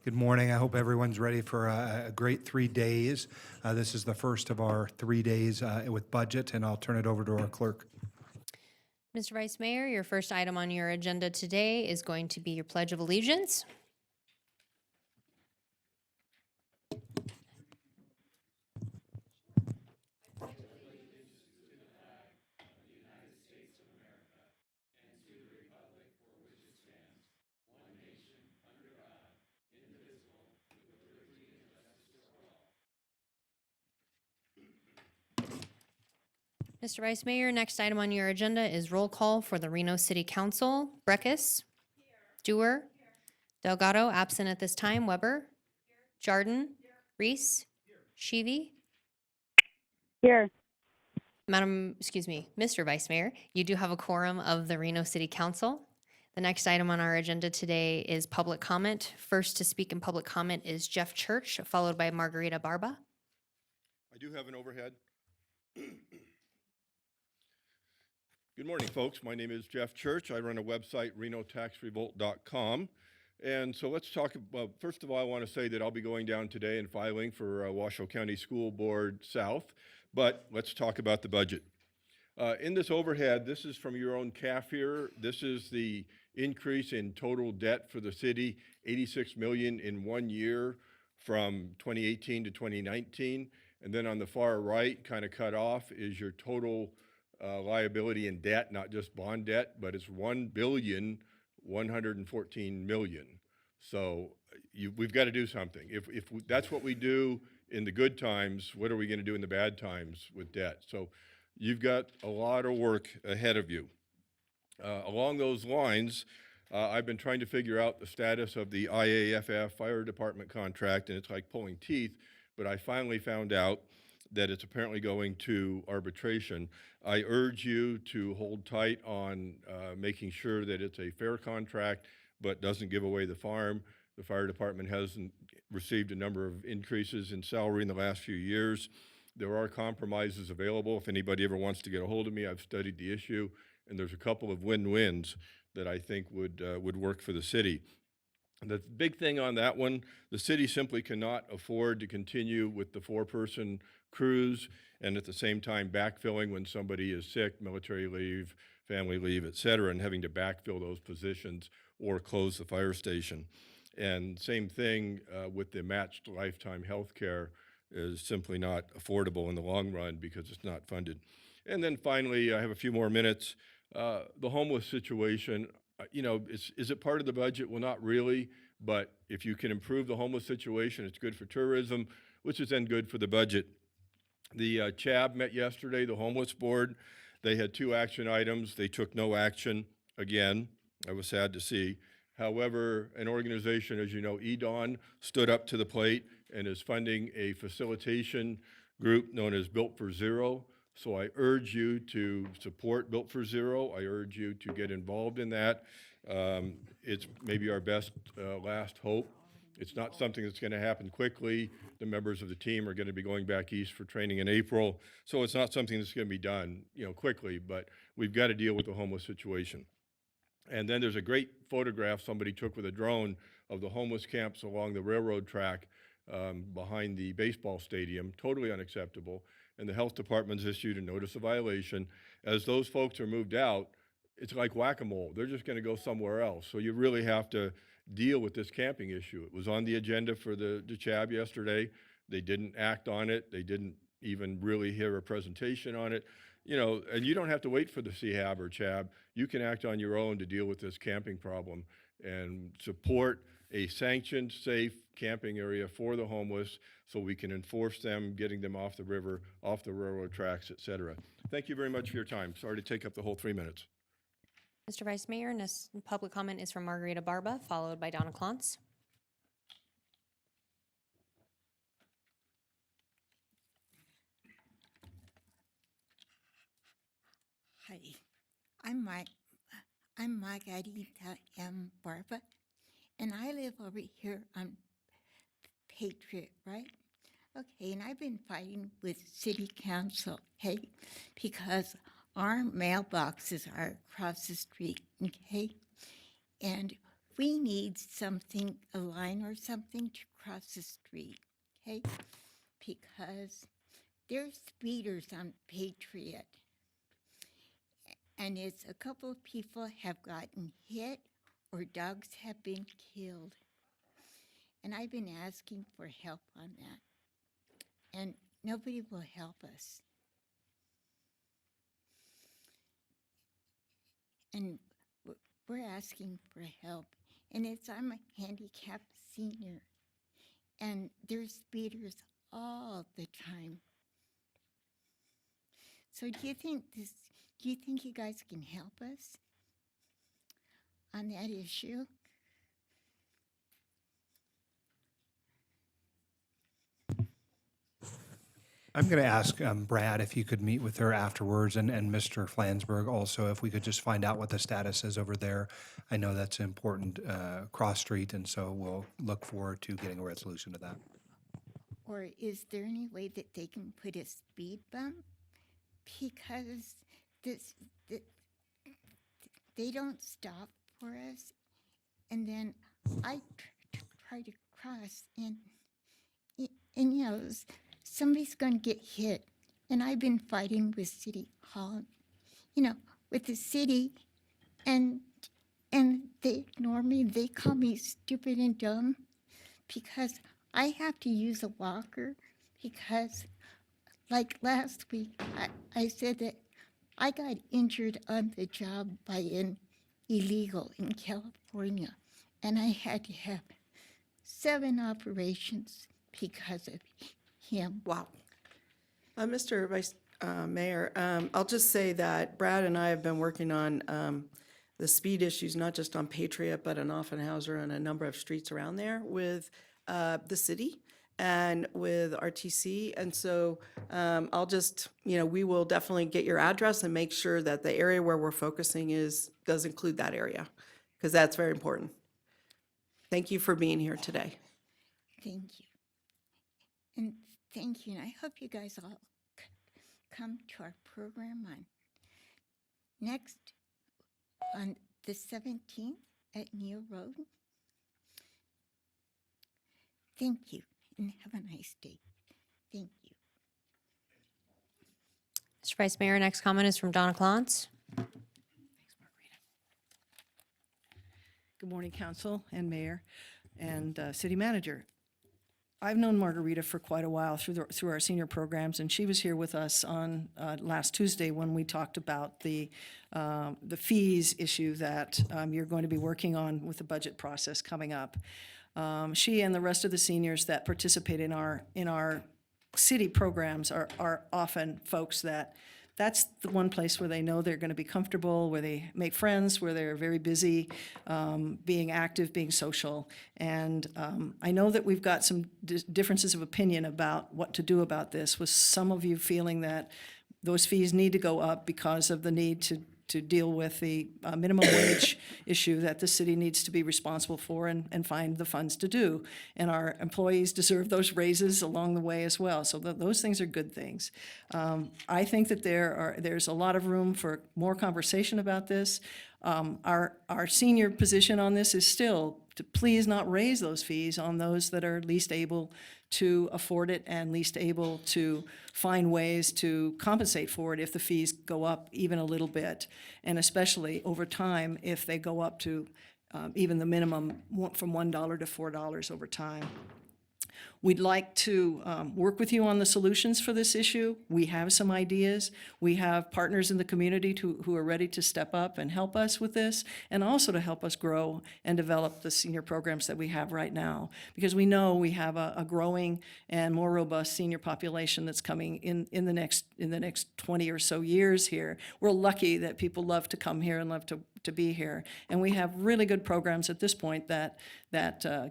Good morning. I hope everyone's ready for a great 3 days. This is the first of our 3 days with budget, and I'll turn it over to our clerk. Mr. Vice Mayor, your first item on your agenda today is going to be your Pledge of Allegiance. Mr. Vice Mayor, next item on your agenda is roll call for the Reno City Council. Breckus? Dewar? Delgado, absent at this time. Weber? Jarden? Reese? Sheevy? Here. Mr. Vice Mayor, you do have a quorum of the Reno City Council. The next item on our agenda today is public comment. First to speak in public comment is Jeff Church, followed by Margarita Barba. I do have an overhead. Good morning, folks. My name is Jeff Church. I run a website, renotaxrevolt.com. And so let's talk about, first of all, I want to say that I'll be going down today and filing for Washoe County School Board South, but let's talk about the budget. In this overhead, this is from your own CAF here. This is the increase in total debt for the city, $86 million in 1 year from 2018 to 2019. And then on the far right, kind of cut off, is your total liability and debt, not just bond debt, but it's $1,114 million. So we've got to do something. If that's what we do in the good times, what are we going to do in the bad times with debt? So you've got a lot of work ahead of you. Along those lines, I've been trying to figure out the status of the IAFF fire department contract, and it's like pulling teeth, but I finally found out that it's apparently going to arbitration. I urge you to hold tight on making sure that it's a fair contract, but doesn't give away the farm. The fire department hasn't received a number of increases in salary in the last few years. There are compromises available. If anybody ever wants to get a hold of me, I've studied the issue, and there's a couple of win-wins that I think would work for the city. The big thing on that one, the city simply cannot afford to continue with the 4-person crews and at the same time backfilling when somebody is sick, military leave, family leave, et cetera, and having to backfill those positions or close the fire station. And same thing with the matched lifetime health care is simply not affordable in the long run because it's not funded. And then finally, I have a few more minutes. The homeless situation, is it part of the budget? Well, not really, but if you can improve the homeless situation, it's good for tourism, which is then good for the budget. The CHAB met yesterday, the homeless board. They had 2 action items. They took no action. Again, I was sad to see. However, an organization, as you know, EDAWN, stood up to the plate and is funding a facilitation group known as Built for Zero. So I urge you to support Built for Zero. I urge you to get involved in that. It's maybe our best last hope. It's not something that's going to happen quickly. The members of the team are going to be going back east for training in April. So it's not something that's going to be done, quickly, but we've got to deal with the homeless situation. And then there's a great photograph somebody took with a drone of the homeless camps along the railroad track behind the baseball stadium, totally unacceptable. And the health department's issued a notice of violation. As those folks are moved out, it's like whack-a-mole. They're just going to go somewhere else. So you really have to deal with this camping issue. It was on the agenda for the CHAB yesterday. They didn't act on it. They didn't even really hear a presentation on it. And you don't have to wait for the CHAB or CHAB. You can act on your own to deal with this camping problem and support a sanctioned, safe camping area for the homeless so we can enforce them, getting them off the river, off the railroad tracks, et cetera. Thank you very much for your time. Sorry to take up the whole 3 minutes. Mr. Vice Mayor, next public comment is from Margarita Barba, followed by Donna Clontz. Hi, I'm Margarita M. Barba, and I live over here on Patriot, right? Okay, and I've been fighting with City Council, okay, because our mailboxes are across the street, okay? And we need something, a line or something to cross the street, okay? Because there's speeders on Patriot. And it's a couple of people have gotten hit or dogs have been killed. And I've been asking for help on that. And nobody will help us. And we're asking for help. And I'm a handicapped senior. And there's speeders all the time. So do you think you guys can help us on that issue? I'm going to ask Brad if you could meet with her afterwards, and Mr. Flansburgh also, if we could just find out what the status is over there. I know that's an important cross street, and so we'll look forward to getting a resolution to that. Or is there any way that they can put a speed bump? Because they don't stop for us. And then I try to cross, and you know, somebody's going to get hit. And I've been fighting with City Hall, you know, with the city, and they ignore me. They call me stupid and dumb because I have to use a walker because, like last week, I said that I got injured on the job by an illegal in California, and I had to have 7 operations because of him. Wow. Mr. Vice Mayor, I'll just say that Brad and I have been working on the speed issues, not just on Patriot, but in Offenhauser and a number of streets around there with the city and with RTC. And so I'll just, we will definitely get your address and make sure that the area where we're focusing does include that area, because that's very important. Thank you for being here today. Thank you. And thank you. And I hope you guys all come to our program on the 17th at Neil Road. Thank you, and have a nice day. Thank you. Mr. Vice Mayor, next comment is from Donna Clance. Good morning, Council and Mayor and City Manager. I've known Margarita for quite a while through our senior programs, and she was here with us on last Tuesday when we talked about the fees issue that you're going to be working on with the budget process coming up. She and the rest of the seniors that participate in our city programs are often folks that's the one place where they know they're going to be comfortable, where they make friends, where they're very busy, being active, being social. And I know that we've got some differences of opinion about what to do about this, with some of you feeling that those fees need to go up because of the need to deal with the minimum wage issue that the city needs to be responsible for and find the funds to do. And our employees deserve those raises along the way as well. So those things are good things. I think that there's a lot of room for more conversation about this. Our senior position on this is still to please not raise those fees on those that are least able to afford it and least able to find ways to compensate for it if the fees go up even a little bit, and especially over time if they go up to even the minimum from $1 to $4 over time. We'd like to work with you on the solutions for this issue. We have some ideas. We have partners in the community who are ready to step up and help us with this, and also to help us grow and develop the senior programs that we have right now. Because we know we have a growing and more robust senior population that's coming in the next 20 or so years here. We're lucky that people love to come here and love to be here. And we have really good programs at this point that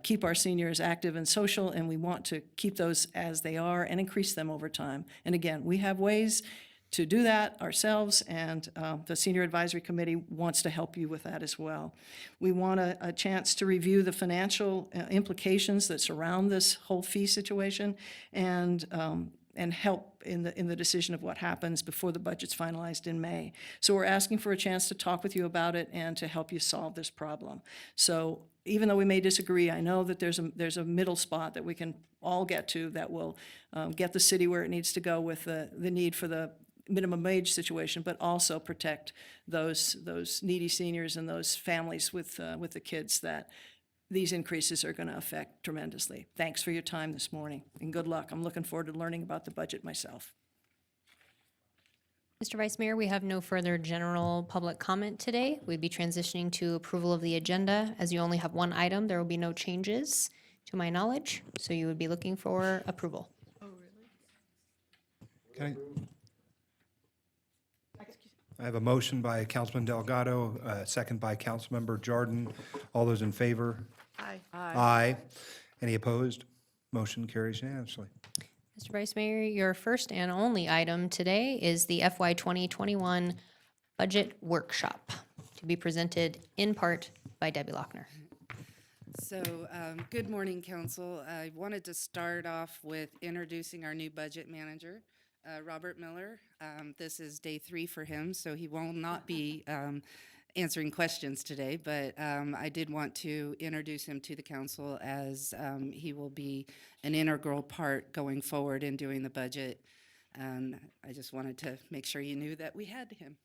keep our seniors active and social, and we want to keep those as they are and increase them over time. And again, we have ways to do that ourselves, and the Senior Advisory Committee wants to help you with that as well. We want a chance to review the financial implications that surround this whole fee situation, and and help in the decision of what happens before the budget's finalized in May. So we're asking for a chance to talk with you about it and to help you solve this problem. So even though we may disagree, I know that there's a middle spot that we can all get to that will get the city where it needs to go with the need for the minimum wage situation, but also protect those needy seniors and those families with the kids that these increases are going to affect tremendously. Thanks for your time this morning, and good luck. I'm looking forward to learning about the budget myself. Mr. Vice Mayor, we have no further general public comment today. We'd be transitioning to approval of the agenda. As you only have one item, there will be no changes to my knowledge, so you would be looking for approval. Can I have a motion by Councilman Delgado, second by Councilmember Jordan. All those in favor? Aye. Aye. Any opposed? Motion carries unanimously. Mr. Vice Mayor, your first and only item today is the FY 2021 Budget Workshop, to be presented in part by Debbie Lochner. So, good morning, council. I wanted to start off with introducing our new budget manager, Robert Miller. This is day 3 for him, so he will not be answering questions today, but I did want to introduce him to the council as he will be an integral part going forward in doing the budget. I just wanted to make sure you knew that we had him.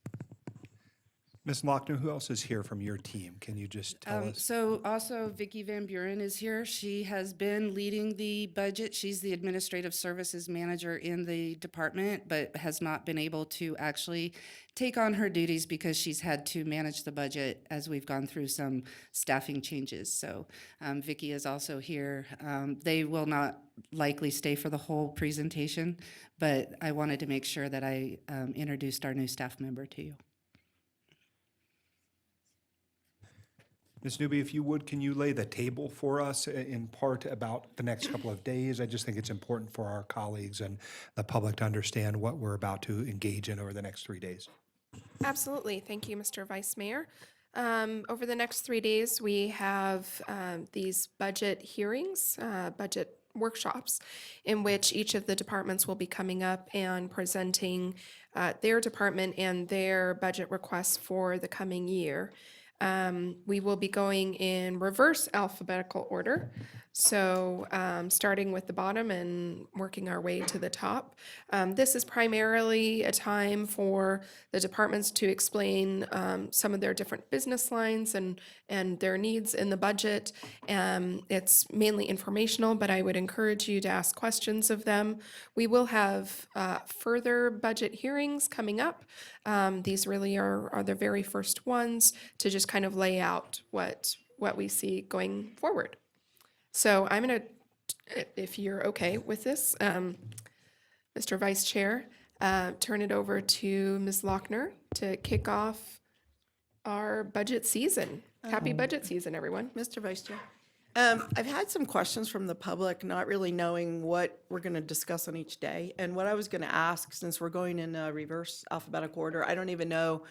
Ms. Lochner, who else is here from your team? Can you just tell us? So also Vicki Van Buren is here. She has been leading the budget. She's the administrative services manager in the department, but has not been able to actually take on her duties because she's had to manage the budget as we've gone through some staffing changes. So Vicki is also here. They will not likely stay for the whole presentation, but I wanted to make sure that I introduced our new staff member to you. Ms. Newby, if you would, can you lay the table for us in part about the next couple of days? I just think it's important for our colleagues and the public to understand what we're about to engage in over the next 3 days. Absolutely. Thank you, Mr. Vice Mayor. Over the next 3 days, we have these budget hearings, budget workshops, in which each of the departments will be coming up and presenting their department and their budget requests for the coming year. We will be going in reverse alphabetical order. So starting with the bottom and working our way to the top. This is primarily a time for the departments to explain some of their different business lines and their needs in the budget. It's mainly informational, but I would encourage you to ask questions of them. We will have further budget hearings coming up. These really are the very first ones to just kind of lay out what we see going forward. So I'm going to, if you're okay with this, Mr. Vice Chair, turn it over to Ms. Lochner to kick off our budget season. Happy budget season, everyone. Mr. Vice Chair. I've had some questions from the public, not really knowing what we're going to discuss on each day. And what I was going to ask, since we're going in reverse alphabetical order, I don't even know,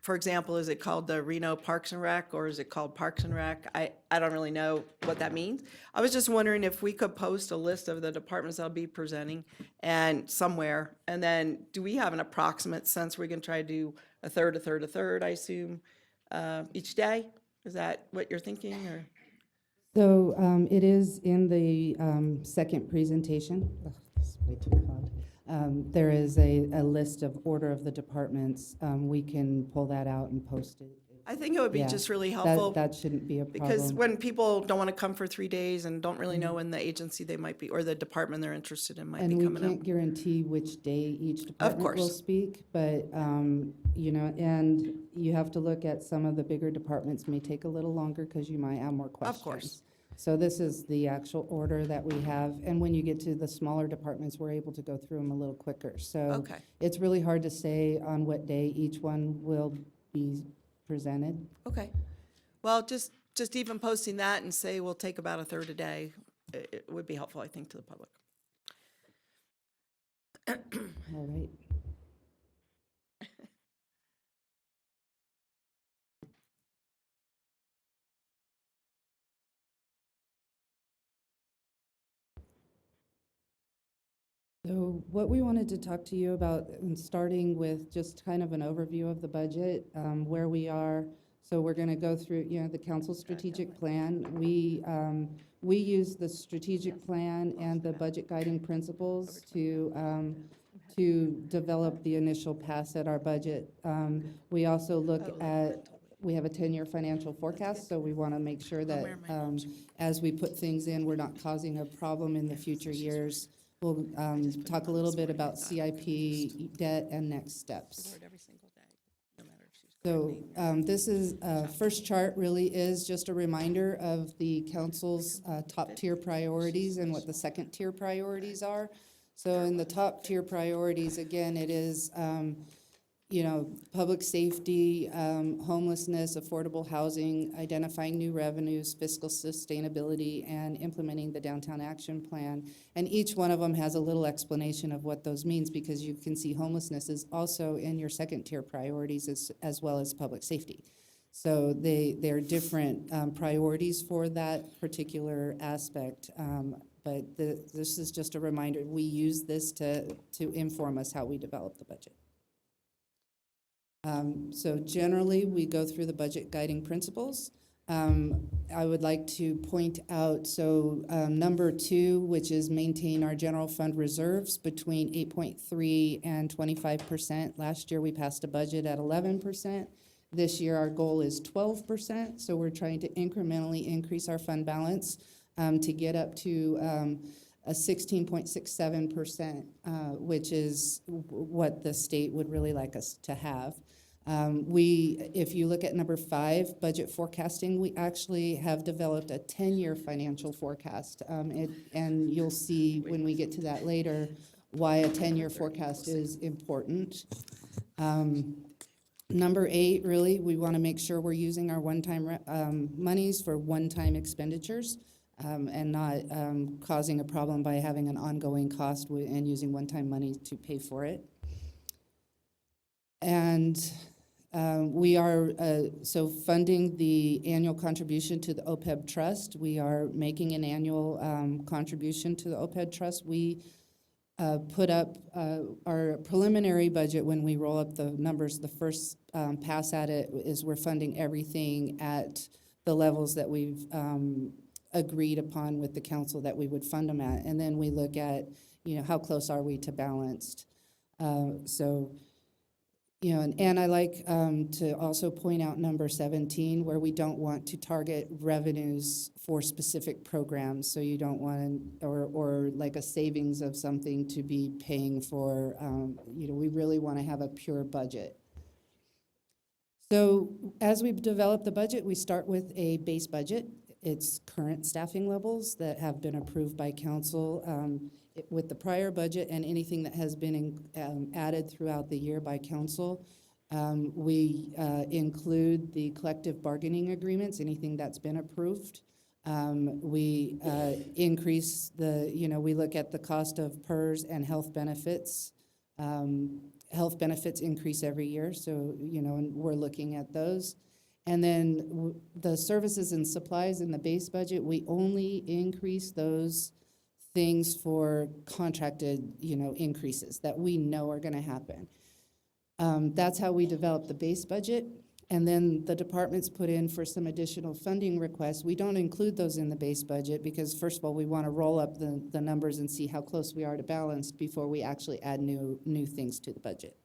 for example, is it called the Reno Parks and Rec, or is it called Parks and Rec? I don't really know what that means. I was just wondering if we could post a list of the departments I'll be presenting and somewhere, and then do we have an approximate sense we're going to try to do a third, I assume, each day? Is that what you're thinking, or? So it is in the second presentation. Ugh, this is way too hard. There is a list of order of the departments. We can pull that out and post it. I think it would be Yeah, just really helpful. That shouldn't be a problem. Because when people don't want to come for 3 days and don't really know when the agency they might be, or the department they're interested in might be And we coming up. can't guarantee which day each department will course. speak, but, you know, and you have to look at some of the bigger departments may take a little longer because you might have more questions. Of course. So this is the actual order that we have, and when you get to the smaller departments, we're able to go through them a little quicker. So Okay. it's really hard to say on what day each one will be presented. Okay. Well, just even posting that and say we'll take about a third a day, it would be helpful, I think, to the public. All right. So what we wanted to talk to you about, and starting with just kind of an overview of the budget, where we are. So we're going to go through, the council strategic plan. We use the strategic plan and the budget guiding principles to develop the initial pass at our budget. We also look at, we have a 10-year financial forecast, so we want to make sure that as we put things in, we're not causing a problem in the future years. We'll talk a little bit about CIP, debt, and next steps. So this is, first chart really is just a reminder of the council's top-tier priorities and what the second-tier priorities are. So in the top-tier priorities, again, it is, public safety, homelessness, affordable housing, identifying new revenues, fiscal sustainability, and implementing the downtown action plan. And each one of them has a little explanation of what those means, because you can see homelessness is also in your second-tier priorities as well as public safety. So they're different priorities for that particular aspect. But this is just a reminder. We use this to inform us how we develop the budget. So generally, we go through the budget guiding principles. I would like to point out, number 2, which is maintain our general fund reserves between 8.3 and 25%. Last year, we passed a budget at 11%. This year, our goal is 12%, so we're trying to incrementally increase our fund balance to get up to a 16.67%, which is what the state would really like us to have. If you look at number 5, budget forecasting, we actually have developed a 10-year financial forecast. And you'll see when we get to that later why a 10-year forecast is important. Number 8, really, we want to make sure we're using our one-time monies for one-time expenditures and not causing a problem by having an ongoing cost and using one-time money to pay for it. And we are funding the annual contribution to the OPEB trust. We are making an annual contribution to the OPEB trust. We put up our preliminary budget when we roll up the numbers. The first pass at it is we're funding everything at the levels that we've agreed upon with the council that we would fund them at. And then we look at, how close are we to balanced. And I like to also point out number 17, where we don't want to target revenues for specific programs. So you don't want, or like a savings of something to be paying for, we really want to have a pure budget. So as we develop the budget, we start with a base budget. It's current staffing levels that have been approved by council with the prior budget and anything that has been added throughout the year by council. We include the collective bargaining agreements, anything that's been approved. We increase we look at the cost of PERS and health benefits. Health benefits increase every year, so, and we're looking at those. And then the services and supplies in the base budget, we only increase those things for contracted, increases that we know are going to happen. That's how we develop the base budget. And then the departments put in for some additional funding requests. We don't include those in the base budget because, first of all, we want to roll up the numbers and see how close we are to balanced before we actually add new things to the budget.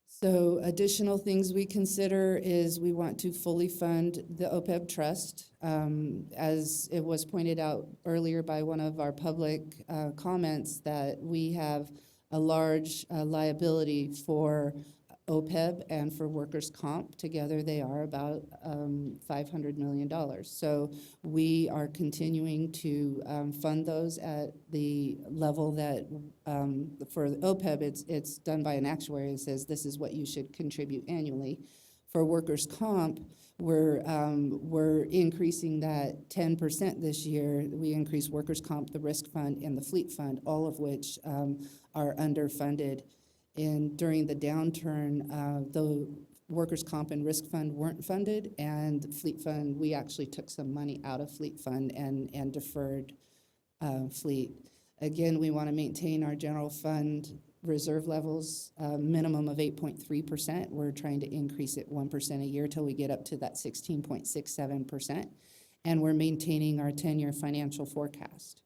So additional things we consider is we want to fully fund the OPEB trust. As it was pointed out earlier by one of our public comments, that we have a large liability for OPEB and for workers' comp. Together they are about $500 million. So we are continuing to fund those at the level that for OPEB it's done by an actuary and says this is what you should contribute annually. For workers' comp, we're increasing that 10% this year. We increase workers' comp, the risk fund, and the fleet fund, all of which are underfunded. And during the downturn, the workers' comp and risk fund weren't funded, and fleet fund, we actually took some money out of fleet fund and deferred fleet. Again, we want to maintain our general fund reserve levels, minimum of 8.3%. We're trying to increase it 1% a year till we get up to that 16.67%. And we're maintaining our 10-year financial forecast.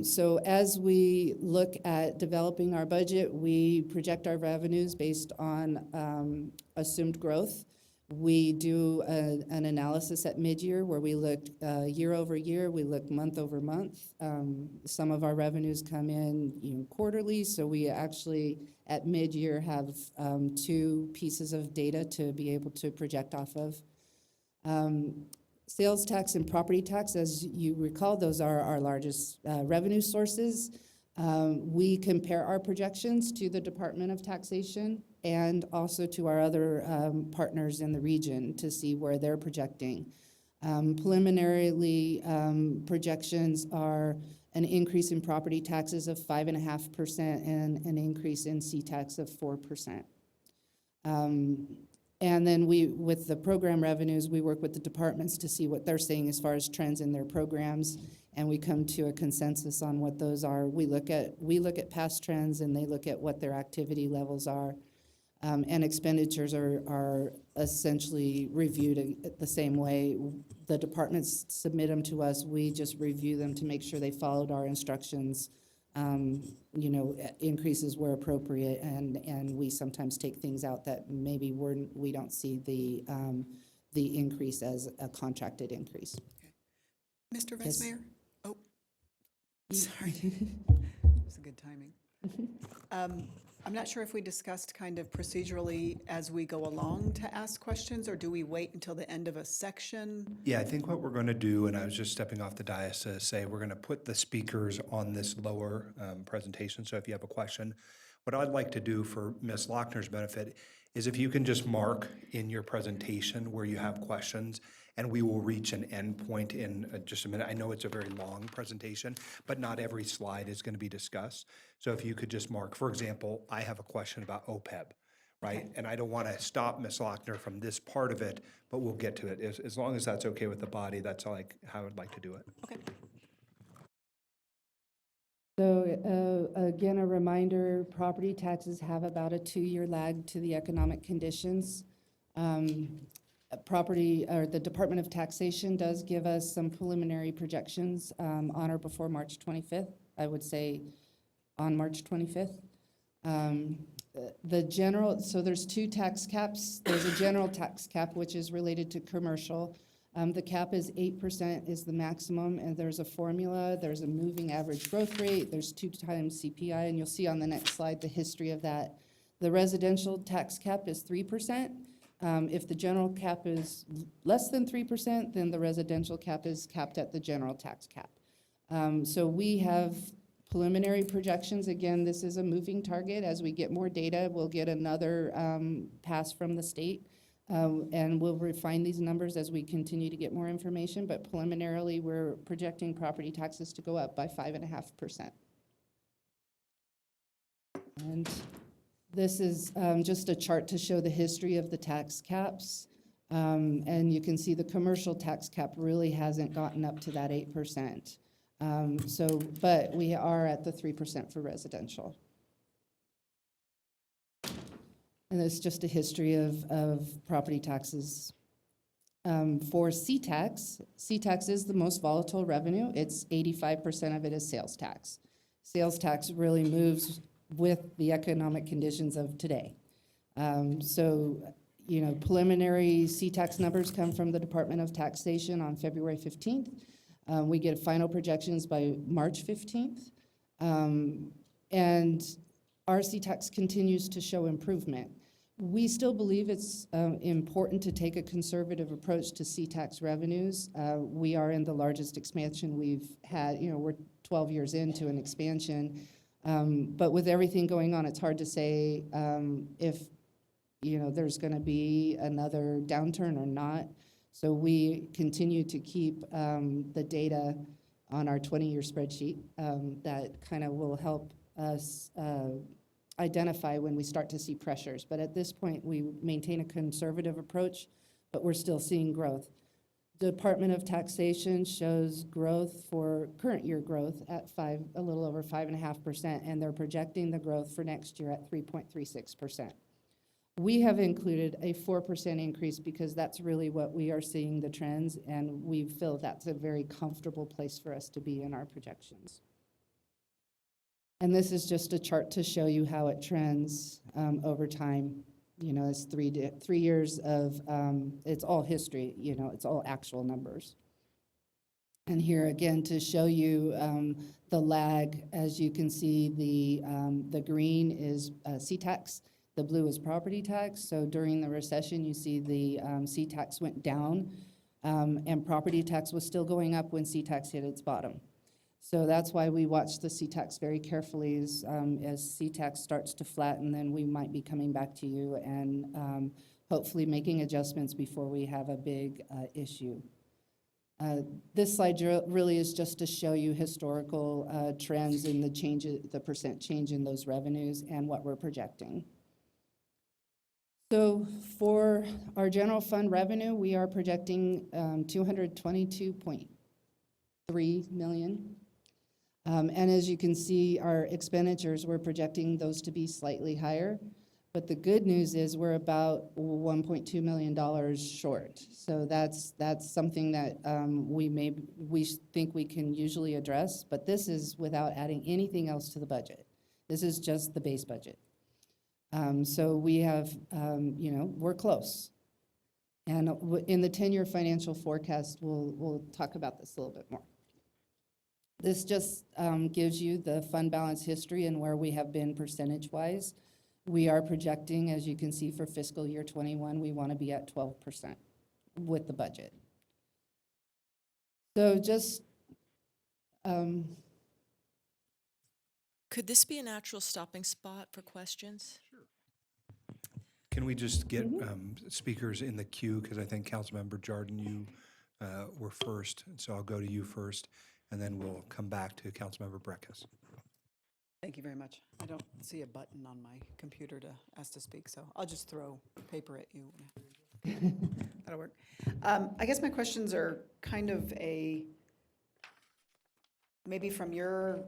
So as we look at developing our budget, we project our revenues based on assumed growth. We do an analysis at mid-year where we look year over year, we look month over month. Some of our revenues come in, quarterly, so we actually at mid-year have 2 pieces of data to be able to project off of. Sales tax and property tax, as you recall, those are our largest revenue sources. We compare our projections to the Department of Taxation and also to our other partners in the region to see where they're projecting. Preliminarily, projections are an increase in property taxes of 5.5% and an increase in C-tax of 4%. And then with the program revenues, we work with the departments to see what they're seeing as far as trends in their programs, and we come to a consensus on what those are. We look at past trends, and they look at what their activity levels are. And expenditures are essentially reviewed the same way. The departments submit them to us. We just review them to make sure they followed our instructions. Increases where appropriate, and we sometimes take things out that maybe we don't see the increase as a contracted increase. Mr. Yes. Vice Mayor? Oh, sorry. It's a good timing. I'm not sure if we discussed kind of procedurally as we go along to ask questions, or do we wait until the end of a section? Yeah, I think what we're going to do, and I was just stepping off the dais to say, we're going to put the speakers on this lower presentation. So if you have a question, what I'd like to do for Ms. Lochner's benefit is if you can just mark in your presentation where you have questions, and we will reach an end point in just a minute. I know it's a very long presentation, but not every slide is going to be discussed. So if you could just mark, for example, I have a question about OPEB, right? Okay. And I don't want to stop Ms. Lochner from this part of it, but we'll get to it. As long as that's okay with the body, that's how I would like to do it. Okay. So again, a reminder, property taxes have about a 2-year lag to the economic conditions. The Department of Taxation does give us some preliminary projections on or before March 25th, I would say on March 25th. So there's 2 tax caps. There's a general tax cap, which is related to commercial. The cap is 8% is the maximum, and there's a formula. There's a moving average growth rate. There's 2 times CPI, and you'll see on the next slide the history of that. The residential tax cap is 3%. If the general cap is less than 3%, then the residential cap is capped at the general tax cap. So we have preliminary projections. Again, this is a moving target. As we get more data, we'll get another pass from the state, and we'll refine these numbers as we continue to get more information. But preliminarily, we're projecting property taxes to go up by 5.5%. And this is just a chart to show the history of the tax caps. And you can see the commercial tax cap really hasn't gotten up to that 8%. But we are at the 3% for residential. And it's just a history of property taxes. For C-tax is the most volatile revenue. It's 85% of it is sales tax. Sales tax really moves with the economic conditions of today. Preliminary C-tax numbers come from the Department of Taxation on February 15th. We get final projections by March 15th. And our C-tax continues to show improvement. We still believe it's important to take a conservative approach to C-tax revenues. We are in the largest expansion we've had. We're 12 years into an expansion. But with everything going on, it's hard to say if there's going to be another downturn or not. So we continue to keep the data on our 20-year spreadsheet that kind of will help us identify when we start to see pressures. But at this point, we maintain a conservative approach, but we're still seeing growth. Department of Taxation shows growth for current year growth at a little over 5.5%, and they're projecting the growth for next year at 3.36%. We have included a 4% increase because that's really what we are seeing the trends, and we feel that's a very comfortable place for us to be in our projections. And this is just a chart to show you how it trends over time. You know, it's 3 years of, it's all history, you know, it's all actual numbers. And here again, to show you the lag, as you can see, the green is C-tax, the blue is property tax. So during the recession, you see the C-tax went down, and property tax was still going up when C-tax hit its bottom. So that's why we watch the C-tax very carefully as C-tax starts to flatten, then we might be coming back to you and hopefully making adjustments before we have a big issue. This slide really is just to show you historical trends in the percent change in those revenues and what we're projecting. So for our general fund revenue, we are projecting $222.3 million. And as you can see, our expenditures, we're projecting those to be slightly higher. But the good news is we're about $1.2 million short. So that's something that we think we can usually address, but this is without adding anything else to the budget. This is just the base budget. So we have, you know, we're close. And in the 10-year financial forecast, we'll talk about this a little bit more. This just gives you the fund balance history and where we have been percentage-wise. We are projecting, as you can see, for fiscal year 21, we want to be at 12% with the budget. So just, Could this be a natural stopping spot for questions? Can we just get speakers in the queue? Because I think Councilmember Jordan, you were first, and so I'll go to you first, and then we'll come back to Councilmember Breckus. Thank you very much. I don't see a button on my computer to ask to speak, so I'll just throw paper at you. That'll work. I guess my questions are kind of maybe from your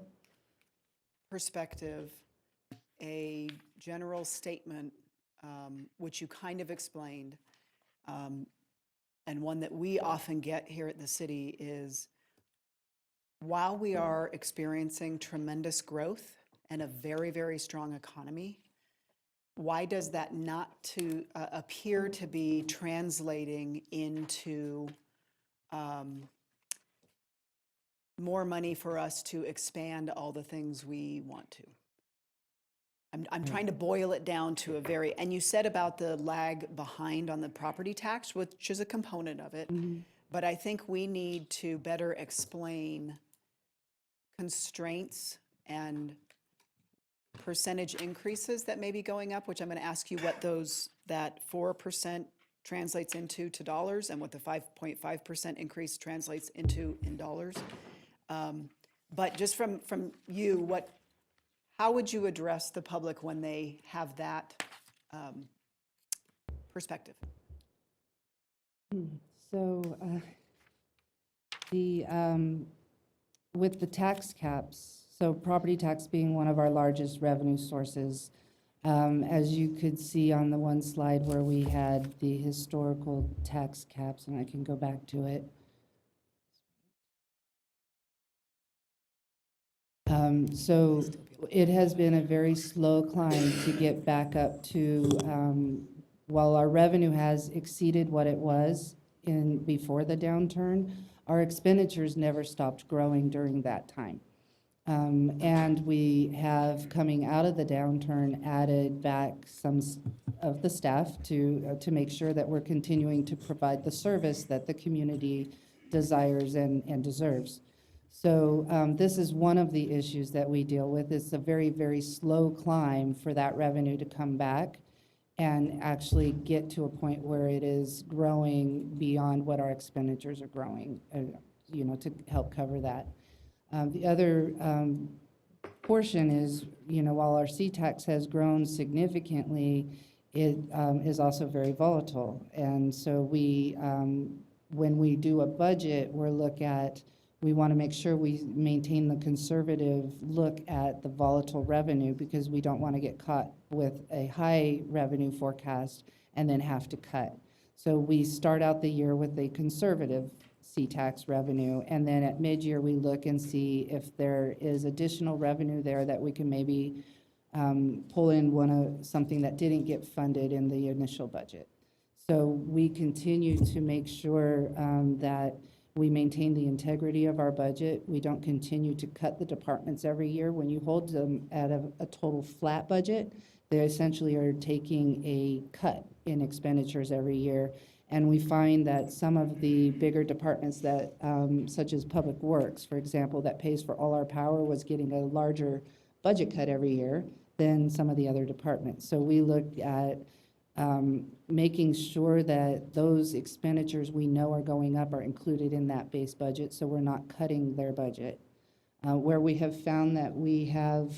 perspective, a general statement, which you kind of explained, and one that we often get here at the city is, while we are experiencing tremendous growth and a very, very strong economy, why does that not appear to be translating into more money for us to expand all the things we want to? I'm trying to boil it down to a very, and you said about the lag behind on the property tax, which is a component of it, but I think we need to better explain constraints and percentage increases that may be going up, which I'm going to ask you what that 4% translates into to dollars and what the 5.5% increase translates into in dollars. But just from you, how would you address the public when they have that perspective? So with the tax caps, so property tax being one of our largest revenue sources, as you could see on the one slide where we had the historical tax caps, and I can go back to it. So it has been a very slow climb to get back up to, while our revenue has exceeded what it was before the downturn, our expenditures never stopped growing during that time. And we have, coming out of the downturn, added back some of the staff to make sure that we're continuing to provide the service that the community desires and deserves. So this is one of the issues that we deal with. It's a very, very slow climb for that revenue to come back and actually get to a point where it is growing beyond what our expenditures are growing, you know, to help cover that. The other portion is, you know, while our C-tax has grown significantly, it is also very volatile. And so we when we do a budget, we want to make sure we maintain the conservative look at the volatile revenue because we don't want to get caught with a high revenue forecast and then have to cut. So we start out the year with a conservative C-tax revenue, and then at mid-year, we look and see if there is additional revenue there that we can maybe pull in something that didn't get funded in the initial budget. So we continue to make sure that we maintain the integrity of our budget. We don't continue to cut the departments every year. When you hold them at a total flat budget, they essentially are taking a cut in expenditures every year. And we find that some of the bigger departments that, such as Public Works, for example, that pays for all our power, was getting a larger budget cut every year than some of the other departments. So we look at making sure that those expenditures we know are going up are included in that base budget, so we're not cutting their budget. Where we have found that we have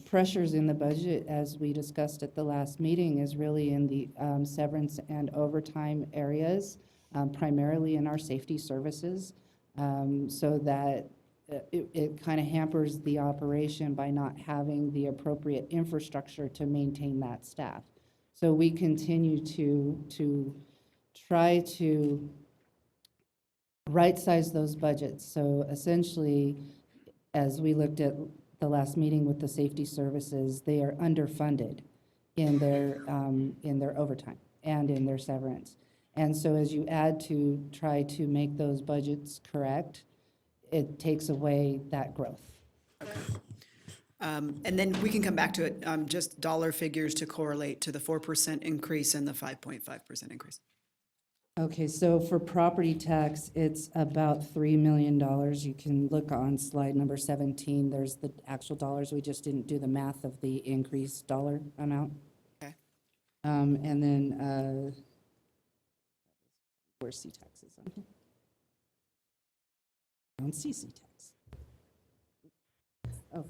pressures in the budget, as we discussed at the last meeting, is really in the severance and overtime areas, primarily in our safety services, so that it kind of hampers the operation by not having the appropriate infrastructure to maintain that staff. So we continue to try to right-size those budgets. So essentially, as we looked at the last meeting with the safety services, they are underfunded in their overtime and in their severance. And so as you add to try to make those budgets correct, it takes away that growth. And then we can come back to it, just dollar figures to correlate to the 4% increase and the 5.5% increase. Okay, so for property tax, it's about $3 million. You can look on slide number 17. There's the actual dollars. We just didn't do the math of the increased dollar amount. Okay. And then, where's C-taxes on here? I don't see C-tax. Oh.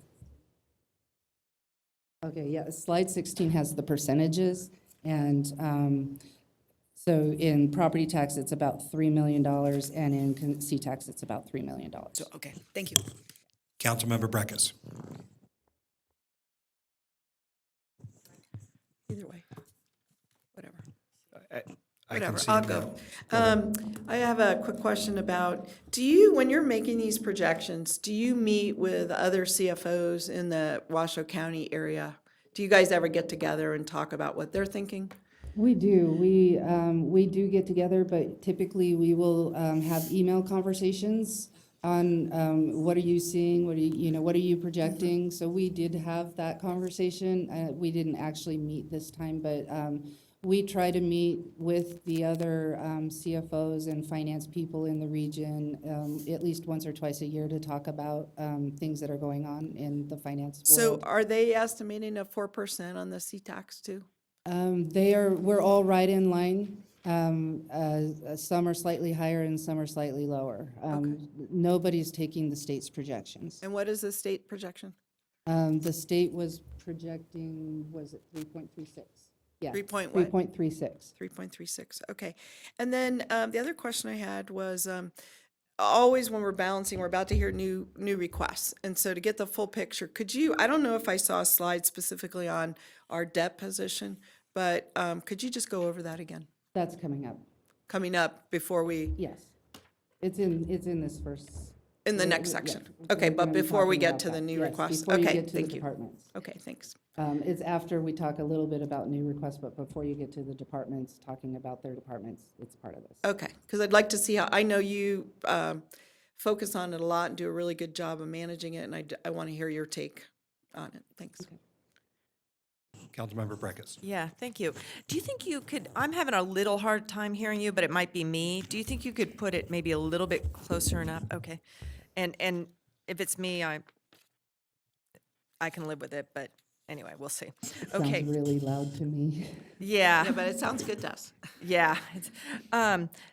Okay, yeah, slide 16 has the percentages, and so in property tax, it's about $3 million, and in C-tax, it's about $3 million. So, okay, thank you. Councilmember Breckus. Either way, whatever. I can Whatever, see I'll it go. now. I have a quick question about, when you're making these projections, do you meet with other CFOs in the Washoe County area? Do you guys ever get together and talk about what they're thinking? We do. We do get together, but typically we will have email conversations on what are you seeing, what are you projecting? So we did have that conversation. We didn't actually meet this time, but we try to meet with the other CFOs and finance people in the region at least once or twice a year to talk about things that are going on in the finance So world. are they estimating a 4% on the C-tax too? We're all right in line. Some are slightly higher and some are slightly lower. Nobody's taking the state's projections. And what is the state projection? The state was projecting, was it 3.36? Yeah. 3 point what? 3.36. 3.36, okay. And then the other question I had was, always when we're balancing, we're about to hear new requests. And so to get the full picture, I don't know if I saw a slide specifically on our debt position, but could you just go over that again? That's coming up. Coming up before we, Yes. It's in this first. in the next yeah, section? we're Okay, but gonna be before we talking get about to the that. new Yes, requests? before you Okay, get to the thank you. departments. Okay, thanks. It's after we talk a little bit about new requests, but before you get to the departments, talking about their departments, it's part of this. Okay, because I'd like to see how, I know you focus on it a lot and do a really good job of managing it, and I want to hear your take on it. Thanks. Councilmember Breckus. Yeah, thank you. Do you think you could, I'm having a little hard time hearing you, but it might be me. Do you think you could put it maybe a little bit closer and up? Okay. And if it's me, I can live with it, but anyway, we'll see. Okay. Sounds really loud to me. Yeah, but it sounds good to us. Yeah.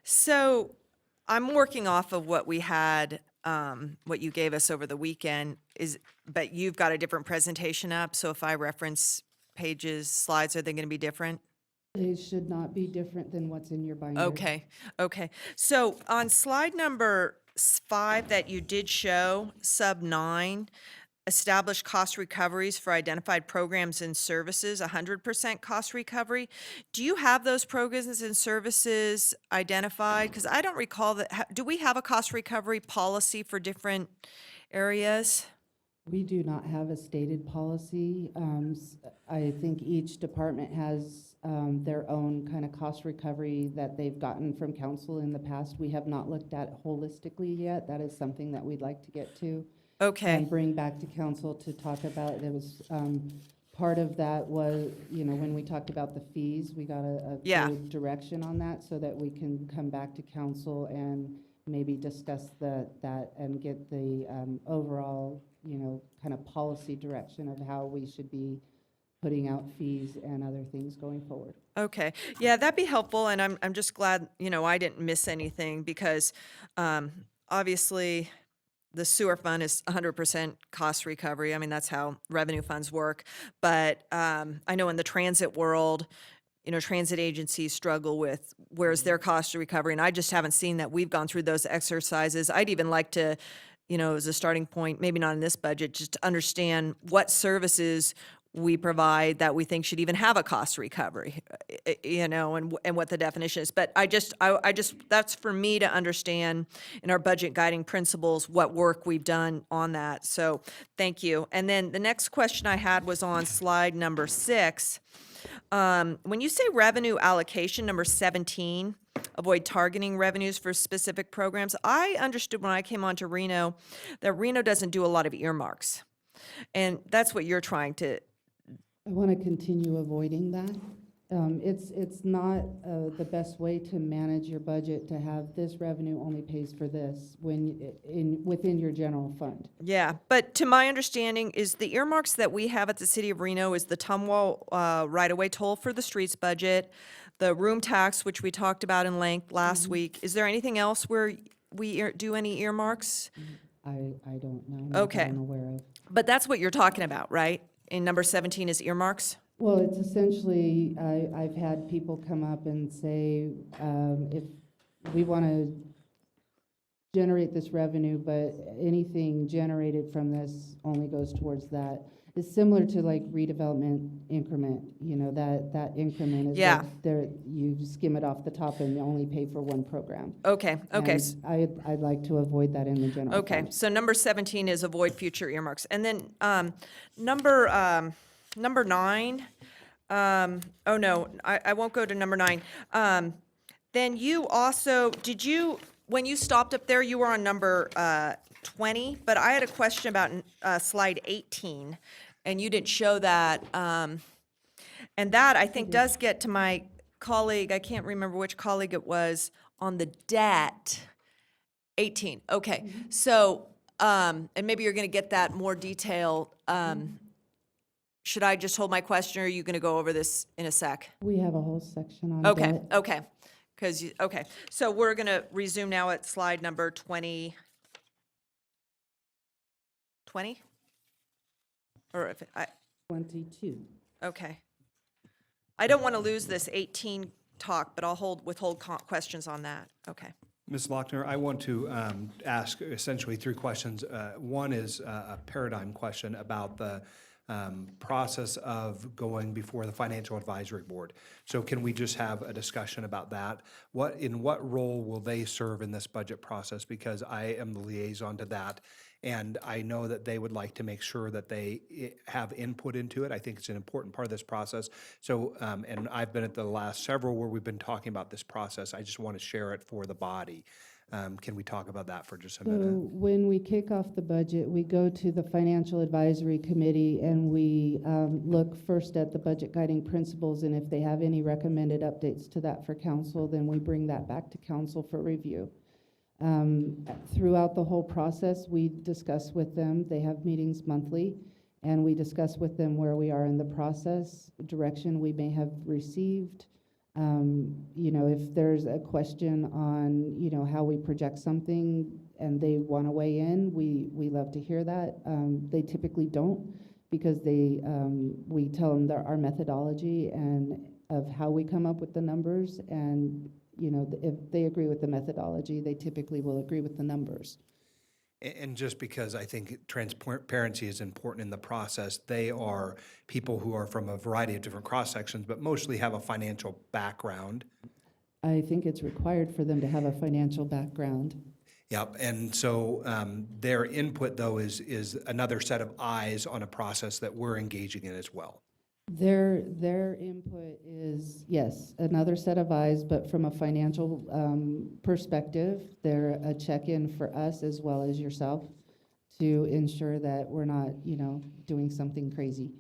So I'm working off of what we had, what you gave us over the weekend but you've got a different presentation up. So if I reference pages, slides, are they going to be different? They should not be different than what's in your binder. Okay, okay. So on slide number 5 that you did show, sub 9, establish cost recoveries for identified programs and services, 100% cost recovery. Do you have those programs and services identified? Because I don't recall that, do we have a cost recovery policy for different areas? We do not have a stated policy. I think each department has their own kind of cost recovery that they've gotten from council in the past. We have not looked at holistically yet. That is something that we'd like to get to. Okay. And bring back to council to talk about. There was, part of that was, when we talked about the fees, we got a Yeah. good direction on that so that we can come back to council and maybe discuss that and get the overall, kind of policy direction of how we should be putting out fees and other things going forward. Okay, yeah, that'd be helpful, and I'm just glad, I didn't miss anything, because obviously, the sewer fund is 100% cost recovery. I mean, that's how revenue funds work. But I know in the transit world, transit agencies struggle with where's their cost of recovery, and I just haven't seen that. We've gone through those exercises. I'd even like to, as a starting point, maybe not in this budget, just to understand what services we provide that we think should even have a cost recovery, and what the definition is. But I just, that's for me to understand in our budget guiding principles, what work we've done on that. So thank you. And then the next question I had was on slide number 6. When you say revenue allocation, number 17, avoid targeting revenues for specific programs, I understood when I came on to Reno that Reno doesn't do a lot of earmarks. And that's what you're trying to. I want to continue avoiding that. It's not the best way to manage your budget to have this revenue only pays for this within your general fund. Yeah, but to my understanding is the earmarks that we have at the city of Reno is the Tumwell right-of-way toll for the streets budget, the room tax, which we talked about in length last week. Is there anything else where we do any earmarks? I don't know. Not that Okay. I'm aware of. But that's what you're talking about, right? In number 17 is earmarks? Well, it's essentially, I've had people come up and say, if we want to generate this revenue, but anything generated from this only goes towards that. It's similar to like redevelopment increment, that increment is Yeah. like there, you skim it off the top and you only pay for one program. Okay, okay. And I'd like to avoid that in the general Okay, fund. so number 17 is avoid future earmarks. And then number 9, oh no, I won't go to number 9. Then you also, when you stopped up there, you were on number 20, but I had a question about slide 18, and you didn't show that. And that, I think, does get to my colleague, I can't remember which colleague it was, on the debt. 18, okay. So, and maybe you're going to get that more detail. Should I just hold my question, or are you going to go over this in a sec? We have a whole section on Okay, debt. okay. Okay. So we're going to resume now at slide number 20. 20? Or if I, 22. okay. I don't want to lose this 18 talk, but I'll withhold questions on that. Okay. Ms. Lochner, I want to ask essentially 3 questions. One is a paradigm question about the process of going before the Financial Advisory Board. So can we just have a discussion about that? In what role will they serve in this budget process? Because I am the liaison to that, and I know that they would like to make sure that they have input into it. I think it's an important part of this process. So, and I've been at the last several where we've been talking about this process. I just want to share it for the body. Can we talk about that for just a So minute? when we kick off the budget, we go to the Financial Advisory Committee and we look first at the budget guiding principles, and if they have any recommended updates to that for council, then we bring that back to council for review. Throughout the whole process, we discuss with them, they have meetings monthly, and we discuss with them where we are in the process, direction we may have received. If there's a question on, how we project something and they want to weigh in, we love to hear that. They typically don't, because we tell them our methodology, and of how we come up with the numbers. And, if they agree with the methodology, they typically will agree with the numbers. And just because I think transparency is important in the process, they are people who are from a variety of different cross-sections, but mostly have a financial background. I think it's required for them to have a financial background. Yep, and so their input, though, is another set of eyes on a process that we're engaging in as well. Their input is, yes, another set of eyes, but from a financial perspective, they're a check-in for us as well as yourself to ensure that we're not, doing something crazy.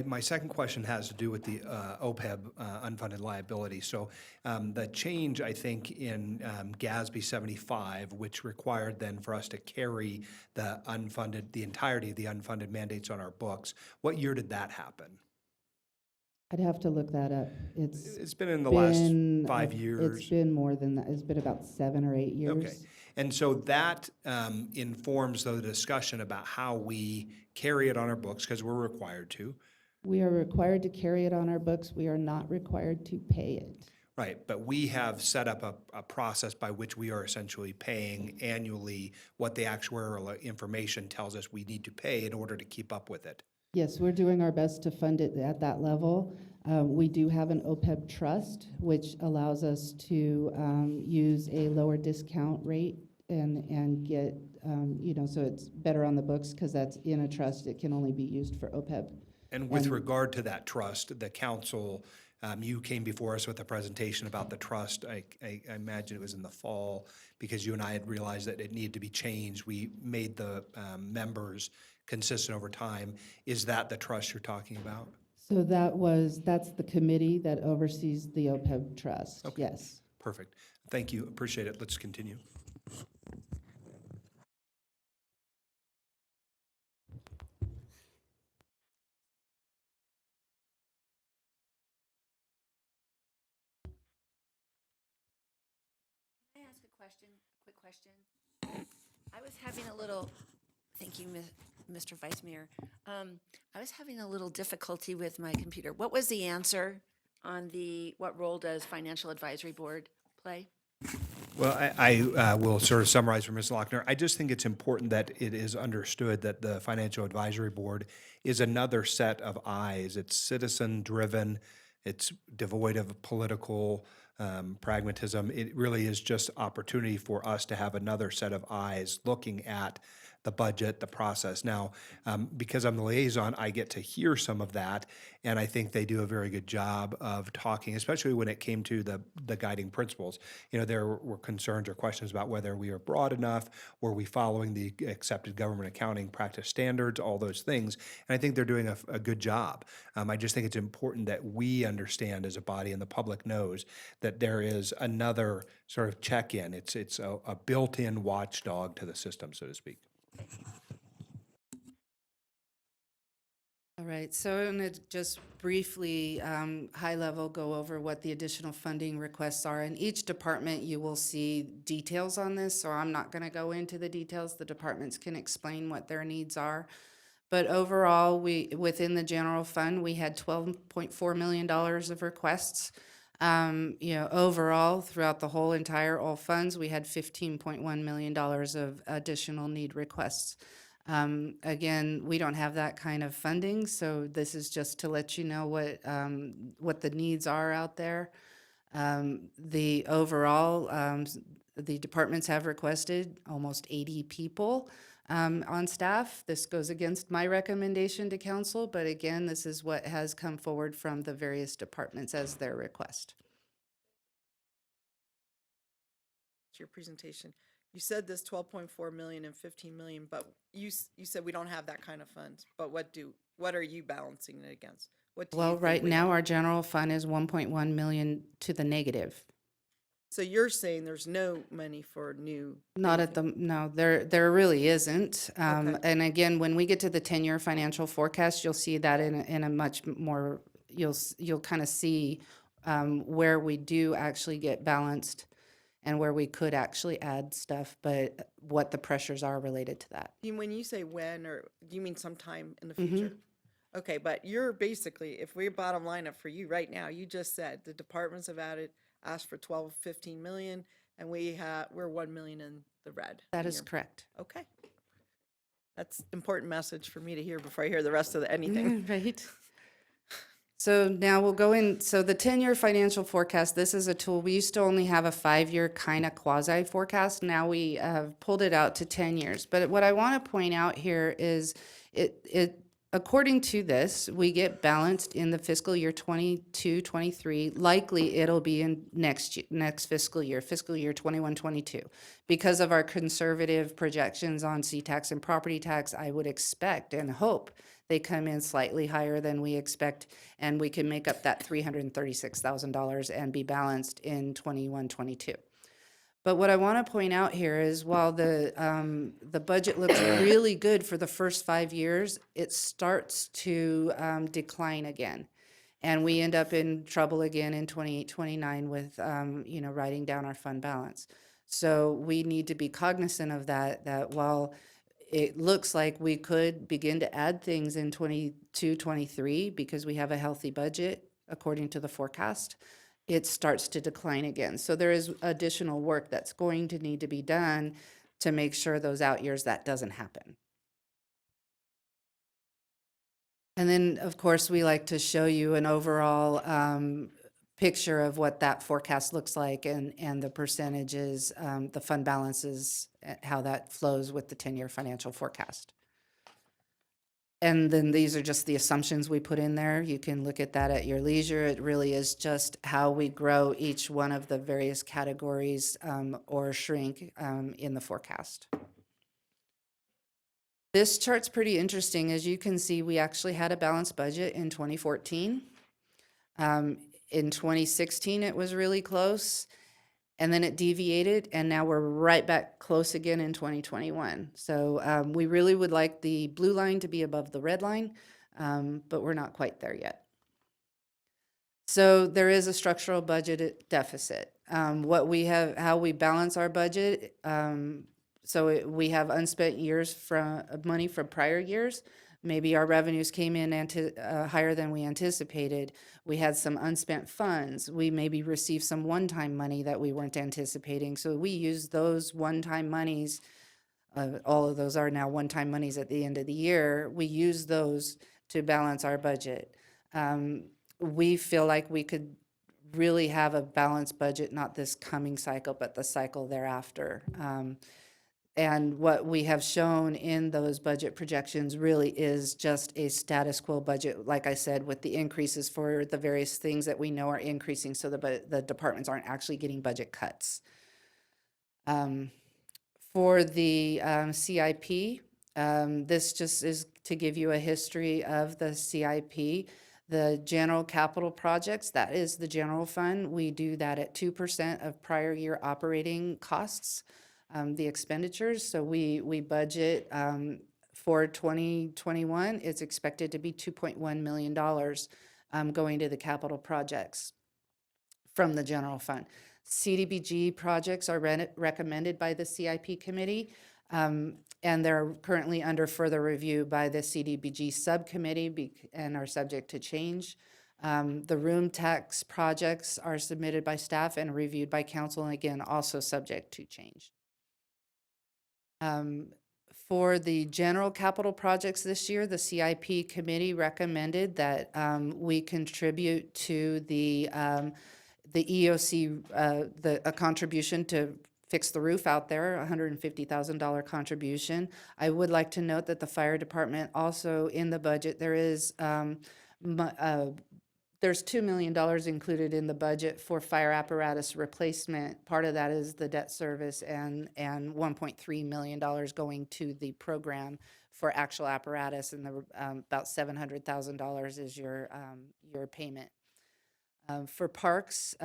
My second question has to do with the OPEB unfunded liability. So the change, I think, in GASB 75, which required then for us to carry the entirety of the unfunded mandates on our books, what year did that happen? I'd have to look that up. It's been in the last 5 It's years. been more than that. It's been about 7 or 8 years. Okay. And so that informs the discussion about how we carry it on our books, because we're required to. We are required to carry it on our books. We are not required to pay it. Right, but we have set up a process by which we are essentially paying annually what the actuarial information tells us we need to pay in order to keep up with it. Yes, we're doing our best to fund it at that level. We do have an OPEB trust, which allows us to use a lower discount rate and get, so it's better on the books because that's in a trust. It can only be used for OPEB. And with regard to that trust, the council, you came before us with a presentation about the trust. I imagine it was in the fall, because you and I had realized that it needed to be changed. We made the members consistent over time. Is that the trust you're talking about? So that's the committee that oversees the OPEB trust, Okay. yes. Perfect. Thank you. Appreciate it. Let's continue. Can I ask a question, a quick question? I was having a little, thank you, Mr. Vice Mayor. I was having a little difficulty with my computer. What was the answer on what role does Financial Advisory Board play? Well, I will sort of summarize for Ms. Lochner. I just think it's important that it is understood that the Financial Advisory Board is another set of eyes. It's citizen-driven. It's devoid of political pragmatism. It really is just opportunity for us to have another set of eyes looking at the budget, the process. Now, because I'm the liaison, I get to hear some of that, and I think they do a very good job of talking, especially when it came to the guiding principles. There were concerns or questions about whether we were broad enough, were we following the accepted government accounting practice standards, all those things, and I think they're doing a good job. I just think it's important that we understand as a body and the public knows that there is another sort of check-in. It's a built-in watchdog to the system, so to speak. All right, so I'm going to just briefly, high level, go over what the additional funding requests are. In each department, you will see details on this, so I'm not going to go into the details. The departments can explain what their needs are. But overall, within the general fund, we had $12.4 million of requests. Overall, throughout the whole entire all funds, we had $15.1 million of additional need requests. Again, we don't have that kind of funding, so this is just to let you know what the needs are out there. The overall, the departments have requested almost 80 people on staff. This goes against my recommendation to council, but again, this is what has come forward from the various departments as their request. Your presentation. You said this 12.4 million and 15 million, but you said we don't have that kind of funds. But what are you balancing it against? What do you Well, think right we now, have? our general fund is 1.1 million to the negative. So you're saying there's no money for new? Not at the, no, there really isn't. Okay. And again, when we get to the 10-year financial forecast, you'll see that in a much more, you'll kind of see where we do actually get balanced and where we could actually add stuff, but what the pressures are related to that. When you say when, or do you mean sometime in the future? Okay, but you're basically, if we bottom line it for you right now, you just said the departments have asked for 12, 15 million, and we're 1 million in the red. That in is your- correct. Okay. That's important message for me to hear before I hear the rest of anything. Right. So now we'll go in, so the 10-year financial forecast, this is a tool, we used to only have a 5-year kind of quasi forecast. Now we have pulled it out to 10 years. But what I want to point out here is according to this, we get balanced in the fiscal year 22, 23. Likely it'll be in next fiscal year 21, 22. Because of our conservative projections on C-tax and property tax, I would expect and hope they come in slightly higher than we expect, and we can make up that $336,000 and be balanced in 21, 22. But what I want to point out here is while the budget looks really good for the first 5 years, it starts to decline again. And we end up in trouble again in 28, 29 with, writing down our fund balance. So we need to be cognizant of that while it looks like we could begin to add things in 22, 23 because we have a healthy budget according to the forecast, it starts to decline again. So there is additional work that's going to need to be done to make sure those out years that doesn't happen. And then, of course, we like to show you an overall picture of what that forecast looks like and the percentages, the fund balances, how that flows with the 10-year financial forecast. And then these are just the assumptions we put in there. You can look at that at your leisure. It really is just how we grow each one of the various categories or shrink in the forecast. This chart's pretty interesting. As you can see, we actually had a balanced budget in 2014. In 2016, it was really close, and then it deviated, and now we're right back close again in 2021. So we really would like the blue line to be above the red line, but we're not quite there yet. So there is a structural budget deficit. What we have, how we balance our budget, we have unspent years from money from prior years. Maybe our revenues came in higher than we anticipated. We had some unspent funds. We maybe received some one-time money that we weren't anticipating. So we use those one-time monies. All of those are now one-time monies at the end of the year. We use those to balance our budget. We feel like we could really have a balanced budget, not this coming cycle, but the cycle thereafter. And what we have shown in those budget projections really is just a status quo budget, like I said, with the increases for the various things that we know are increasing so the departments aren't actually getting budget cuts. For the CIP, this just is to give you a history of the CIP. The general capital projects, that is the general fund. We do that at 2% of prior year operating costs. The expenditures, so we budget for 2021, it's expected to be $2.1 million going to the capital projects from the general fund. CDBG projects are recommended by the CIP committee, and they're currently under further review by the CDBG subcommittee and are subject to change. The room tax projects are submitted by staff and reviewed by council, and again, also subject to change. For the general capital projects this year, the CIP committee recommended that we contribute to the EOC, a contribution to fix the roof out there, a $150,000 contribution. I would like to note that the fire department also in the budget, there's $2 million included in the budget for fire apparatus replacement. Part of that is the debt service and $1.3 million going to the program for actual apparatus, and about $700,000 is your payment. For parks,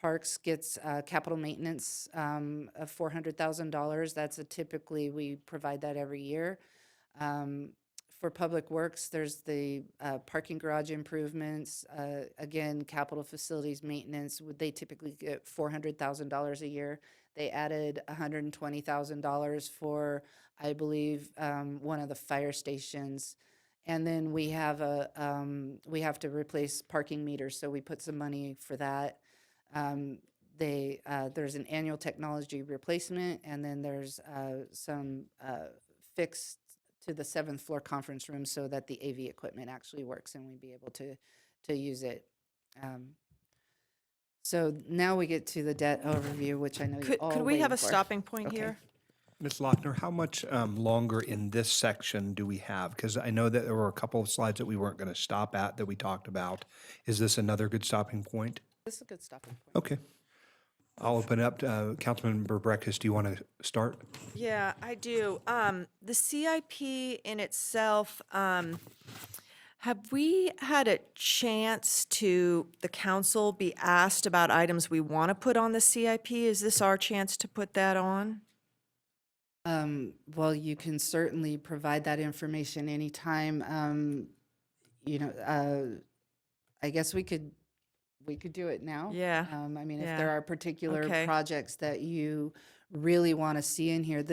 Parks gets capital maintenance of $400,000. That's typically, we provide that every year. For Public Works, there's the parking garage improvements. Again, capital facilities maintenance, they typically get $400,000 a year. They added $120,000 for, I believe, one of the fire stations. And then we have we have to replace parking meters, so we put some money for that. There's an annual technology replacement, and then there's some fixed to the 7th floor conference room so that the AV equipment actually works and we'd be able to use it. So now we get to the debt overview, which I know you're all Could we have waiting a for. stopping point Okay. here? Ms. Lochner, how much longer in this section do we have? Because I know that there were a couple of slides that we weren't going to stop at that we talked about. Is this another good stopping point? This is a good stopping point. Okay. I'll open it up to Councilmember Breckus. Do you want to start? Yeah, I do. The CIP in itself, have we had a chance to, the council, be asked about items we want to put on the CIP? Is this our chance to put that on? Well, you can certainly provide that information anytime. I guess we could do it now. Yeah, I mean, if yeah. there are particular Okay. projects that you really want to see in here,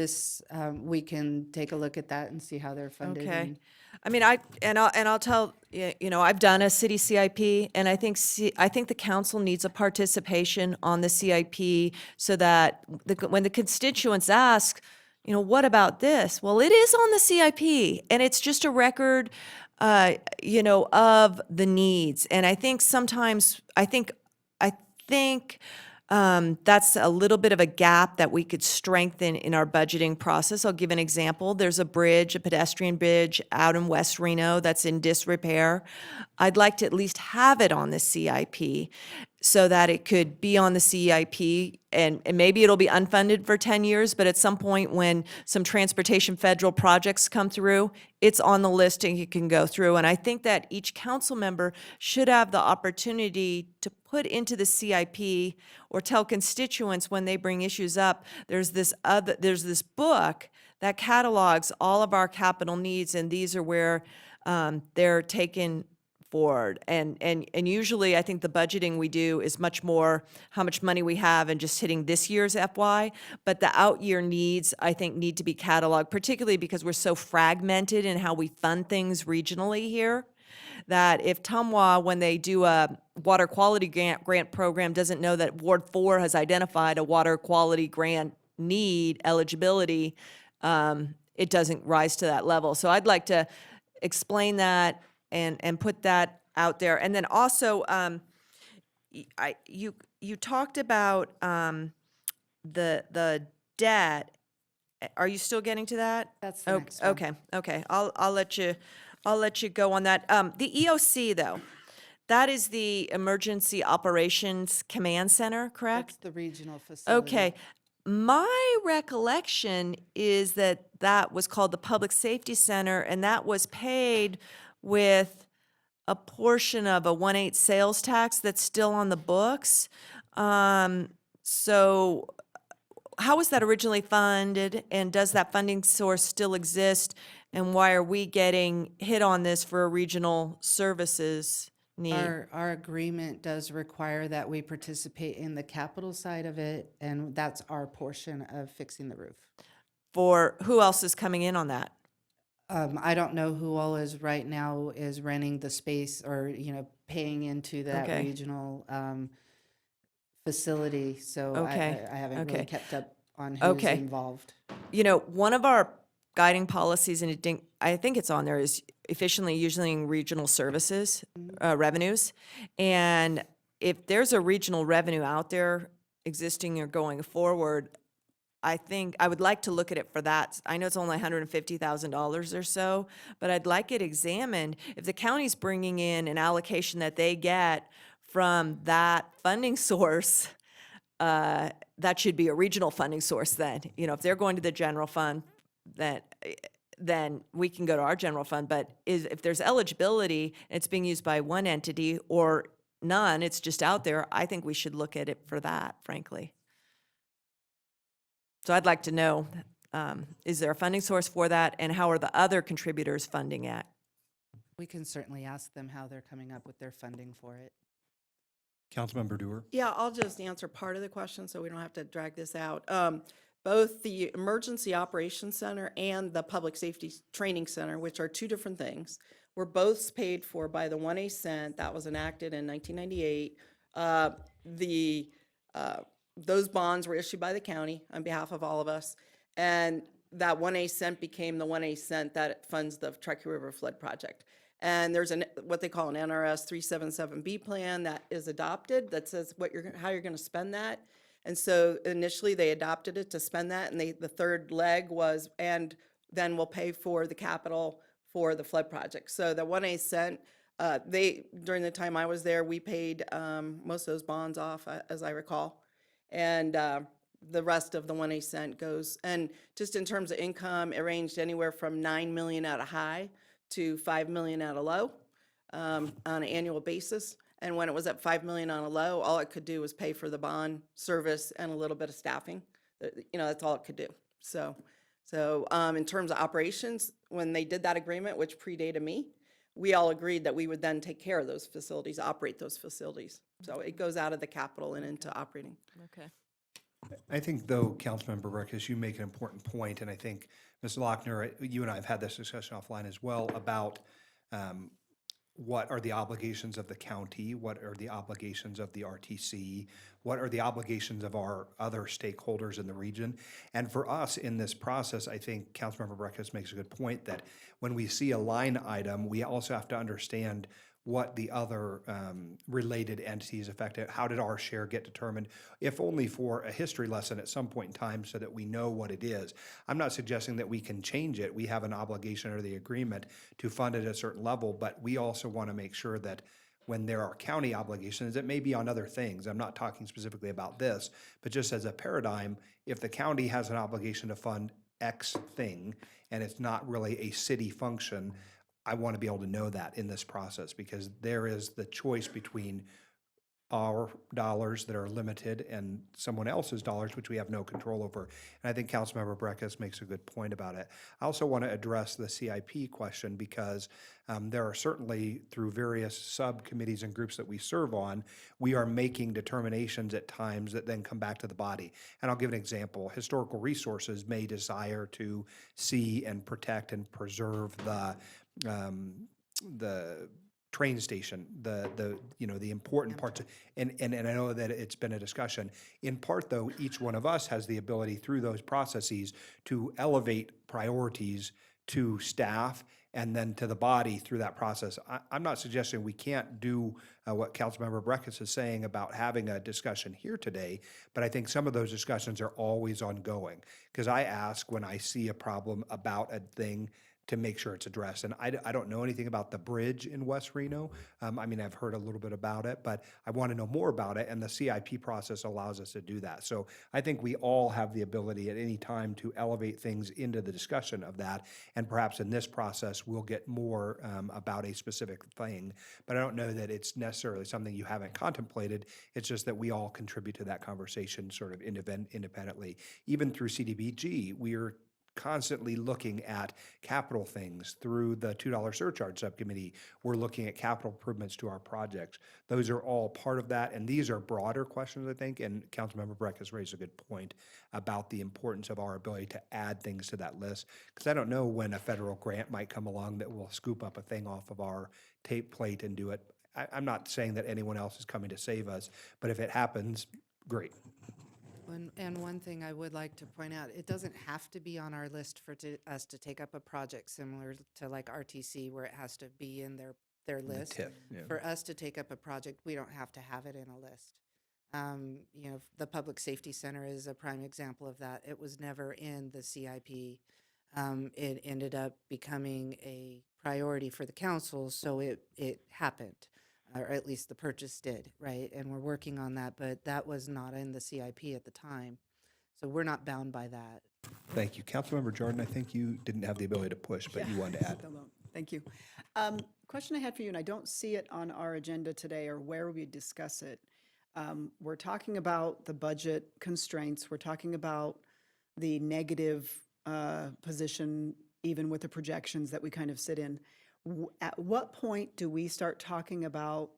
we can take a look at that and see how they're funded. Okay. and- I mean, I'll tell, I've done a city CIP, and I think the council needs a participation on the CIP so that when the constituents ask, what about this? Well, it is on the CIP, and it's just a record, of the needs. And I think sometimes, I think that's a little bit of a gap that we could strengthen in our budgeting process. I'll give an example. There's a pedestrian bridge out in West Reno that's in disrepair. I'd like to at least have it on the CIP so that it could be on the CIP, and maybe it'll be unfunded for 10 years, but at some point when some transportation federal projects come through, it's on the list and you can go through. And I think that each council member should have the opportunity to put into the CIP or tell constituents when they bring issues up, there's this book that catalogs all of our capital needs, and these are where they're taken forward. And usually I think the budgeting we do is much more how much money we have and just hitting this year's FY, but the out year needs, I think, need to be cataloged, particularly because we're so fragmented in how we fund things regionally here, that if Tumwa, when they do a water quality grant program, doesn't know that Ward 4 has identified a water quality grant need eligibility, it doesn't rise to that level. So I'd like to explain that and put that out there. And then also, you talked about the debt. Are you still getting to that? That's the next one. Okay. I'll let you go on that. The EOC though, that is the Emergency Operations Command Center, correct? That's the regional facility. Okay. My recollection is that was called the Public Safety Center, and that was paid with a portion of a 1/8 sales tax that's still on the books. So how was that originally funded, and does that funding source still exist? And why are we getting hit on this for a regional services need? Our agreement does require that we participate in the capital side of it, and that's our portion of fixing the roof. For who else is coming in on that? I don't know who all is right now is renting the space or, paying into that Okay. regional facility. So Okay. I haven't really Okay. kept up on who's Okay. involved. One of our guiding policies, and I think it's on there, is efficiently using regional services, revenues. And if there's a regional revenue out there existing or going forward, I think I would like to look at it for that. I know it's only $150,000 or so, but I'd like it examined. If the county's bringing in an allocation that they get from that funding source, that should be a regional funding source then. If they're going to the general fund, then we can go to our general fund. But if there's eligibility and it's being used by one entity or none, it's just out there, I think we should look at it for that, frankly. So I'd like to know, is there a funding source for that, and how are the other contributors funding it? We can certainly ask them how they're coming up with their funding for it. Councilmember Dewar? Yeah, I'll just answer part of the question so we don't have to drag this out. both the Emergency Operations Center and the Public Safety Training Center, which are two different things, were both paid for by the 1A cent that was enacted in 1998. The those bonds were issued by the county on behalf of all of us, and that 1A cent became the 1A cent that funds the Truckee River Flood Project. And there's what they call an NRS 377B plan that is adopted that says how you're going to spend that. And so initially they adopted it to spend that, and the third leg was, and then we'll pay for the capital for the flood project. So the 1A cent, during the time I was there, we paid most of those bonds off, as I recall. And the rest of the 1A cent goes, and just in terms of income, it ranged anywhere from 9 million at a high to 5 million at a low on an annual basis. And when it was at 5 million on a low, all it could do was pay for the bond service and a little bit of staffing. That's all it could do. So in terms of operations, when they did that agreement, which predated me, we all agreed that we would then take care of those facilities, operate those facilities. So it goes out of the capital and into operating. Okay. I think, though, Councilmember Burkus, you make an important point, and I think, Ms. Lochner, you and I have had this discussion offline as well about what are the obligations of the county, what are the obligations of the RTC, what are the obligations of our other stakeholders in the region. And for us in this process, I think Councilmember Burkus makes a good point that when we see a line item, we also have to understand what the other related entities affected, how did our share get determined, if only for a history lesson at some point in time so that we know what it is. I'm not suggesting that we can change it. We have an obligation under the agreement to fund it at a certain level, but we also want to make sure that when there are county obligations, it may be on other things. I'm not talking specifically about this, but just as a paradigm, if the county has an obligation to fund X thing and it's not really a city function, I want to be able to know that in this process, because there is the choice between our dollars that are limited and someone else's dollars, which we have no control over. And I think Councilmember Breckes makes a good point about it. I also want to address the CIP question because there are certainly, through various subcommittees and groups that we serve on, we are making determinations at times that then come back to the body. And I'll give an example. Historical Resources may desire to see and protect and preserve the train station, the important parts, and I know that it's been a discussion. In part, though, each one of us has the ability through those processes to elevate priorities to staff and then to the body through that process. I'm not suggesting we can't do what Councilmember Breckes is saying about having a discussion here today, but I think some of those discussions are always ongoing, because I ask when I see a problem about a thing to make sure it's addressed. And I don't know anything about the bridge in West Reno. I mean, I've heard a little bit about it, but I want to know more about it, and the CIP process allows us to do that. So I think we all have the ability at any time to elevate things into the discussion of that, and perhaps in this process, we'll get more about a specific thing. But I don't know that it's necessarily something you haven't contemplated. It's just that we all contribute to that conversation sort of independently. Even through CDBG, we're constantly looking at capital things. Through the $2 surcharge subcommittee, we're looking at capital improvements to our projects. Those are all part of that, and these are broader questions, I think, and Councilmember Breck has raised a good point about the importance of our ability to add things to that list, because I don't know when a federal grant might come along that will scoop up a thing off of our tape plate and do it. I'm not saying that anyone else is coming to save us, but if it happens, great. And one thing I would like to point out, it doesn't have to be on our list for us to take up a project similar to like RTC, where it has to be in their list. TIF, yeah. For us to take up a project, we don't have to have it in a list. The Public Safety Center is a prime example of that. It was never in the CIP. It ended up becoming a priority for the council, so it happened. Or at least the purchase did, right? And we're working on that, but that was not in the CIP at the time. So we're not bound by that. Thank you. Councilmember Jordan, I think you didn't have the ability to push, but you wanted to add. Thank you. Question I had for you, and I don't see it on our agenda today or where we discuss it. We're talking about the budget constraints. We're talking about the negative position, even with the projections that we kind of sit in. At what point do we start talking about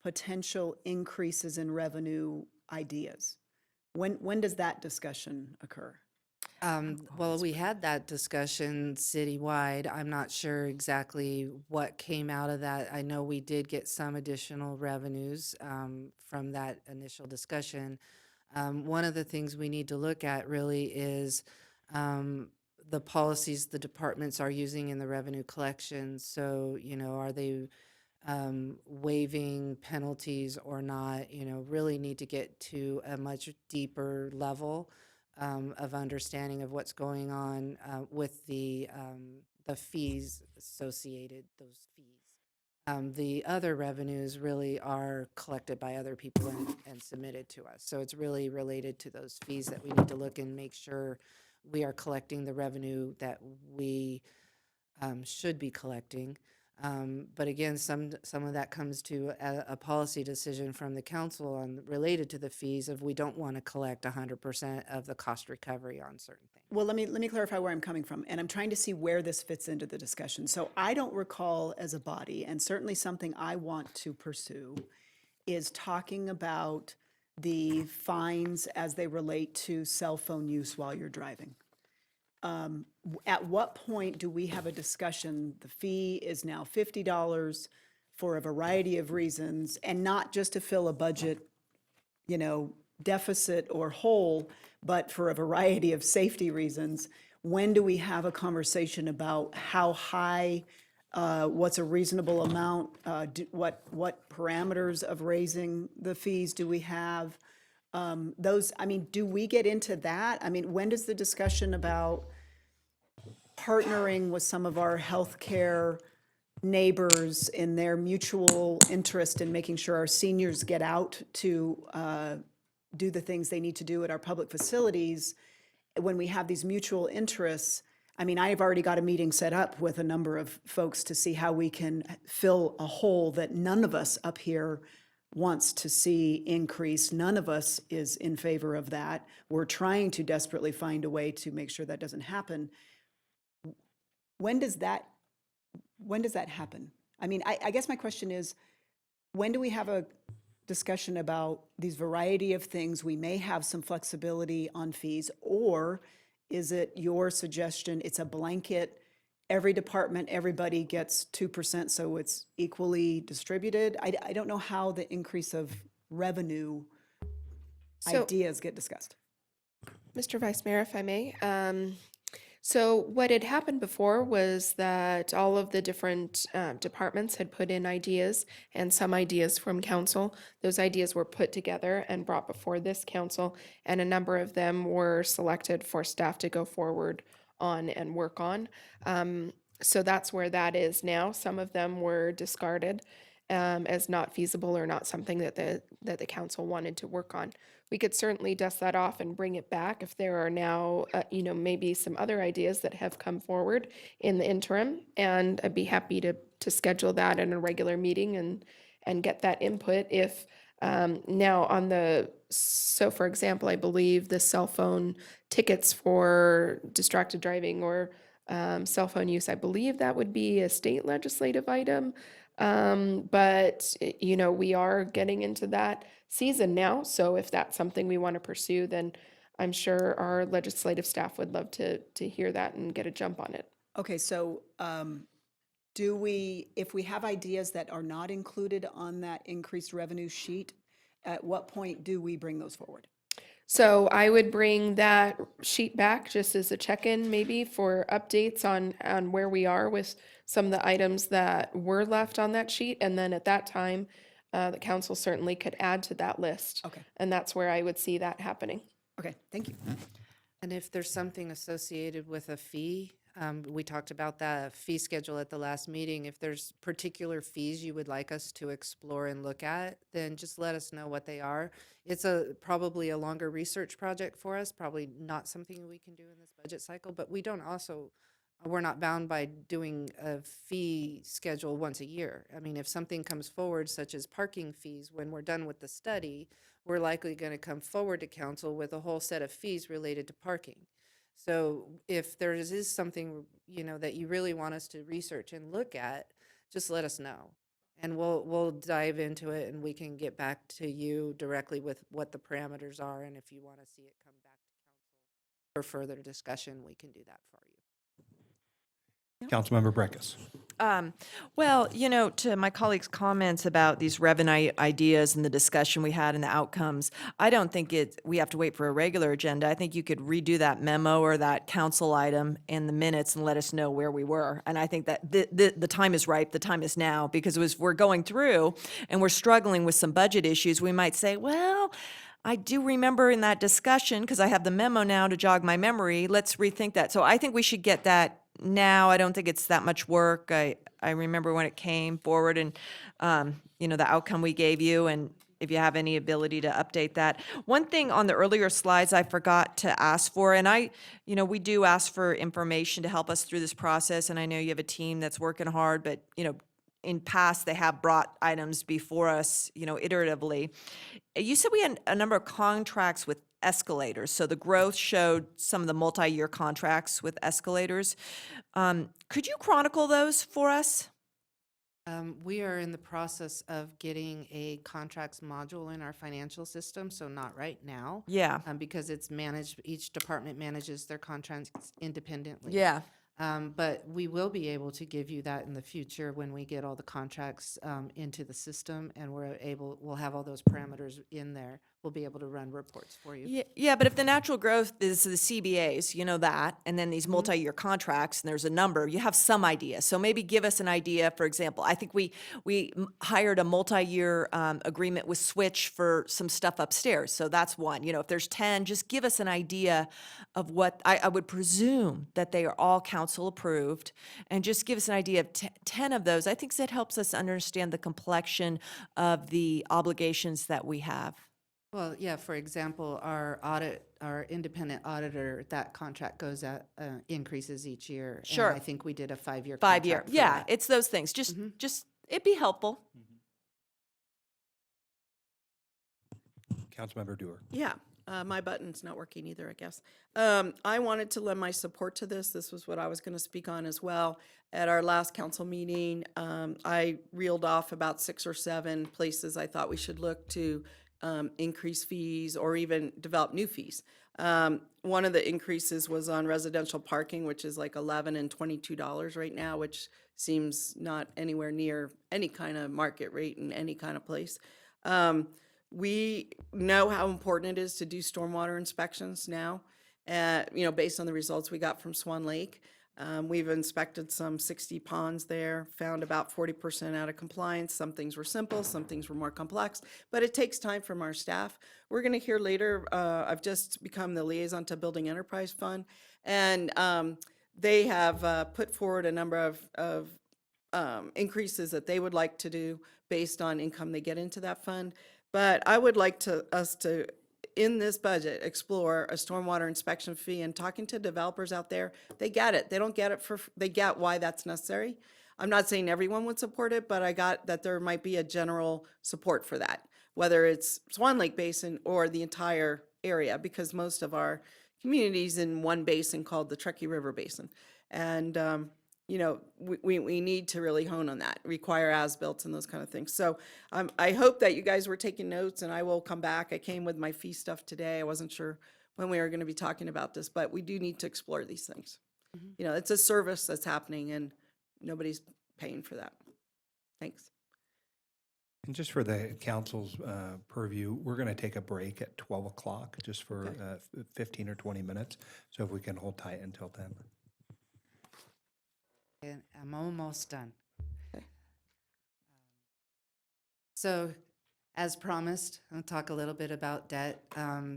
potential increases in revenue ideas? When does that discussion occur? Well, we had that discussion citywide. I'm not sure exactly what came out of that. I know we did get some additional revenues from that initial discussion. One of the things we need to look at really is the policies the departments are using in the revenue collection. So, are they waiving penalties or not? Really need to get to a much deeper level of understanding of what's going on with the fees associated, those fees. The other revenues really are collected by other people and submitted to us. So it's really related to those fees that we need to look and make sure we are collecting the revenue that we should be collecting. But again, some of that comes to a policy decision from the council on related to the fees if we don't want to collect 100% of the cost recovery on certain things. Well, let me clarify where I'm coming from, and I'm trying to see where this fits into the discussion. So I don't recall as a body, and certainly something I want to pursue, is talking about the fines as they relate to cell phone use while you're driving. At what point do we have a discussion, the fee is now $50 for a variety of reasons, and not just to fill a budget, deficit or hole, but for a variety of safety reasons? When do we have a conversation about how high, what's a reasonable amount? What parameters of raising the fees do we have? Do we get into that? When does the discussion about partnering with some of our healthcare neighbors in their mutual interest in making sure our seniors get out to do the things they need to do at our public facilities, when we have these mutual interests? I've already got a meeting set up with a number of folks to see how we can fill a hole that none of us up here wants to see increase. None of us is in favor of that. We're trying to desperately find a way to make sure that doesn't happen. When does that happen? I guess my question is, when do we have a discussion about these variety of things? We may have some flexibility on fees, or is it your suggestion, it's a blanket, every department, everybody gets 2%, so it's equally distributed? I don't know how the increase of revenue So- ideas get discussed. Mr. Vice Mayor, if I may. So what had happened before was that all of the different departments had put in ideas and some ideas from council. Those ideas were put together and brought before this council, and a number of them were selected for staff to go forward on and work on. So that's where that is now. Some of them were discarded as not feasible or not something that the council wanted to work on. We could certainly dust that off and bring it back if there are now, maybe some other ideas that have come forward in the interim. And I'd be happy to schedule that in a regular meeting and get that input. If now so for example, I believe the cell phone tickets for distracted driving or cell phone use, I believe that would be a state legislative item. But we are getting into that season now. So if that's something we want to pursue, then I'm sure our legislative staff would love to hear that and get a jump on it. Okay, so if we have ideas that are not included on that increased revenue sheet, at what point do we bring those forward? So I would bring that sheet back just as a check-in maybe for updates on where we are with some of the items that were left on that sheet. And then at that time, the council certainly could add to that list. Okay. And that's where I would see that happening. Okay, thank you. And if there's something associated with a fee, we talked about that fee schedule at the last meeting. If there's particular fees you would like us to explore and look at, then just let us know what they are. It's probably a longer research project for us, probably not something we can do in this budget cycle, but we're not bound by doing a fee schedule once a year. If something comes forward, such as parking fees, when we're done with the study, we're likely going to come forward to council with a whole set of fees related to parking. So if there is something, that you really want us to research and look at, just let us know. And we'll dive into it, and we can get back to you directly with what the parameters are and if you want to see it come back to council. for further discussion, we can do that for you. Councilmember Breckus. Well, to my colleagues' comments about these revenue ideas and the discussion we had and the outcomes, I don't think we have to wait for a regular agenda. I think you could redo that memo or that council item in the minutes and let us know where we were. And I think that the time is ripe, the time is now, because as we're going through and we're struggling with some budget issues, we might say, well, I do remember in that discussion, because I have the memo now to jog my memory, let's rethink that. So I think we should get that now. I don't think it's that much work. I remember when it came forward and, the outcome we gave you, and if you have any ability to update that. One thing on the earlier slides I forgot to ask for, and we do ask for information to help us through this process, and I know you have a team that's working hard, but, in past, they have brought items before us, iteratively. You said we had a number of contracts with escalators. So the growth showed some of the multi-year contracts with escalators. Could you chronicle those for us? We are in the process of getting a contracts module in our financial system, so not right now. Yeah. Because it's managed, each department manages their contracts independently. Yeah. But we will be able to give you that in the future when we get all the contracts into the system, and we'll have all those parameters in there. We'll be able to run reports for you. Yeah, but if the natural growth is the CBAs, that, and then these multi-year contracts, and there's a number, you have some idea. So maybe give us an idea. For example, I think we hired a multi-year agreement with Switch for some stuff upstairs. So that's one. If there's 10, just give us an idea of what I would presume that they are all council approved, and just give us an idea of 10 of those. I think that helps us understand the complexion of the obligations that we have. Well, yeah, for example, our independent auditor, that contract goes out, increases each year. Sure. And I think we did a 5-year 5-year. contract for Yeah, that. it's those things. Just it'd be helpful. Councilmember Dewar. Yeah, my button's not working either, I guess. I wanted to lend my support to this. This was what I was going to speak on as well. At our last council meeting, I reeled off about 6 or 7 places I thought we should look to increase fees or even develop new fees. One of the increases was on residential parking, which is like $11 and $22 right now, which seems not anywhere near any kind of market rate in any kind of place. We know how important it is to do stormwater inspections now, based on the results we got from Swan Lake. We've inspected some 60 ponds there, found about 40% out of compliance. Some things were simple, some things were more complex, but it takes time from our staff. We're going to hear later, I've just become the liaison to Building Enterprise Fund, and they have put forward a number of increases that they would like to do based on income they get into that fund. But I would like us to, in this budget, explore a stormwater inspection fee, and talking to developers out there, they get it. They don't get it they get why that's necessary. I'm not saying everyone would support it, but I got that there might be a general support for that, whether it's Swan Lake Basin or the entire area, because most of our communities in one basin called the Truckee River Basin. And, we need to really hone on that, require as-built and those kind of things. So I hope that you guys were taking notes, and I will come back. I came with my fee stuff today. I wasn't sure when we were going to be talking about this, but we do need to explore these things. It's a service that's happening, and nobody's paying for that. Thanks. And just for the council's purview, we're going to take a break at 12 o'clock just for 15 or 20 minutes. So if we can hold tight until then. And I'm almost done. So, as promised, I'll talk a little bit about debt.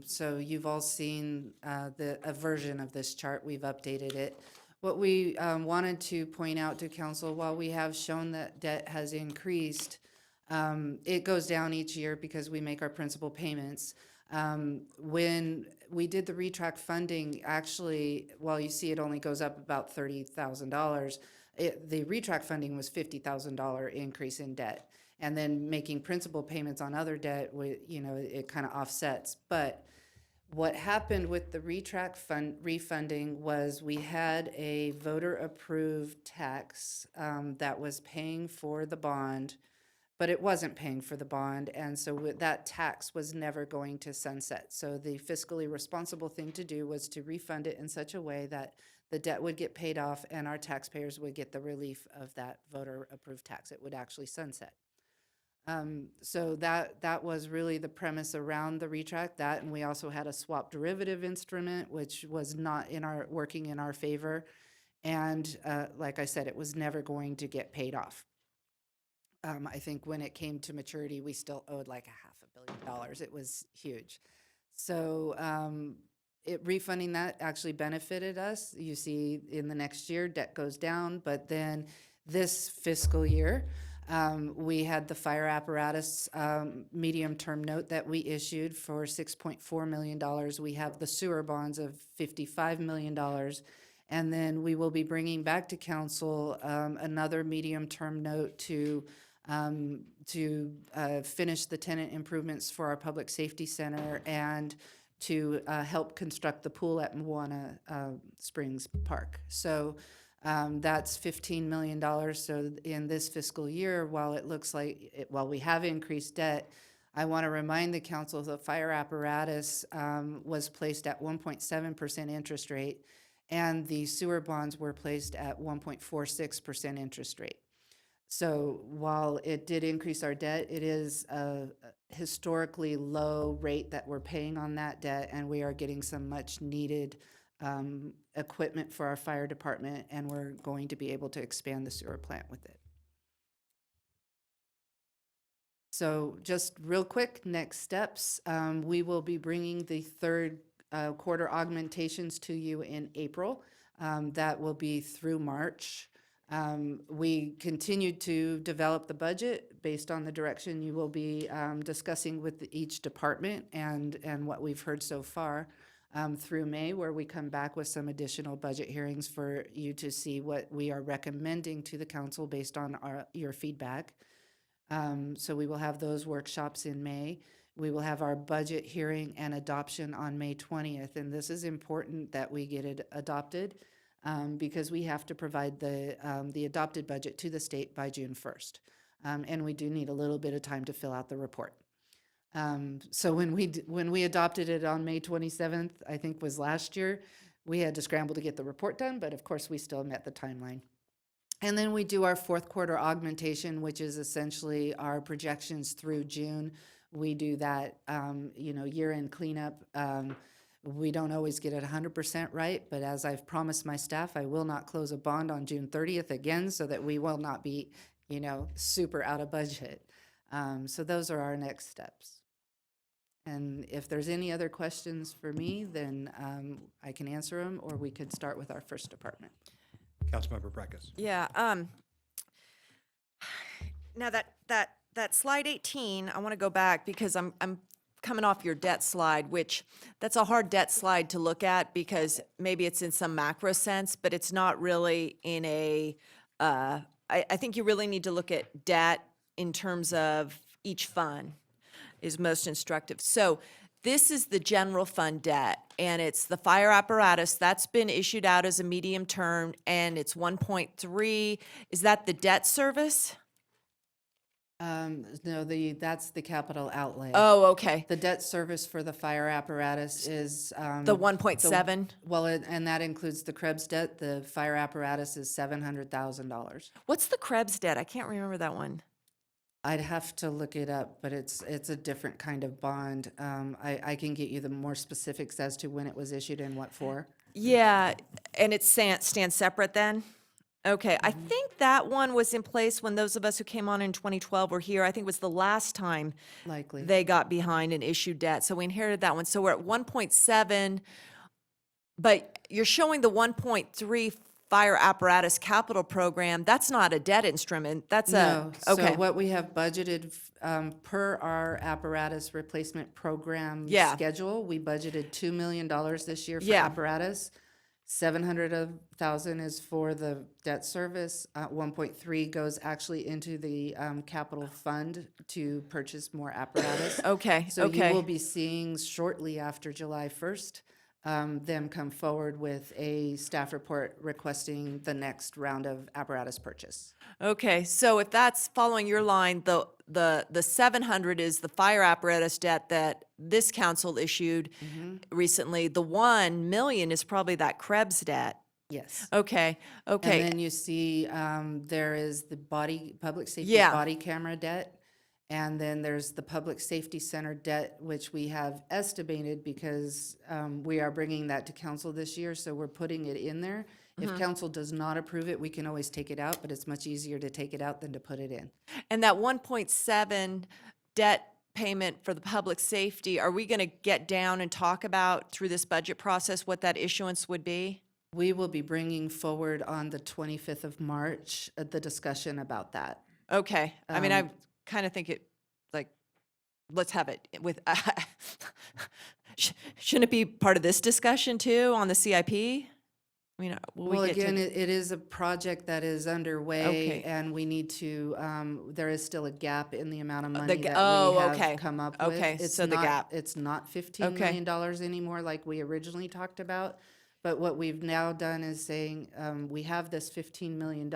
So you've all seen a version of this chart. We've updated it. What we wanted to point out to council, while we have shown that debt has increased, it goes down each year because we make our principal payments. When we did the retract funding, actually, while you see it only goes up about $30,000, the retract funding was $50,000 increase in debt. And then making principal payments on other debt, it kind of offsets. But what happened with the retract refunding was we had a voter-approved tax that was paying for the bond, but it wasn't paying for the bond, and so that tax was never going to sunset. So the fiscally responsible thing to do was to refund it in such a way that the debt would get paid off and our taxpayers would get the relief of that voter-approved tax. It would actually sunset. So that was really the premise around the retract, that, and we also had a swap derivative instrument, which was not working in our favor. And like I said, it was never going to get paid off. I think when it came to maturity, we still owed like $500 million. It was huge. So refunding that actually benefited us. You see, in the next year, debt goes down, but then this fiscal year, we had the fire apparatus medium-term note that we issued for $6.4 million. We have the sewer bonds of $55 million. And then we will be bringing back to council another medium-term note to finish the tenant improvements for our public safety center and to help construct the pool at Moana Springs Park. So that's $15 million. So in this fiscal year, while it looks like, while we have increased debt, I want to remind the council the fire apparatus was placed at 1.7% interest rate, and the sewer bonds were placed at 1.46% interest rate. So while it did increase our debt, it is a historically low rate that we're paying on that debt, and we are getting some much needed equipment for our fire department, and we're going to be able to expand the sewer plant with it. So just real quick, next steps, we will be bringing the third quarter augmentations to you in April. That will be through March. We continued to develop the budget based on the direction you will be discussing with each department and what we've heard so far through May, where we come back with some additional budget hearings for you to see what we are recommending to the council based on your feedback. So we will have those workshops in May. We will have our budget hearing and adoption on May 20th, and this is important that we get it adopted because we have to provide the adopted budget to the state by June 1st. And we do need a little bit of time to fill out the report. So when we adopted it on May 27th, I think was last year, we had to scramble to get the report done, but of course we still met the timeline. And then we do our fourth quarter augmentation, which is essentially our projections through June. We do that, year-end cleanup. We don't always get it 100% right, but as I've promised my staff, I will not close a bond on June 30th again so that we will not be, super out of budget. So those are our next steps. And if there's any other questions for me, then I can answer them, or we could start with our first department. Councilmember Breckus. Yeah. Now that slide 18, I want to go back because I'm coming off your debt slide, which that's a hard debt slide to look at because maybe it's in some macro sense, but it's not really in a. I think you really need to look at debt in terms of each fund is most instructive. So this is the general fund debt, and it's the fire apparatus that's been issued out as a medium term, and it's 1.3. Is that the debt service? No, that's the capital outlay. Oh, okay. The debt service for the fire apparatus is The 1.7? Well, and that includes the Krebs debt. The fire apparatus is $700,000. What's the Krebs debt? I can't remember that one. I'd have to look it up, but it's a different kind of bond. I can get you the more specifics as to when it was issued and what for. Yeah, and it stands separate then? Okay, I think that one was in place when those of us who came on in 2012 were here. I think it was the last time Likely. they got behind and issued debt. So we inherited that one. So we're at 1.7, but you're showing the 1.3 fire apparatus capital program. That's not a debt instrument. That's No. okay. So what we have budgeted per our apparatus replacement program Yeah. schedule, we budgeted $2 million this year for Yeah. apparatus. 700,000 is for the debt service. 1.3 goes actually into the capital fund to purchase more apparatus. Okay, So okay. you will be seeing shortly after July 1st them come forward with a staff report requesting the next round of apparatus purchase. Okay, so if that's following your line, the 700 is the fire apparatus debt that this council issued recently. The 1 million is probably that Krebs debt. Yes. Okay, And okay. then you see, there is the public safety Yeah. body camera debt. And then there's the public safety center debt, which we have estimated because we are bringing that to council this year, so we're putting it in there. If council does not approve it, we can always take it out, but it's much easier to take it out than to put it in. And that 1.7 debt payment for the public safety, are we going to get down and talk about through this budget process what that issuance would be? We will be bringing forward on the 25th of March, the discussion about that. Okay, I mean, I kind of think it, like, let's have it with, shouldn't it be part of this discussion too on the CIP? I mean, will we Well, get to- again, it is a project that is underway, Okay. and we need to, there is still a gap in the amount of money ga- that oh, we okay. have come up with. Okay, It's so the not- gap. It's not $15 Okay. million anymore like we originally talked about. But what we've now done is saying, we have this $15 million,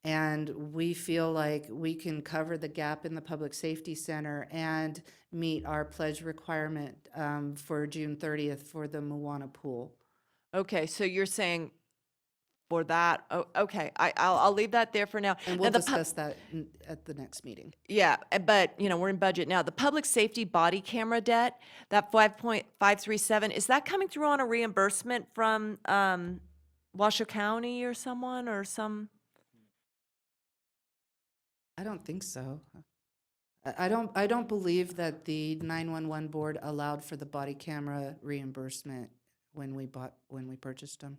and we feel like we can cover the gap in the Public Safety Center and meet our pledge requirement for June 30th for the Moana Pool. Okay, so you're saying for that, oh, okay, I'll leave that there for now. And Now, we'll the discuss that at the next meeting. Yeah, but, you know, we're in budget now. The public safety body camera debt, that 5.537, is that coming through on a reimbursement from Washoe County or someone or some? I don't think so. I don't believe that the 911 board allowed for the body camera reimbursement when we purchased them.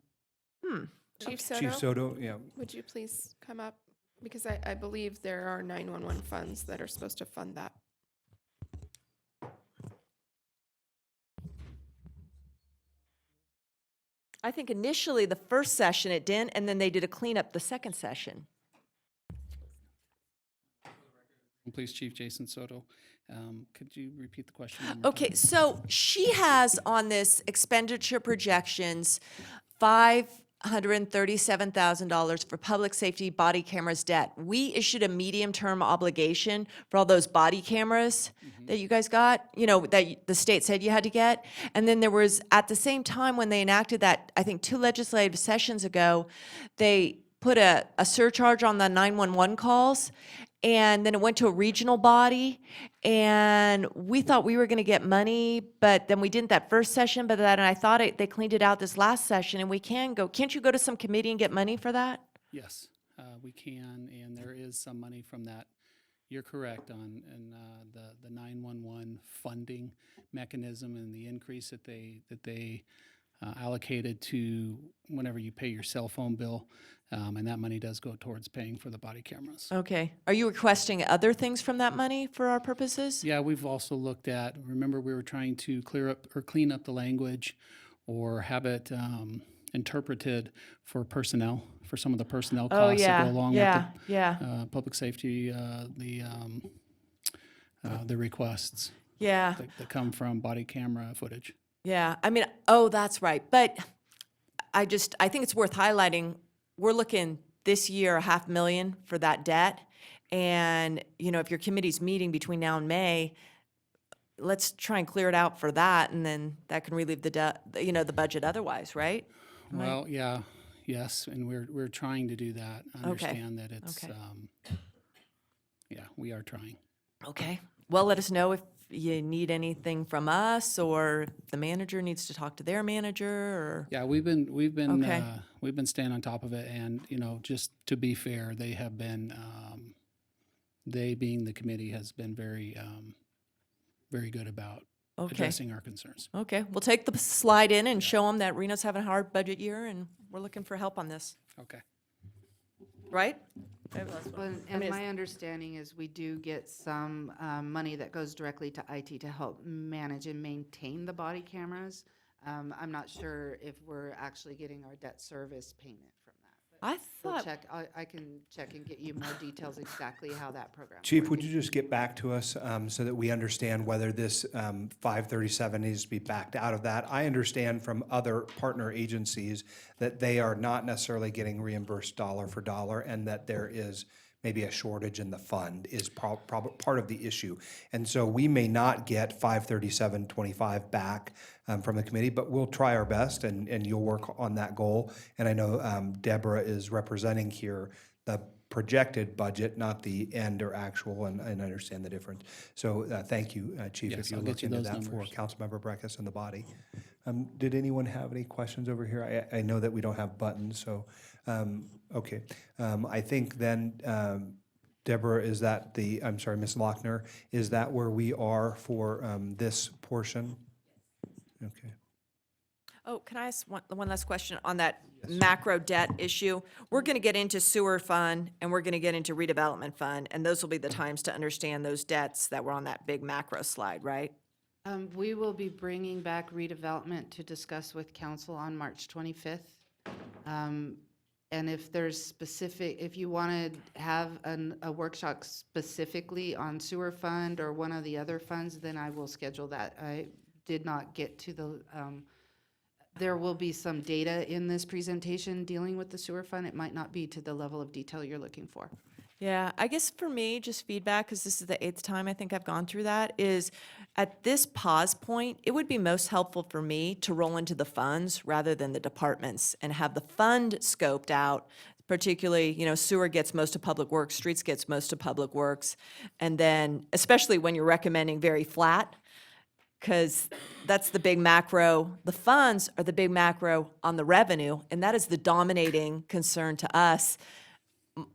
Chief Soto, Chief Soto, yeah. would you please come up? Because I believe there are 911 funds that are supposed to fund that. I think initially the first session it didn't, and then they did a cleanup the second session. Police Chief Jason Soto. Could you repeat the question one more Okay, time? so she has on this expenditure projections, $537,000 for public safety body cameras debt. We issued a medium-term obligation for all those body cameras that you guys got, you know, that the state said you had to get. And then there was, at the same time when they enacted that, I think 2 legislative sessions ago, they put a surcharge on the 911 calls, and then it went to a regional body, and we thought we were going to get money, but then we didn't that first session, but then I thought they cleaned it out this last session, and we can go. Can't you go to some committee and get money for that? Yes, we can, and there is some money from that. You're correct on the 911 funding mechanism and the increase that they allocated to whenever you pay your cell phone bill, and that money does go towards paying for the body cameras. Okay. Are you requesting other things from that money for our purposes? Yeah, we've also looked at, remember we were trying to clear up or clean up the language or have it interpreted for personnel, for some of the personnel Oh, costs yeah, that go along yeah, with yeah. the public safety, the requests Yeah. that come from body camera footage. Yeah, I mean, oh, that's right. But I think it's worth highlighting, we're looking this year, $500,000 for that debt. And, you know, if your committee's meeting between now and May, let's try and clear it out for that, and then that can relieve the debt, you know, the budget otherwise, right? Well, yeah, yes, and we're trying to do that. Understand that it's, Okay. yeah, we are trying. Okay. Well, let us know if you need anything from us, or if the manager needs to talk to their manager, or, Yeah, we've been Okay. we've been staying on top of it, and you know, just to be fair, they have been they being the committee has been very very good about Okay. addressing our concerns. Okay, we'll take the slide in and show them that Reno's having a hard budget year, and we're looking for help on this, Okay. right? Well, and my understanding is we do get some money that goes directly to IT to help manage and maintain the body cameras. I'm not sure if we're actually getting our debt service payment from that. I We'll thought, check, I can check and get you more details exactly how that program. Chief, would you just get back to us so that we understand whether this 537 needs to be backed out of that? I understand from other partner agencies that they are not necessarily getting reimbursed dollar for dollar, and that there is maybe a shortage in the fund is part of the issue. And so we may not get 537.25 back from the committee, but we'll try our best, and you'll work on that goal. And I know Deborah is representing here the projected budget, not the end or actual, and understand the difference. So thank you, Chief, Yes, if you I'll look get you into those that for numbers. Councilmember Breckus and the body. Did anyone have any questions over here? I know that we don't have buttons, so, okay. I think then, Deborah, is that I'm sorry, Ms. Lochner, is that where we are for this portion? Okay. Oh, can I ask one last question on that macro debt issue? We're going to get into sewer fund and we're going to get into redevelopment fund, and those will be the times to understand those debts that were on that big macro slide, right? We will be bringing back redevelopment to discuss with council on March 25th. And if there's specific, if you want to have a workshop specifically on sewer fund or one of the other funds, then I will schedule that. I did not get to the, there will be some data in this presentation dealing with the sewer fund. It might not be to the level of detail you're looking for. Yeah, I guess for me, just feedback, because this is the 8th time I think I've gone through that, is at this pause point, it would be most helpful for me to roll into the funds rather than the departments and have the fund scoped out, particularly, sewer gets most of public works, streets gets most of public works, and then, especially when you're recommending very flat, because that's the big macro. The funds are the big macro on the revenue, and that is the dominating concern to us,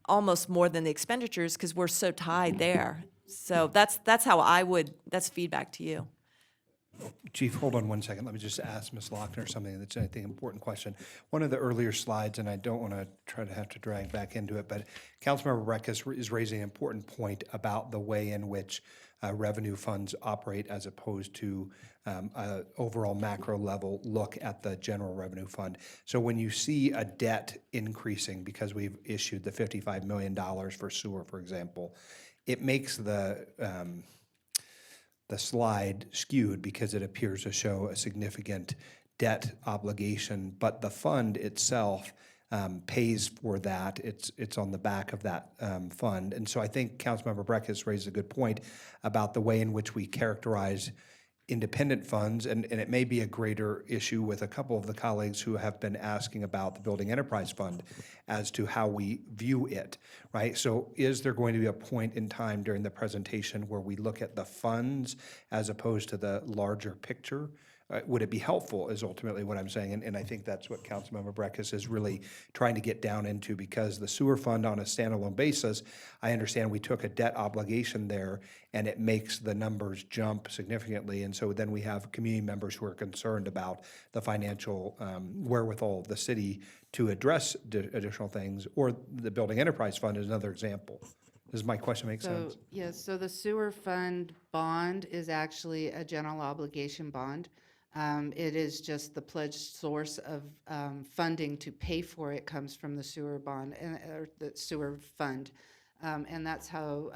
almost more than the expenditures, because we're so tied there. So that's how I would, that's feedback to you. Chief, hold on one second. Let me just ask Ms. Lochner something that's, I think, an important question. One of the earlier slides, and I don't want to try to have to drag back into it, but Councilmember Breckus is raising an important point about the way in which revenue funds operate as opposed to a overall macro level look at the general revenue fund. So when you see a debt increasing because we've issued the $55 million for sewer, for example, it makes the slide skewed because it appears to show a significant debt obligation, but the fund itself pays for that. It's on the back of that fund. And so I think Councilmember Breckus raised a good point about the way in which we characterize independent funds, and it may be a greater issue with a couple of the colleagues who have been asking about the Building Enterprise Fund as to how we view it, right? So is there going to be a point in time during the presentation where we look at the funds as opposed to the larger picture? Would it be helpful is ultimately what I'm saying, and I think that's what Councilmember Breckus is really trying to get down into, because the sewer fund on a standalone basis, I understand we took a debt obligation there and it makes the numbers jump significantly, and so then we have community members who are concerned about the financial wherewithal of the city to address additional things, or the Building Enterprise Fund is another example. Does my question make sense? Yes, so the sewer fund bond is actually a general obligation bond. It is just the pledged source of funding to pay for it comes from the sewer bond or the sewer fund, and that's how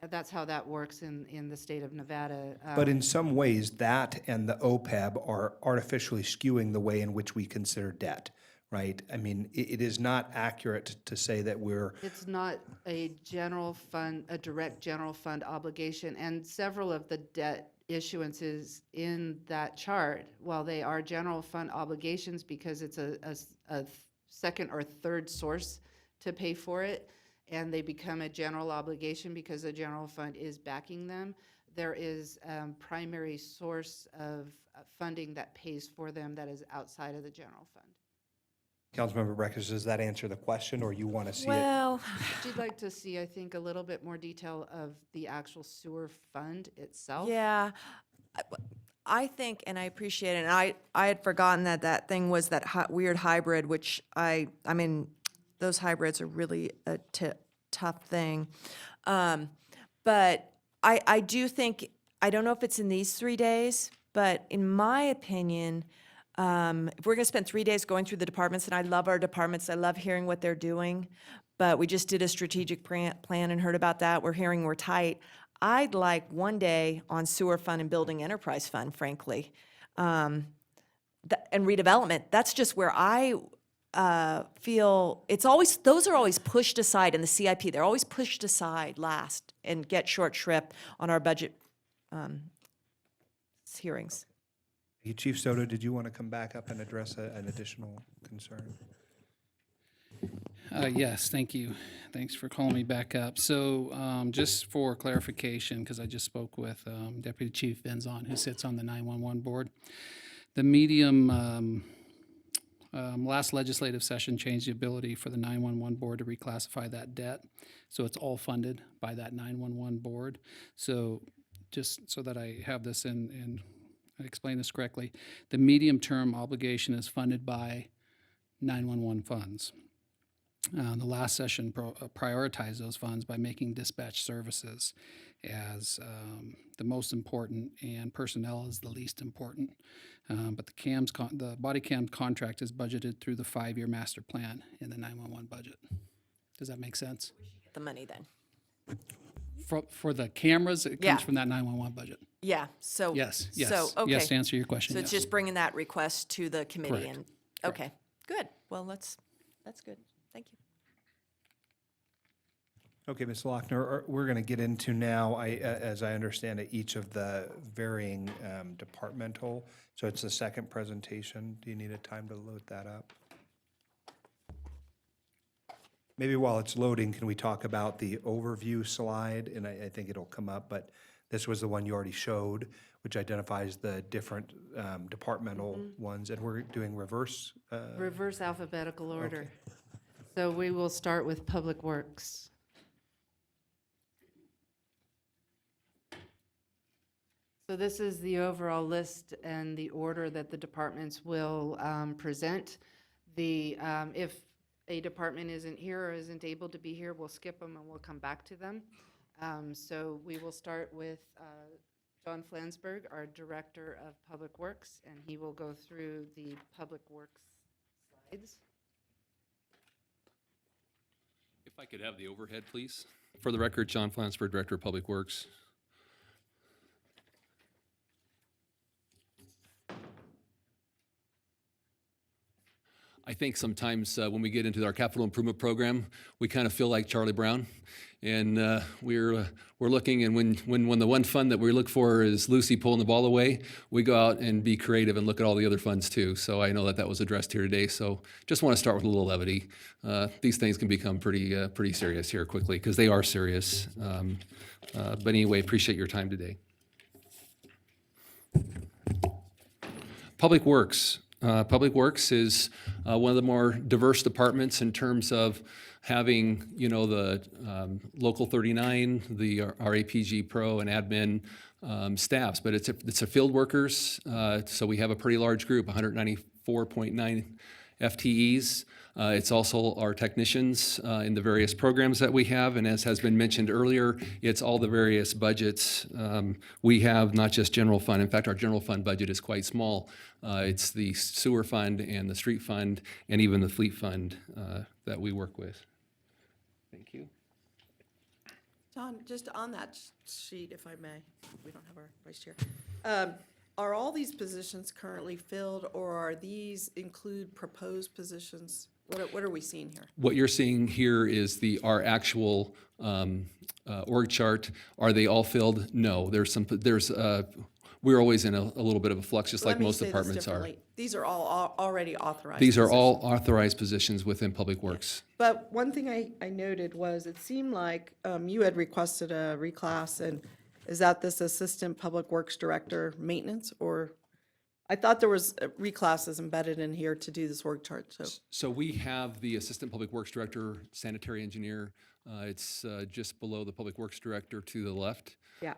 that works in the state of Nevada. But in some ways, that and the OPEB are artificially skewing the way in which we consider debt, right? I mean, it is not accurate to say that we're. It's not a general fund, a direct general fund obligation, and several of the debt issuances in that chart, while they are general fund obligations because it's a second or third source to pay for it, and they become a general obligation because the general fund is backing them, there is primary source of funding that pays for them that is outside of the general fund. Councilmember Breckus, does that answer the question, or you want to see it? Well, You'd like to see, I think, a little bit more detail of the actual sewer fund itself? yeah, I think, and I appreciate it, and I had forgotten that thing was that weird hybrid, which I mean, those hybrids are really a tough thing. But I do think, I don't know if it's in these 3 days, but in my opinion, If we're going to spend 3 days going through the departments, and I love our departments, I love hearing what they're doing, but we just did a strategic plan and heard about that. We're hearing we're tight. I'd like one day on sewer fund and building enterprise fund, frankly. And redevelopment, that's just where I feel it's always, those are always pushed aside in the CIP. They're always pushed aside last and get short shrift on our budget hearings. Chief Soto, did you want to come back up and address an additional concern? Yes, thank you. Thanks for calling me back up. So just for clarification, because I just spoke with Deputy Chief Benzon, who sits on the 911 board. The medium last legislative session changed the ability for the 911 board to reclassify that debt. So it's all funded by that 911 board. So just so that I have this and I explain this correctly, the medium-term obligation is funded by 911 funds. The last session prioritized those funds by making dispatch services as the most important and personnel is the least important. But the body cam contract is budgeted through the 5-year master plan in the 911 budget. Does that make sense? The money then. For the cameras, it Yeah. comes from that 911 budget. Yeah, so. Yes, So, yes. okay. Yes, to answer your question, So it's yes. just bringing that request to the committee Correct. and, okay, good. Well, that's good. Thank you. Okay, Ms. Lochner, we're going to get into now, as I understand it, each of the varying departmental. So it's the second presentation. Do you need a time to load that up? Maybe while it's loading, can we talk about the overview slide? And I think it'll come up, but this was the one you already showed, which identifies the different departmental ones. And we're doing reverse. Reverse alphabetical order. So we will start with Public Works. So this is the overall list and the order that the departments will present. If a department isn't here or isn't able to be here, we'll skip them and we'll come back to them. So we will start with John Flansburgh, our Director of Public Works, and he will go through the Public Works slides. If I could have the overhead, please. For the record, John Flansburgh, Director of Public Works. I think sometimes when we get into our capital improvement program, we kind of feel like Charlie Brown. And we're looking, and when the one fund that we look for is Lucy pulling the ball away, we go out and be creative and look at all the other funds too. So I know that was addressed here today. So just want to start with a little levity. These things can become pretty serious here quickly because they are serious. But anyway, appreciate your time today. Public Works. Public Works is one of the more diverse departments in terms of having, the Local 39, the RAPG Pro and admin staffs, but it's a field workers. So we have a pretty large group, 194.9 FTEs. It's also our technicians in the various programs that we have, and as has been mentioned earlier, it's all the various budgets. We have not just general fund. In fact, our general fund budget is quite small. It's the sewer fund and the street fund and even the fleet fund that we work with. Thank you. John, just on that sheet, if I may, we don't have our vice chair. Are all these positions currently filled, or are these include proposed positions? What are we seeing here? What you're seeing here is our actual org chart. Are they all filled? No. We're always in a little bit of a flux, just like most departments are. These are all already authorized. These are all authorized positions within Public Works. But one thing I noted was it seemed like you had requested a reclass, and is that this Assistant Public Works Director Maintenance, or? I thought there was reclasses embedded in here to do this org chart, so. So we have the Assistant Public Works Director, Sanitary Engineer. It's just below the Public Works Director to the left. Yeah.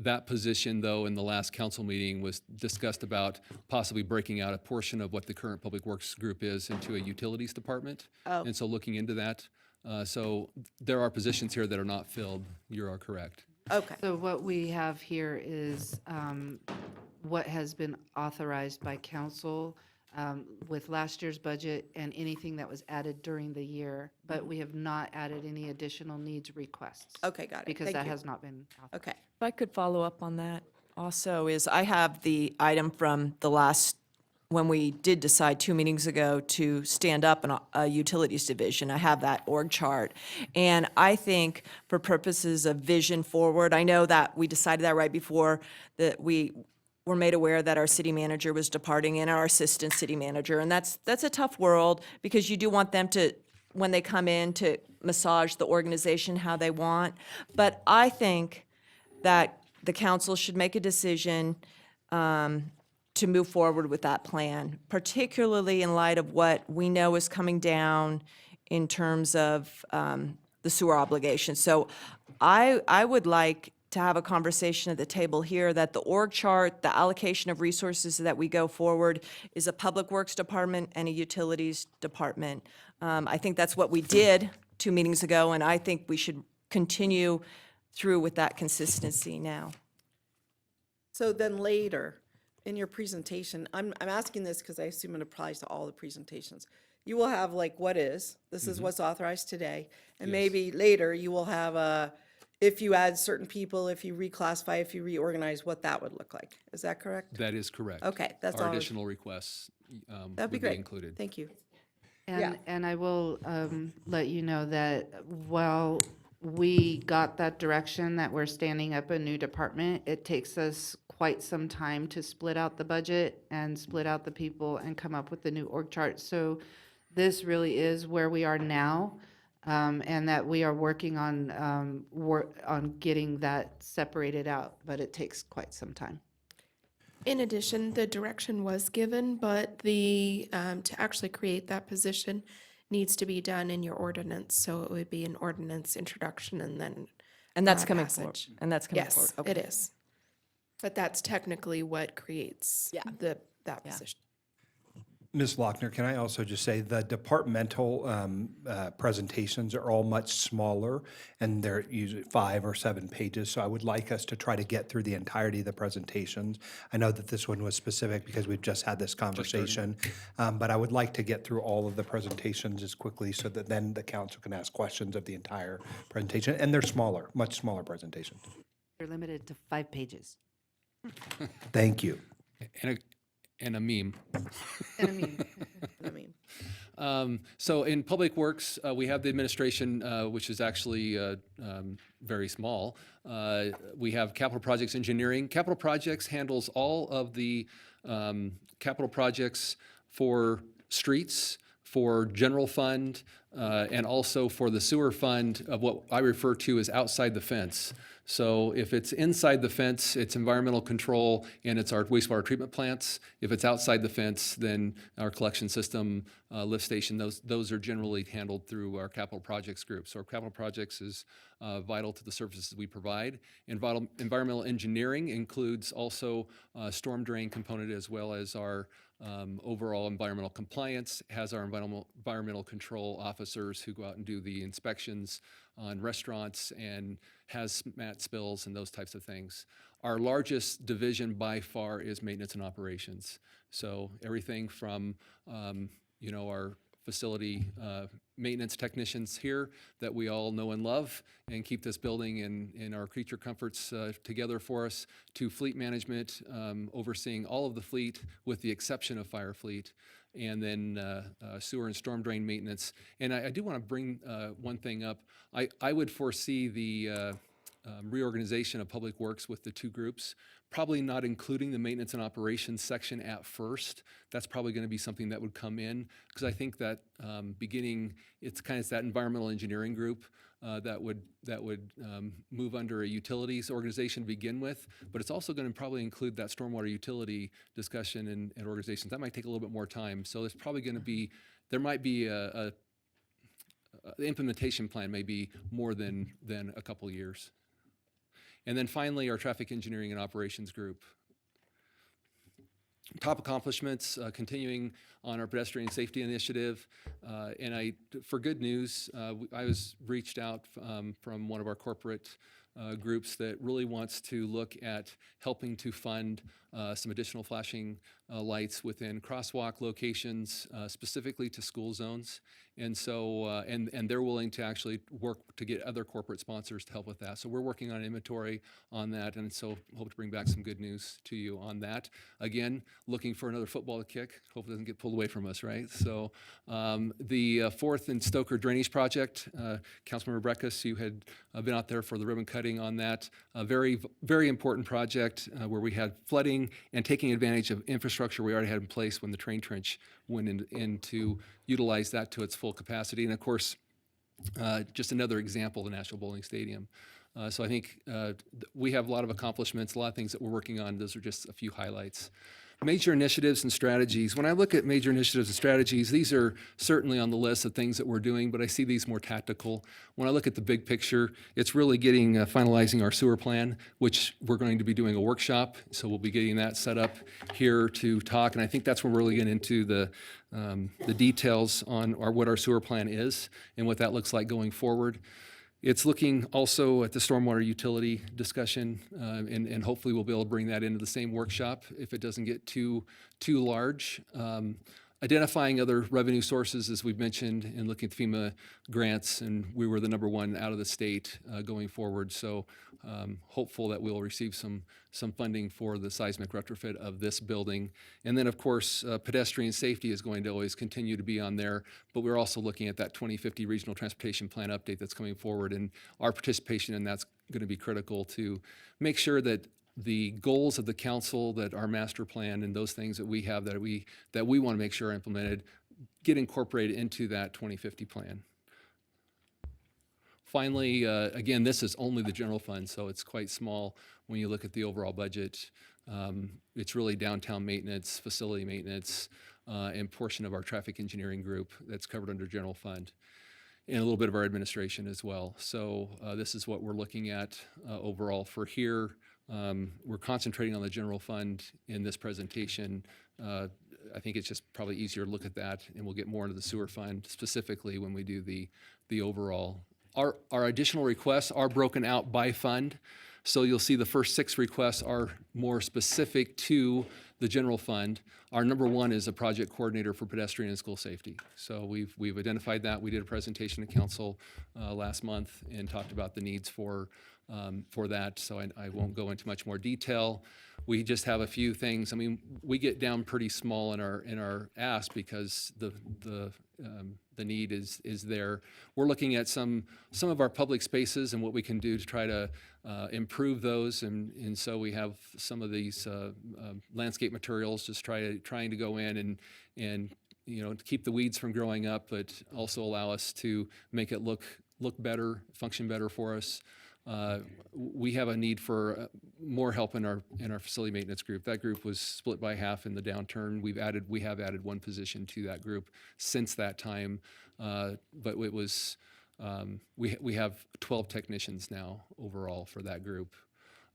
That position, though, in the last council meeting was discussed about possibly breaking out a portion of what the current Public Works group is into a utilities department. Oh. And so looking into that. So there are positions here that are not filled. You are correct. Okay. So what we have here is what has been authorized by council with last year's budget and anything that was added during the year, but we have not added any additional needs requests. Okay, got it. Because Thank that you. has not been authorized. Okay. If I could follow up on that also, is I have the item from the last, when we did decide 2 meetings ago to stand up a utilities division. I have that org chart. And I think for purposes of vision forward, I know that we decided that right before that we were made aware that our city manager was departing and our assistant city manager. And that's a tough world because you do want them to, when they come in, to massage the organization how they want. But I think that the council should make a decision to move forward with that plan, particularly in light of what we know is coming down in terms of the sewer obligation. So I would like to have a conversation at the table here that the org chart, the allocation of resources that we go forward is a public works department and a utilities department. I think that's what we did 2 meetings ago, and I think we should continue through with that consistency now. So then later, in your presentation, I'm asking this because I assume it applies to all the presentations. You will have like what is, this is what's authorized today, and maybe later you will have if you add certain people, if you reclassify, if you reorganize, what that would look like. Is that correct? That is correct. Okay, that's all Our I was- additional requests That'd be would great. included. Thank you. And I will let you know that while we got that direction that we're standing up a new department, it takes us quite some time to split out the budget and split out the people and come up with the new org chart. So this really is where we are now, and that we are working on getting that separated out, but it takes quite some time. In addition, the direction was given, but the, to actually create that position needs to be done in your ordinance. So it would be an ordinance introduction and then And that's coming forward. passage. And that's coming forward. Yes, it is. But that's technically what creates that Yeah. position. Ms. Lochner, can I also just say the departmental presentations are all much smaller, and they're usually 5 or 7 pages, so I would like us to try to get through the entirety of the presentations. I know that this one was specific because we've just had this conversation, but I would like to get through all of the presentations as quickly so that then the council can ask questions of the entire presentation, and they're smaller, much smaller presentations. They're limited to 5 pages. Thank you. And a meme. And I mean, I mean, So in Public Works, we have the administration, which is actually very small. We have Capital Projects Engineering. Capital Projects handles all of the capital projects for streets, for general fund, and also for the sewer fund of what I refer to as outside the fence. So if it's inside the fence, it's environmental control and it's our wastewater treatment plants. If it's outside the fence, then our collection system, lift station, those are generally handled through our capital projects group. So our capital projects is vital to the services we provide. Environmental engineering includes also storm drain component as well as our overall environmental compliance, has our environmental control officers who go out and do the inspections on restaurants and hazmat spills and those types of things. Our largest division by far is maintenance and operations. So everything from, our facility maintenance technicians here that we all know and love and keep this building and our creature comforts together for us, to fleet management, overseeing all of the fleet with the exception of fire fleet, and then sewer and storm drain maintenance. And I do want to bring one thing up. I would foresee the reorganization of Public Works with the 2 groups, probably not including the maintenance and operations section at first. That's probably going to be something that would come in, because I think that it's that environmental engineering group that would move under a utilities organization to begin with, but it's also going to probably include that stormwater utility discussion and organizations. That might take a little bit more time. So there's probably going to be, there might be the implementation plan may be more than a couple years. And then finally, our traffic engineering and operations group. Top accomplishments, continuing on our pedestrian safety initiative. And for good news, I was reached out from one of our corporate groups that really wants to look at helping to fund some additional flashing lights within crosswalk locations, specifically to school zones. And so, and they're willing to actually work to get other corporate sponsors to help with that. So we're working on inventory on that, and so hope to bring back some good news to you on that. Again, looking for another football to kick. Hope it doesn't get pulled away from us, right? So the 4th and Stoker Drainage Project, Councilmember Breckus, you had been out there for the ribbon cutting on that. A very, very important project where we had flooding and taking advantage of infrastructure we already had in place when the train trench went in to utilize that to its full capacity. And of course, just another example, the National Bowling Stadium. So I think we have a lot of accomplishments, a lot of things that we're working on. Those are just a few highlights. Major initiatives and strategies. When I look at major initiatives and strategies, these are certainly on the list of things that we're doing, but I see these more tactical. When I look at the big picture, it's really getting, finalizing our sewer plan, which we're going to be doing a workshop. So we'll be getting that set up here to talk. And I think that's when we're really getting into the details on what our sewer plan is and what that looks like going forward. It's looking also at the stormwater utility discussion, and hopefully we'll be able to bring that into the same workshop if it doesn't get too large. Identifying other revenue sources, as we've mentioned, and looking at FEMA grants, and we were the #1 out of the state going forward. So hopeful that we'll receive some funding for the seismic retrofit of this building. And then, of course, pedestrian safety is going to always continue to be on there, but we're also looking at that 2050 Regional Transportation Plan update that's coming forward, and our participation in that's going to be critical to make sure that the goals of the council, that our master plan and those things that we have that we want to make sure are implemented get incorporated into that 2050 plan. Finally, again, this is only the general fund, so it's quite small when you look at the overall budget. It's really downtown maintenance, facility maintenance, and portion of our traffic engineering group that's covered under general fund, and a little bit of our administration as well. So this is what we're looking at overall for here. We're concentrating on the general fund in this presentation. I think it's just probably easier to look at that, and we'll get more into the sewer fund specifically when we do the overall. Our additional requests are broken out by fund. So you'll see the first 6 requests are more specific to the general fund. Our #1 is a project coordinator for pedestrian and school safety. So we've identified that. We did a presentation to council last month and talked about the needs for that. So I won't go into much more detail. We just have a few things. I mean, we get down pretty small in our ask because the need is there. We're looking at some of our public spaces and what we can do to try to improve those, and so we have some of these landscape materials just trying to go in and to keep the weeds from growing up, but also allow us to make it look better, function better for us. We have a need for more help in our facility maintenance group. That group was split by half in the downturn. We have added 1 position to that group since that time, but it was we have 12 technicians now overall for that group.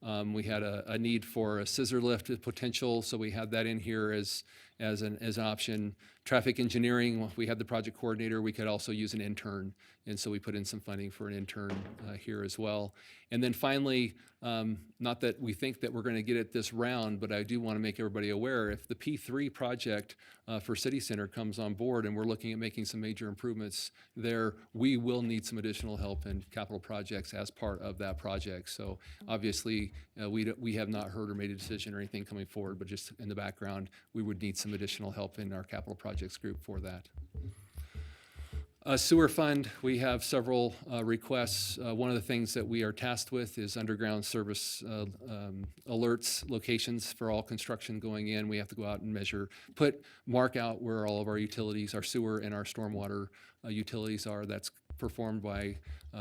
We had a need for a scissor lift potential, so we had that in here as an option. Traffic engineering, we had the project coordinator. We could also use an intern, and so we put in some funding for an intern here as well. And then finally, not that we think that we're going to get it this round, but I do want to make everybody aware, if the P3 project for City Center comes on board and we're looking at making some major improvements there, we will need some additional help in capital projects as part of that project. So obviously, we have not heard or made a decision or anything coming forward, but just in the background, we would need some additional help in our capital projects group for that. Sewer fund, we have several requests. One of the things that we are tasked with is underground service alerts, locations for all construction going in. We have to go out and mark out where all of our utilities, our sewer and our stormwater utilities are. That's performed by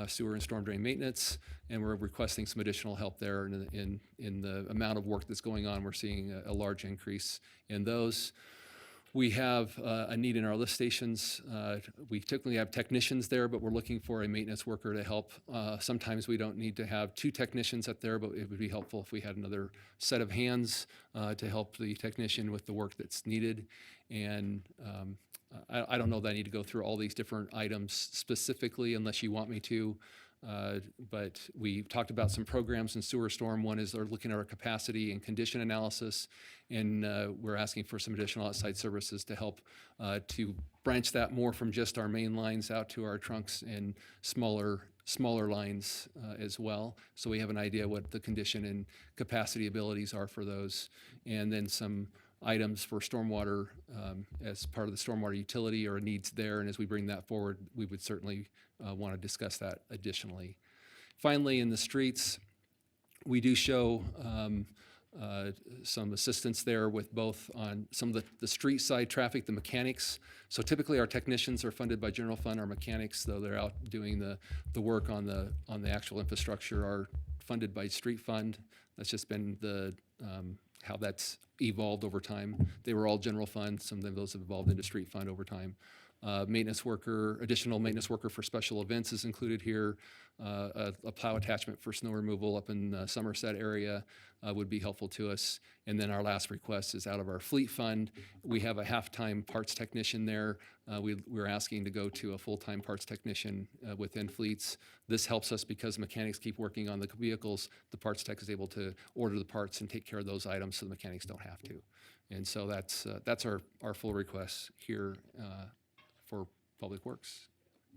sewer and storm drain maintenance, and we're requesting some additional help there in the amount of work that's going on. We're seeing a large increase in those. We have a need in our lift stations. We typically have technicians there, but we're looking for a maintenance worker to help. Sometimes we don't need to have 2 technicians up there, but it would be helpful if we had another set of hands to help the technician with the work that's needed. And I don't know that I need to go through all these different items specifically unless you want me to. But we talked about some programs in sewer storm. One is they're looking at our capacity and condition analysis, and we're asking for some additional outside services to help to branch that more from just our main lines out to our trunks and smaller lines as well. So we have an idea what the condition and capacity abilities are for those. And then some items for stormwater as part of the stormwater utility or needs there. And as we bring that forward, we would certainly want to discuss that additionally. Finally, in the streets, we do show some assistance there with both on some of the street side traffic, the mechanics. So typically our technicians are funded by general fund. Our mechanics, though they're out doing the work on the actual infrastructure, are funded by street fund. That's just been the how that's evolved over time. They were all general fund. Some of those have evolved into street fund over time. Maintenance worker, additional maintenance worker for special events is included here. A plow attachment for snow removal up in the Somerset area would be helpful to us. And then our last request is out of our fleet fund. We have a half-time parts technician there. We're asking to go to a full-time parts technician within fleets. This helps us because mechanics keep working on the vehicles. The parts tech is able to order the parts and take care of those items so the mechanics don't have to. And so that's our full request here for Public Works.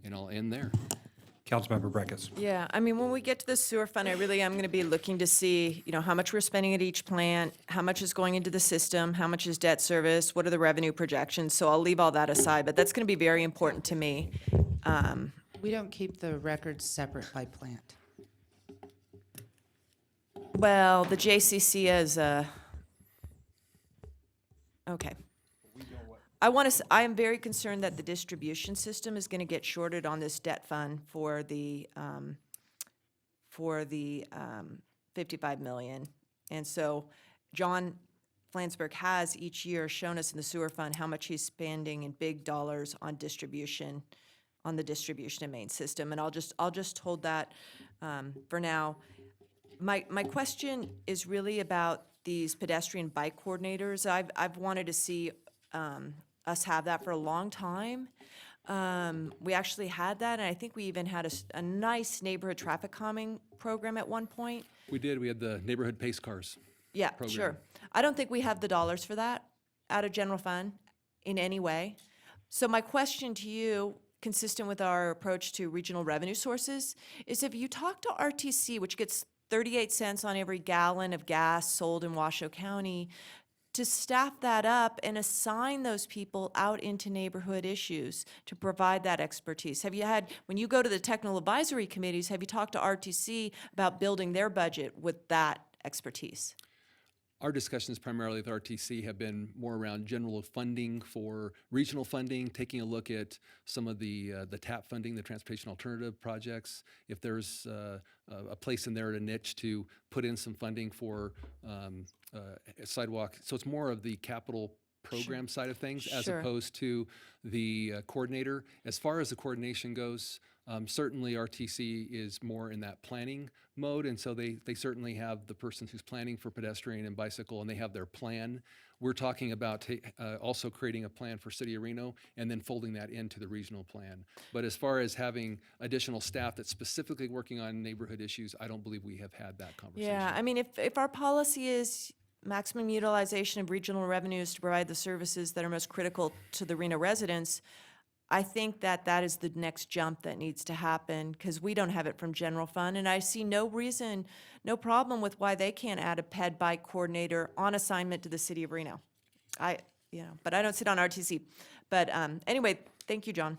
And I'll end there. Councilmember Breckus. Yeah, I mean, when we get to the sewer fund, I really am going to be looking to see, how much we're spending at each plant, how much is going into the system, how much is debt service, what are the revenue projections. So I'll leave all that aside, but that's going to be very important to me. We don't keep the records separate by plant. Well, the JCC is okay. I am very concerned that the distribution system is going to get shorted on this debt fund for the 55 million. And so John Flansburgh has each year shown us in the sewer fund how much he's spending in big dollars on distribution, on the distribution and main system. And I'll just hold that for now. My question is really about these pedestrian bike coordinators. I've wanted to see us have that for a long time. We actually had that, and I think we even had a nice neighborhood traffic calming program at one point. We did. We had the neighborhood pace cars. Yeah, program. sure. I don't think we have the dollars for that out of general fund in any way. So my question to you, consistent with our approach to regional revenue sources, is if you talk to RTC, which gets 38 cents on every gallon of gas sold in Washoe County, to staff that up and assign those people out into neighborhood issues to provide that expertise. Have you had, when you go to the technical advisory committees, have you talked to RTC about building their budget with that expertise? Our discussions primarily with RTC have been more around general funding for regional funding, taking a look at some of the TAP funding, the transportation alternative projects. If there's a place in there, a niche to put in some funding for sidewalk. So it's more of the capital program side of things as opposed to the coordinator. As far as the coordination goes, certainly RTC is more in that planning mode, and so they certainly have the person who's planning for pedestrian and bicycle, and they have their plan. We're talking about also creating a plan for City of Reno and then folding that into the regional plan. But as far as having additional staff that's specifically working on neighborhood issues, I don't believe we have had that conversation. Yeah, I mean, if our policy is maximum utilization of regional revenues to provide the services that are most critical to the Reno residents, I think that is the next jump that needs to happen because we don't have it from general fund, and I see no reason, no problem with why they can't add a ped bike coordinator on assignment to the City of Reno. But I don't sit on RTC. But anyway, thank you, John.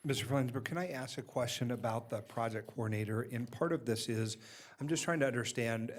Mr. Flansburgh, can I ask a question about the project coordinator? And part of this is, I'm just trying to understand,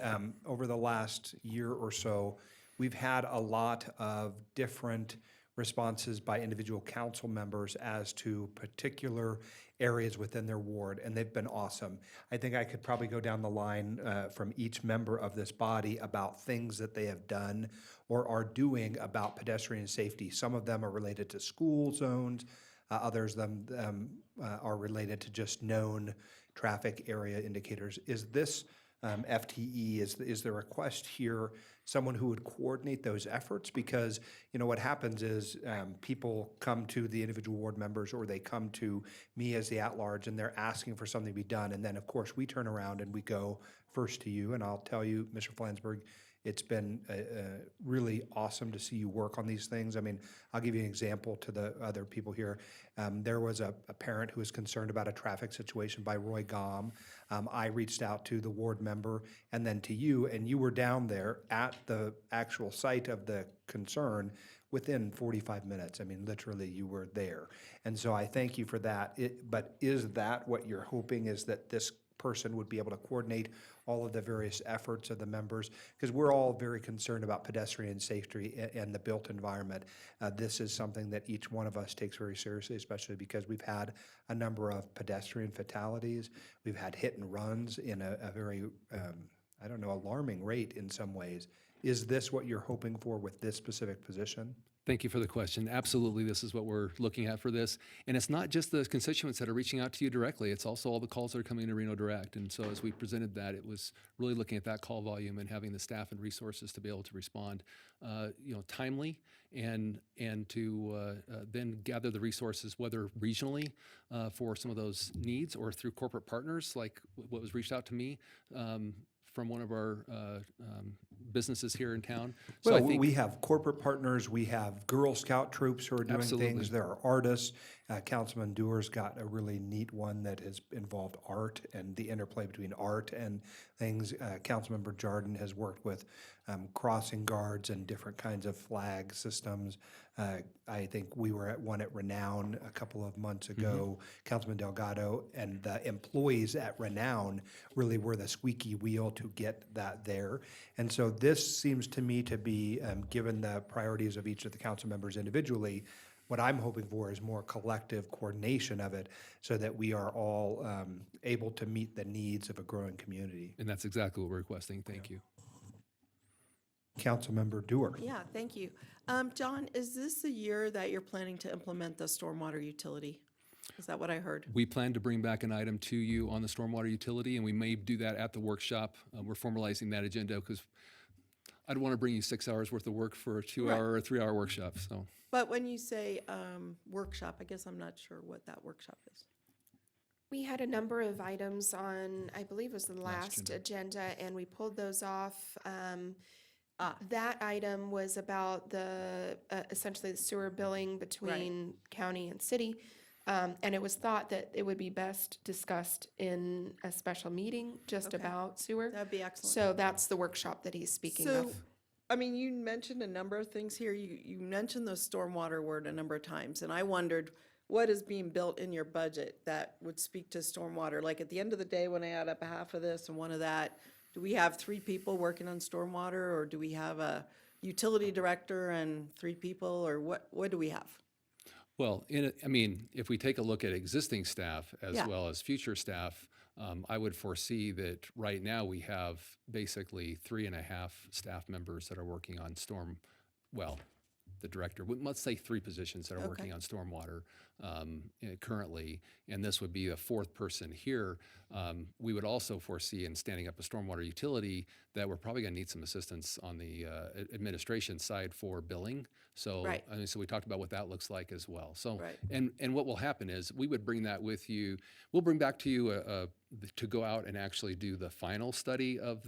over the last year or so, we've had a lot of different responses by individual council members as to particular areas within their ward, and they've been awesome. I think I could probably go down the line from each member of this body about things that they have done or are doing about pedestrian safety. Some of them are related to school zones, others are related to just known traffic area indicators. Is this FTE. Is the request here someone who would coordinate those efforts? Because, you know, what happens is people come to the individual ward members or they come to me as the at-large and they're asking for something to be done. And then, of course, we turn around and we go first to you. And I'll tell you, Mr. Flansburgh, it's been really awesome to see you work on these things. I mean, I'll give you an example to the other people here. There was a parent who was concerned about a traffic situation by Roy Gom. I reached out to the ward member and then to you, and you were down there at the actual site of the concern within 45 minutes. I mean, literally, you were there. And so I thank you for that. But is that what you're hoping, is that this person would be able to coordinate all of the various efforts of the members? Because we're all very concerned about pedestrian safety and the built environment. This is something that each one of us takes very seriously, especially because we've had a number of pedestrian fatalities. We've had hit and runs in a very, I don't know, alarming rate in some ways. Is this what you're hoping for with this specific position? Thank you for the question. Absolutely, this is what we're looking at for this. And it's not just the constituents that are reaching out to you directly, it's also all the calls that are coming to Reno Direct. And so as we presented that, it was really looking at that call volume and having the staff and resources to be able to respond, timely and to then gather the resources, whether regionally for some of those needs or through corporate partners, like what was reached out to me from one of our businesses here in town. So Well, I think we have corporate partners, we have Girl Scout troops who are doing Absolutely. things, there are artists. Councilman Dewar's got a really neat one that has involved art and the interplay between art and things. Councilmember Jardin has worked with crossing guards and different kinds of flag systems. I think we were at one at Renown a couple of months ago. Councilman Delgado and the employees at Renown really were the squeaky wheel to get that there. And so this seems to me to be, given the priorities of each of the council members individually, what I'm hoping for is more collective coordination of it so that we are all able to meet the needs of a growing community. and that's exactly what we're requesting. Thank you. Councilmember Dewar. Yeah, thank you. John, is this the year that you're planning to implement the stormwater utility? Is that what I heard? We plan to bring back an item to you on the stormwater utility, and we may do that at the workshop. We're formalizing that agenda because I don't want to bring you 6 hours worth of work for a 2-hour or 3-hour workshop, so. But when you say workshop, I guess I'm not sure what that workshop is. We had a number of items on, I believe it was the last agenda, and we pulled those off. That item was about the, essentially the sewer billing between county and city. And it was thought that it would be best discussed in a special meeting just about sewer. That'd be excellent. So that's the workshop that he's speaking So, of. I mean, you mentioned a number of things here. You mentioned the stormwater word a number of times, and I wondered what is being built in your budget that would speak to stormwater? Like at the end of the day, when I add up a half of this and one of that, do we have 3 people working on stormwater, or do we have a utility director and 3 people, or what do we have? Well, if we take a look at existing staff as Yeah. well as future staff, I would foresee that right now we have basically 3.5 staff members that are working on the director, let's say 3 positions that are working on stormwater currently, and this would be a 4th person here. We would also foresee in standing up a stormwater utility that we're probably going to need some assistance on the administration side for billing. So, Right. So we talked about what that looks like as well. So, Right. and what will happen is we would bring that with you. We'll bring back to you to go out and actually do the final study of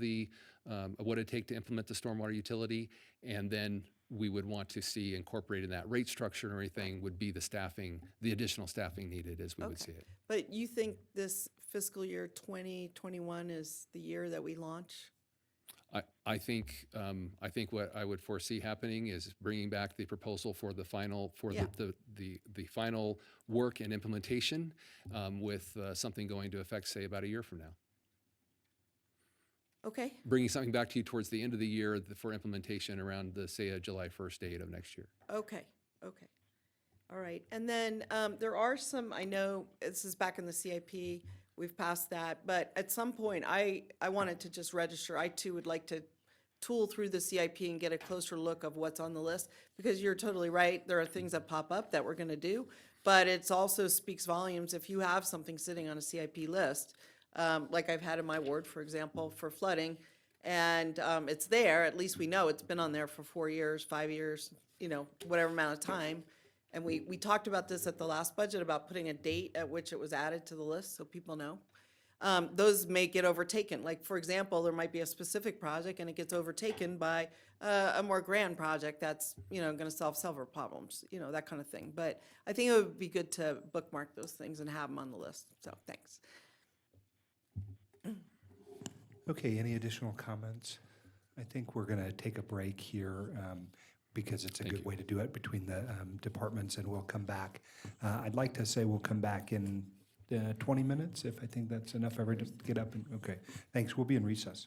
of what it'd take to implement the stormwater utility, and then we would want to see incorporated in that rate structure and everything would be the additional staffing needed as we would see it. But you think this fiscal year 2021 is the year that we launch? I think what I would foresee happening is bringing back the proposal for the final the final work and implementation with something going into effect, say about a year from now. Okay. Bringing something back to you towards the end of the year for implementation around say a July 1st date of next year. Okay. All right. And then there are some, I know this is back in the CIP, we've passed that, but at some point I wanted to just register. I too would like to tool through the CIP and get a closer look of what's on the list, because you're totally right. There are things that pop up that we're going to do, but it also speaks volumes if you have something sitting on a CIP list. like I've had in my ward, for example, for flooding. And it's there, at least we know, it's been on there for 4 years, 5 years, whatever amount of time. And we talked about this at the last budget, about putting a date at which it was added to the list, so people know. Those may get overtaken. Like, for example, there might be a specific project and it gets overtaken by a more grand project that's, going to solve several problems, that kind of thing. But I think it would be good to bookmark those things and have them on the list. So, thanks. Okay, any additional comments? I think we're going to take a break here because it's a good way to do it between the departments, and we'll come back. I'd like to say we'll come back in 20 minutes, if I think that's enough ever to get up. And okay, thanks. We'll be in recess.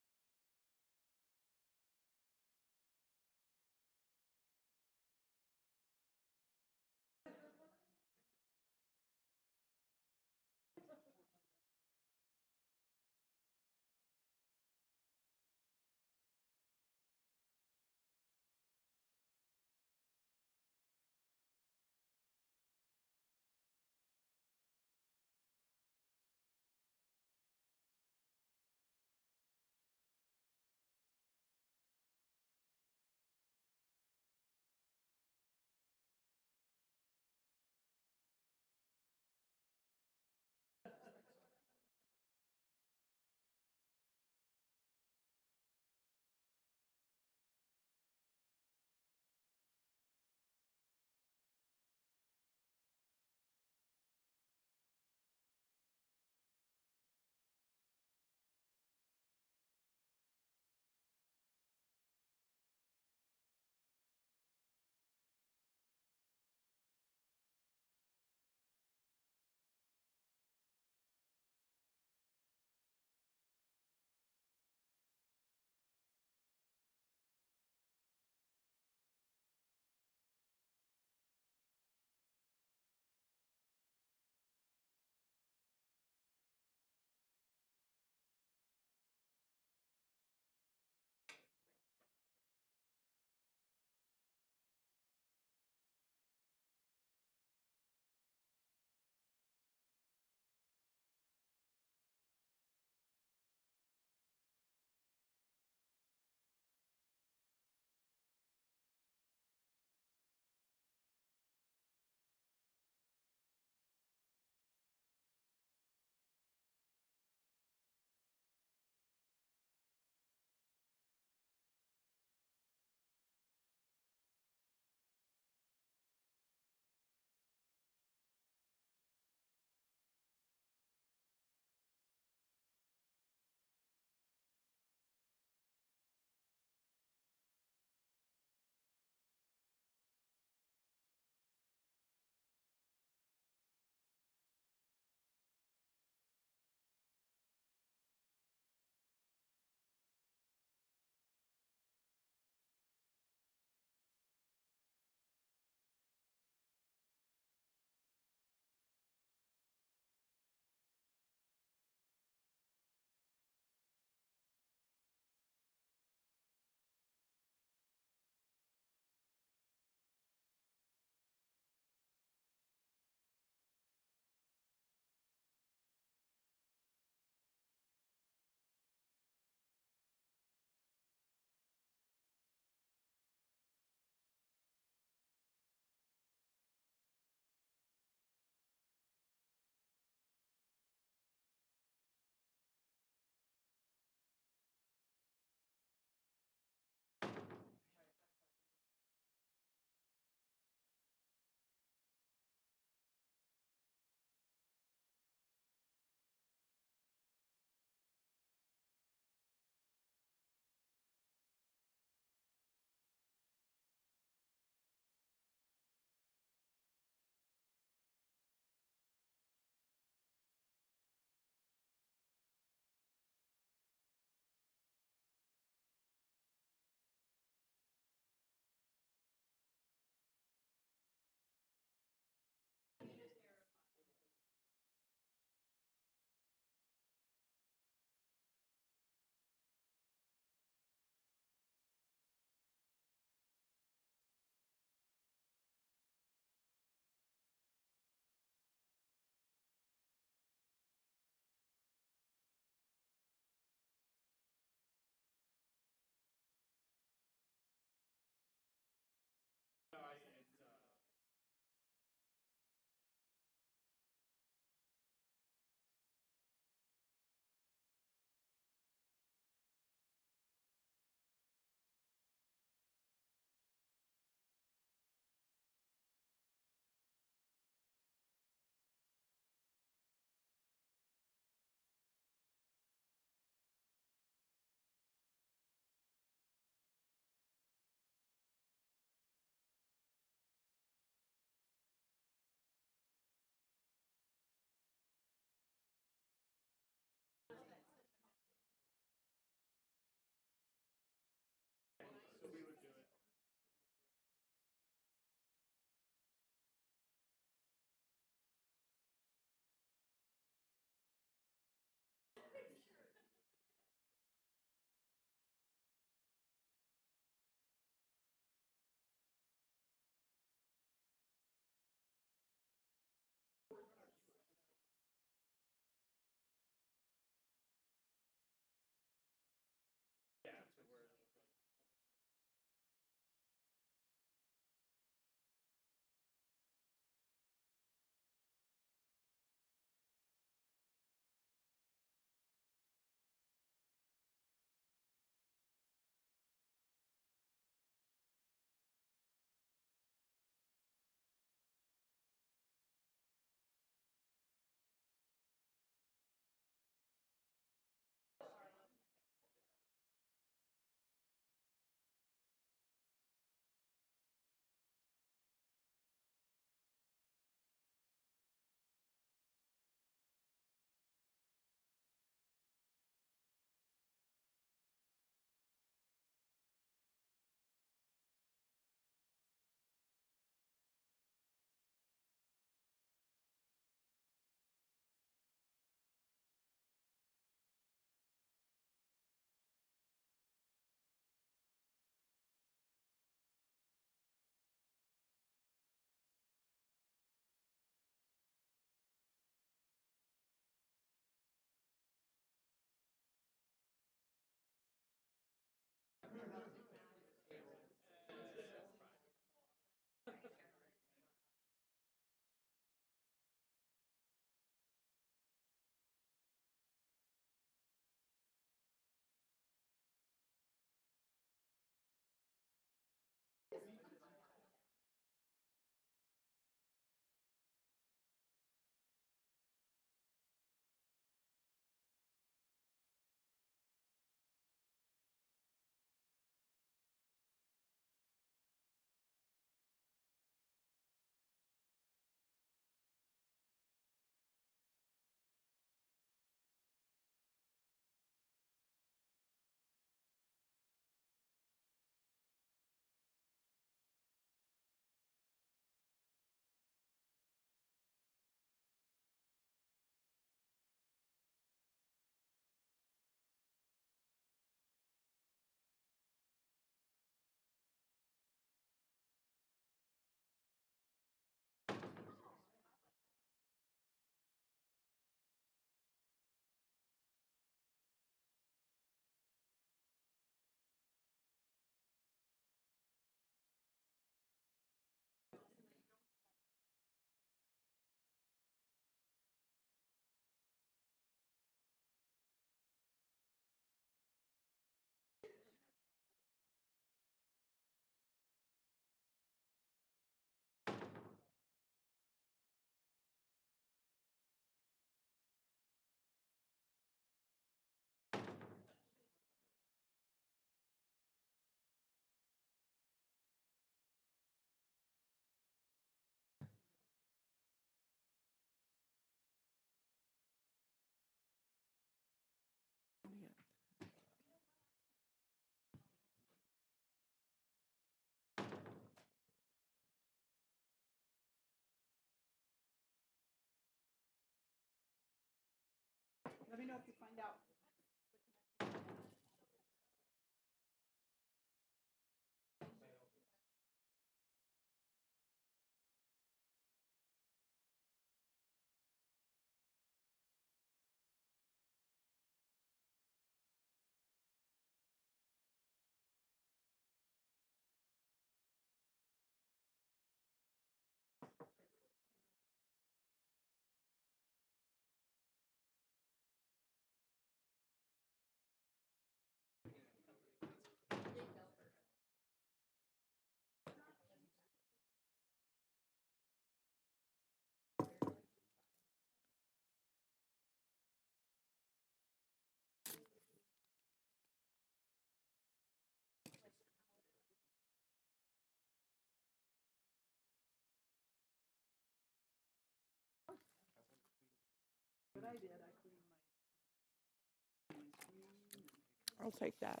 I'll take that.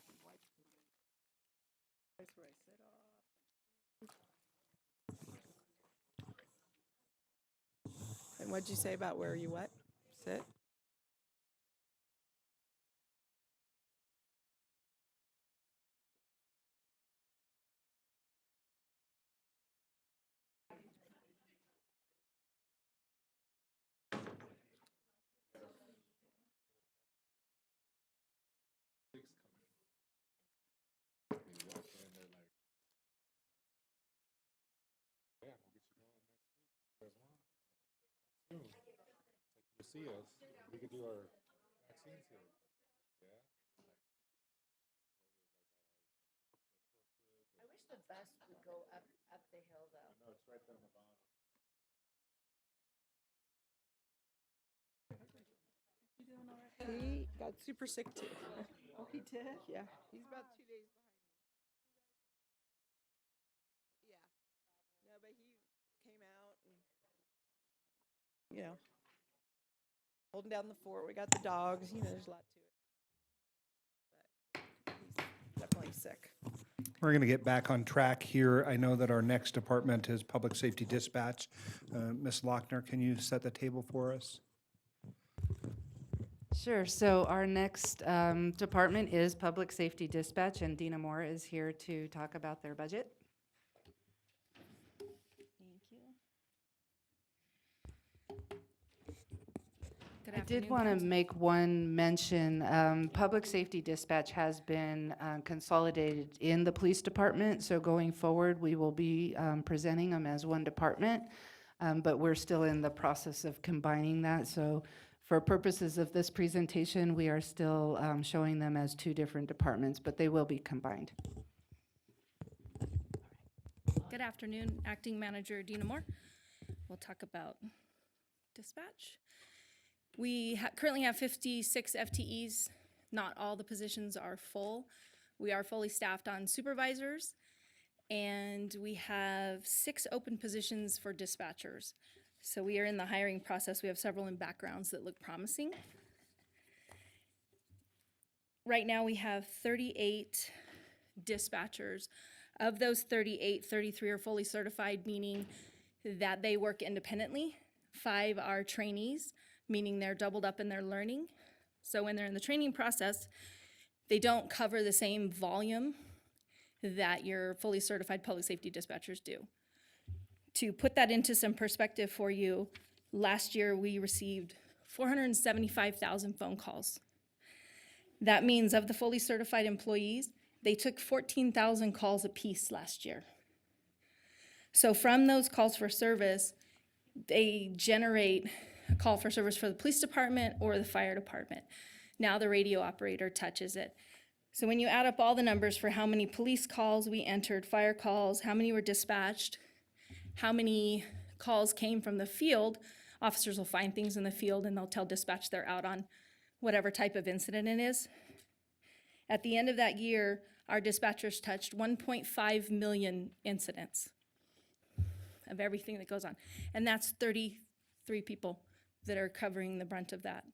And what'd you say about where you what? Sit? See us, we could do our vaccines here. I wish the bus would go up the hill, though. No, it's right there on the bottom. You doing all right? He got super sick too. Oh, he did? Yeah, he's about 2 days behind me. Yeah. No, but he came out and, holding down the fort. We got the dogs, there's a lot to it. But he's definitely sick. We're going to get back on track here. I know that our next department is Public Safety Dispatch. Ms. Lochner, can you set the table for us? Sure. So our next department is Public Safety Dispatch, and Dina Moore is here to talk about their budget. Thank you. I did want to make one mention. Public Safety Dispatch has been consolidated in the police department, so going forward, we will be presenting them as one department, but we're still in the process of combining that. So for purposes of this presentation, we are still showing them as two different departments, but they will be combined. Good afternoon, Acting Manager Dina Moore. We'll talk about dispatch. We currently have 56 FTEs. Not all the positions are full. We are fully staffed on supervisors, and we have 6 open positions for dispatchers. So we are in the hiring process. We have several in backgrounds that look promising. Right now we have 38 dispatchers. Of those 38, 33 are fully certified, meaning that they work independently. 5 are trainees, meaning they're doubled up in their learning. So when they're in the training process, they don't cover the same volume that your fully certified public safety dispatchers do. To put that into some perspective for you, last year we received 475,000 phone calls. That means of the fully certified employees, they took 14,000 calls apiece last year. So from those calls for service, they generate a call for service for the police department or the fire department. Now the radio operator touches it. So when you add up all the numbers for how many police calls we entered, fire calls, how many were dispatched, how many calls came from the field, officers will find things in the field and they'll tell dispatch they're out on whatever type of incident it is. At the end of that year, our dispatchers touched 1.5 million incidents of everything that goes on. And that's 33 people that are covering the brunt of that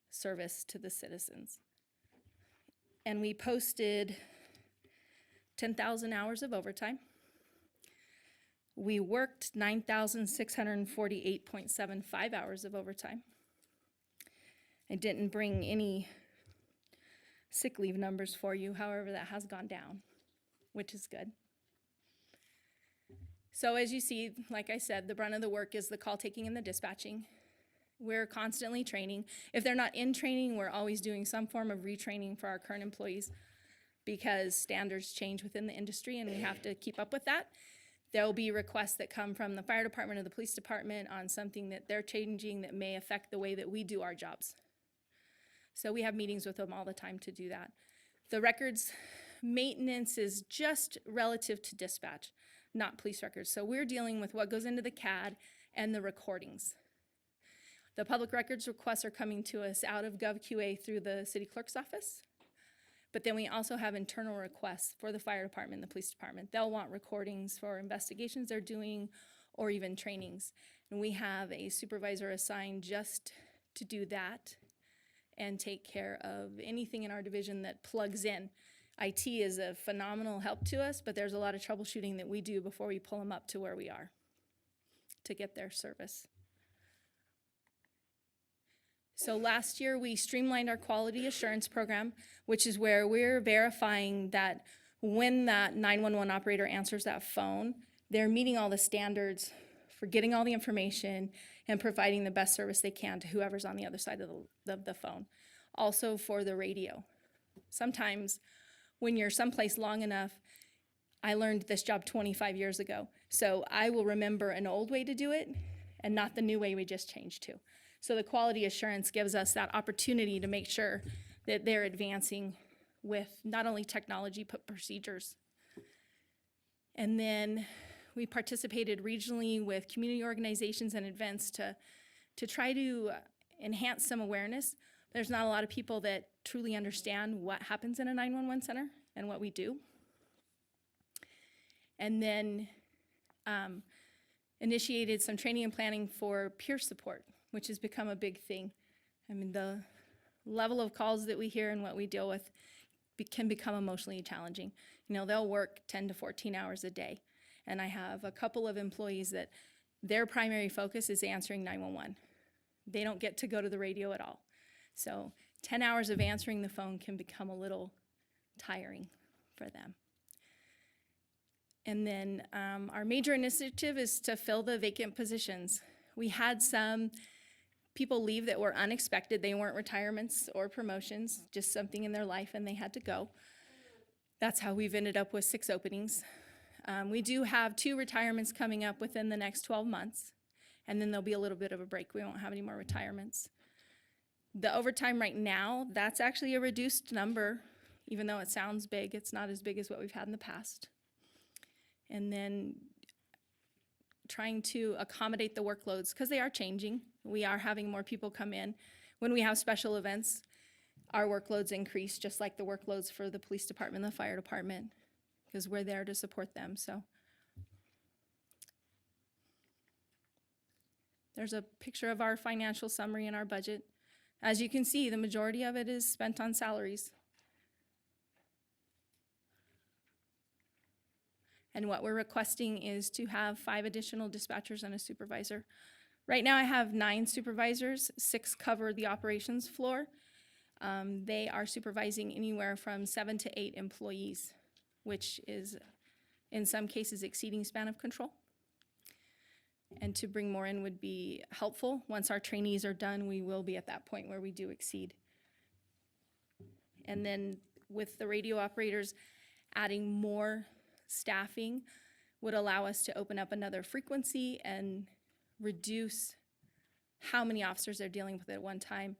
service to the citizens. And we posted 10,000 hours of overtime. We worked 9,648.75 hours of overtime. I didn't bring any sick leave numbers for you, however, that has gone down, which is good. So as you see, like I said, the brunt of the work is the call taking and the dispatching. We're constantly training. If they're not in training, we're always doing some form of retraining for our current employees because standards change within the industry and we have to keep up with that. There will be requests that come from the fire department or the police department on something that they're changing that may affect the way that we do our jobs. So we have meetings with them all the time to do that. The records maintenance is just relative to dispatch, not police records. So we're dealing with what goes into the CAD and the recordings. The public records requests are coming to us out of GovQA through the city clerk's office. But then we also have internal requests for the fire department and the police department. They'll want recordings for investigations they're doing or even trainings. And we have a supervisor assigned just to do that and take care of anything in our division that plugs in. IT is a phenomenal help to us, but there's a lot of troubleshooting that we do before we pull them up to where we are to get their service. So last year, we streamlined our quality assurance program, which is where we're verifying that when that 911 operator answers that phone, they're meeting all the standards for getting all the information and providing the best service they can to whoever's on the other side of the phone. Also for the radio. Sometimes when you're someplace long enough, I learned this job 25 years ago, so I will remember an old way to do it and not the new way we just changed to. So the quality assurance gives us that opportunity to make sure that they're advancing with not only technology, but procedures. And then we participated regionally with community organizations and events to try to enhance some awareness. There's not a lot of people that truly understand what happens in a 911 center and what we do. And then initiated some training and planning for peer support, which has become a big thing. I mean, the level of calls that we hear and what we deal with can become emotionally challenging. You know, they'll work 10 to 14 hours a day. And I have a couple of employees that their primary focus is answering 911. They don't get to go to the radio at all. So 10 hours of answering the phone can become a little tiring for them. And then our major initiative is to fill the vacant positions. We had some people leave that were unexpected. They weren't retirements or promotions, just something in their life and they had to go. That's how we've ended up with 6 openings. We do have 2 retirements coming up within the next 12 months, and then there'll be a little bit of a break. We won't have any more retirements. The overtime right now, that's actually a reduced number. Even though it sounds big, it's not as big as what we've had in the past. And then trying to accommodate the workloads, because they are changing. We are having more people come in. When we have special events, our workloads increase, just like the workloads for the police department and the fire department, because we're there to support them. So there's a picture of our financial summary and our budget. As you can see, the majority of it is spent on salaries. And what we're requesting is to have 5 additional dispatchers and a supervisor. Right now I have 9 supervisors, 6 cover the operations floor. They are supervising anywhere from 7 to 8 employees, which is in some cases exceeding span of control. And to bring more in would be helpful. Once our trainees are done, we will be at that point where we do exceed. And then with the radio operators, adding more staffing would allow us to open up another frequency and reduce how many officers they're dealing with at one time.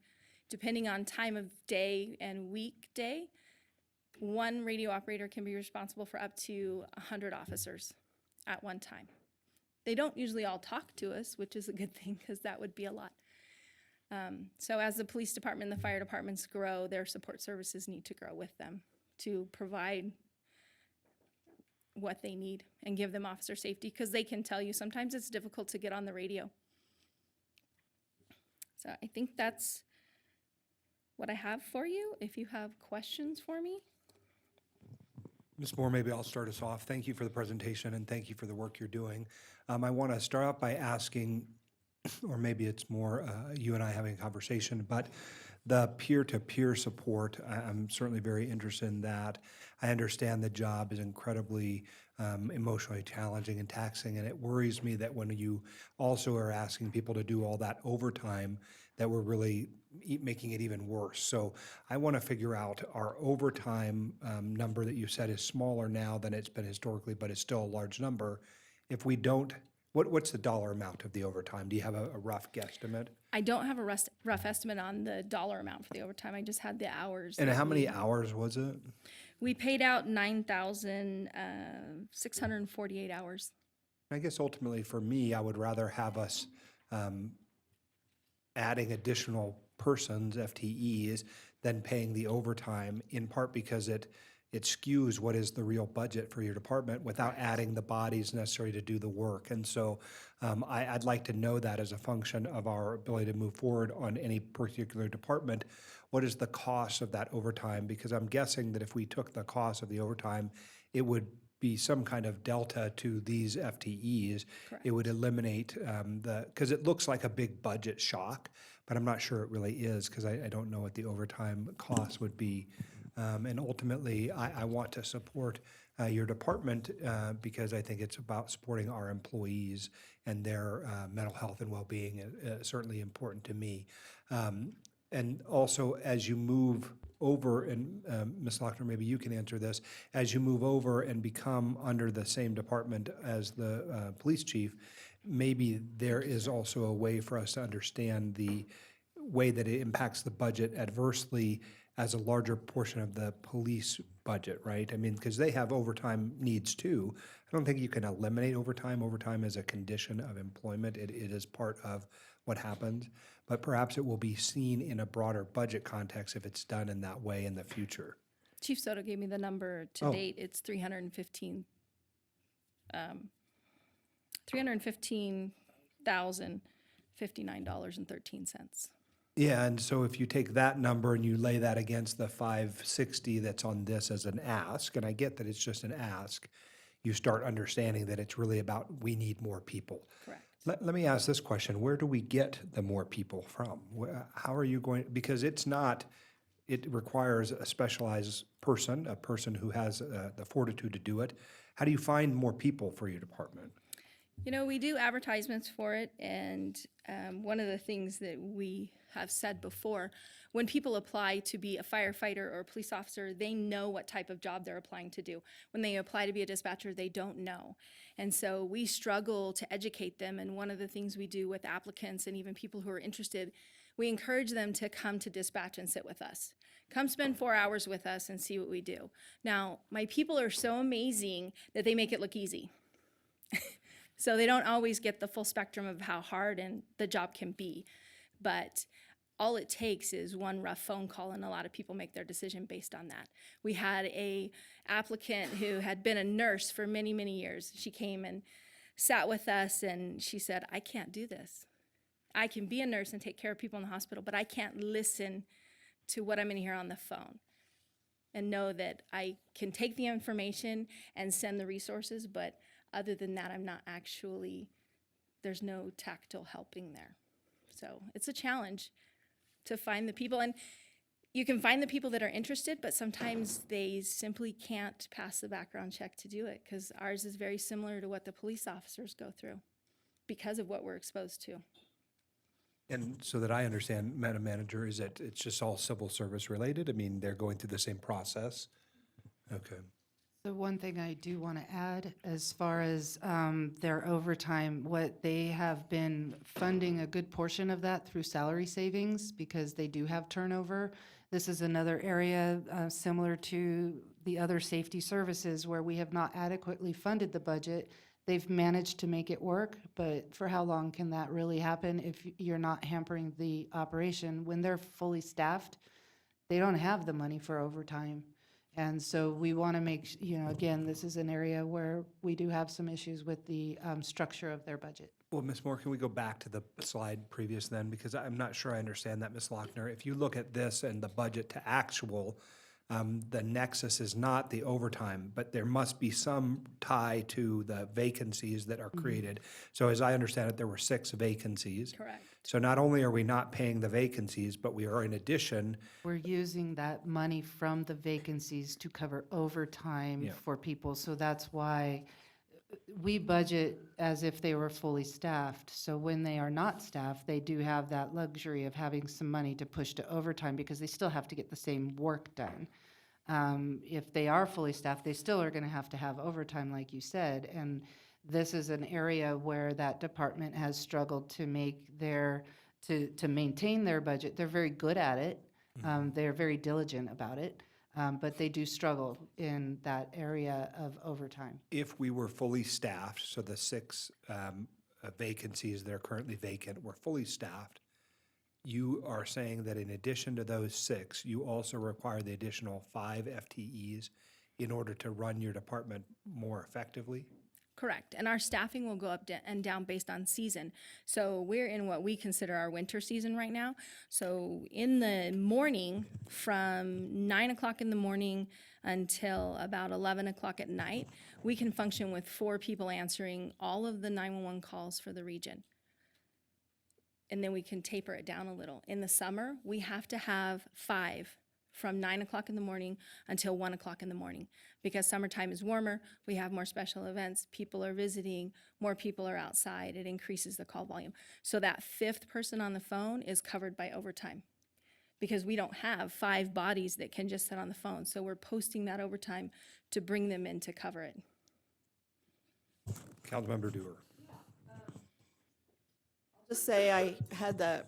Depending on time of day and weekday, one radio operator can be responsible for up to 100 officers at one time. They don't usually all talk to us, which is a good thing because that would be a lot. So as the police department and the fire departments grow, their support services need to grow with them to provide what they need and give them officer safety, because they can tell you sometimes it's difficult to get on the radio. So I think that's what I have for you. If you have questions for me. Ms. Moore, maybe I'll start us off. Thank you for the presentation and thank you for the work you're doing. I want to start out by asking, or maybe it's more you and I having a conversation, but the peer-to-peer support, I'm certainly very interested in that. I understand the job is incredibly emotionally challenging and taxing, and it worries me that when you also are asking people to do all that overtime, that we're really making it even worse. So I want to figure out our overtime number that you said is smaller now than it's been historically, but it's still a large number. If we don't, what's the dollar amount of the overtime? Do you have a rough guesstimate? I don't have a rough estimate on the dollar amount for the overtime. I just had the hours. And that how many we- hours was it? We paid out 9,648 hours. I guess ultimately for me, I would rather have us adding additional persons, FTEs, than paying the overtime, in part because it it skews what is the real budget for your department without adding the bodies necessary to do the work. And so I'd like to know that as a function of our ability to move forward on any particular department. What is the cost of that overtime? Because I'm guessing that if we took the cost of the overtime, it would be some kind of delta to these FTEs. It would eliminate because it looks like a big budget shock, but I'm not sure it really is because I don't know what the overtime cost would be. And ultimately, I want to support your department because I think it's about supporting our employees and their mental health and well-being, certainly important to me. And also, as you move over, and Ms. Lochner, maybe you can answer this, as you move over and become under the same department as the police chief, maybe there is also a way for us to understand the way that it impacts the budget adversely as a larger portion of the police budget, right? I mean, because they have overtime needs too. I don't think you can eliminate overtime. Overtime is a condition of employment. It is part of what happens, but perhaps it will be seen in a broader budget context if it's done in that way in the future. Chief Soto gave me the number to Oh. date. It's $315,059.13. Yeah, and so if you take that number and you lay that against the 560 that's on this as an ask, and I get that it's just an ask, you start understanding that it's really about we need more people. Correct. Let me ask this question. Where do we get the more people from? How are you going, because it's not, it requires a specialized person, a person who has the fortitude to do it. How do you find more people for your department? You know, we do advertisements for it, and one of the things that we have said before, when people apply to be a firefighter or a police officer, they know what type of job they're applying to do. When they apply to be a dispatcher, they don't know. And so we struggle to educate them, and one of the things we do with applicants and even people who are interested, we encourage them to come to dispatch and sit with us. Come spend 4 hours with us and see what we do. Now, my people are so amazing that they make it look easy. So they don't always get the full spectrum of how hard and the job can be. But all it takes is one rough phone call, and a lot of people make their decision based on that. We had a applicant who had been a nurse for many, many years. She came and sat with us, and she said, I can't do this. I can be a nurse and take care of people in the hospital, but I can't listen to what I'm going to hear on the phone and know that I can take the information and send the resources, but other than that, I'm not actually, there's no tactile helping there. So it's a challenge to find the people. And you can find the people that are interested, but sometimes they simply can't pass the background check to do it because ours is very similar to what the police officers go through because of what we're exposed to. And so that I understand, Madam Manager, is that it's just all civil service related? I mean, they're going through the same process? Okay. The one thing I do want to add, as far as their overtime, what they have been funding a good portion of that through salary savings because they do have turnover. This is another area similar to the other safety services where we have not adequately funded the budget. They've managed to make it work, but for how long can that really happen if you're not hampering the operation? When they're fully staffed, they don't have the money for overtime. And so we want to make, again, this is an area where we do have some issues with the structure of their budget. Well, Ms. Moore, can we go back to the slide previous then? Because I'm not sure I understand that, Ms. Lochner. If you look at this and the budget to actual, the nexus is not the overtime, but there must be some tie to the vacancies that are created. So as I understand it, there were 6 vacancies. Correct. So not only are we not paying the vacancies, but we are in addition. We're using that money from the vacancies to cover overtime for people. So that's why we budget as if they were fully staffed. So when they are not staffed, they do have that luxury of having some money to push to overtime because they still have to get the same work done. If they are fully staffed, they still are going to have overtime, like you said. And this is an area where that department has struggled to make to maintain their budget. They're very good at it. They're very diligent about it. But they do struggle in that area of overtime. If we were fully staffed, so the 6 vacancies that are currently vacant were fully staffed, you are saying that in addition to those 6, you also require the additional 5 FTEs in order to run your department more effectively? Correct. And our staffing will go up and down based on season. So we're in what we consider our winter season right now. So in the morning, from 9 o'clock in the morning until about 11 o'clock at night, we can function with 4 people answering all of the 911 calls for the region. And then we can taper it down a little. In the summer, we have to have 5 from 9 o'clock in the morning until 1 o'clock in the morning. Because summertime is warmer, we have more special events, people are visiting, more people are outside, it increases the call volume. So that 5th person on the phone is covered by overtime. Because we don't have 5 bodies that can just sit on the phone. So we're posting that overtime to bring them in to cover it. Councilmember Dewar. Just say I had the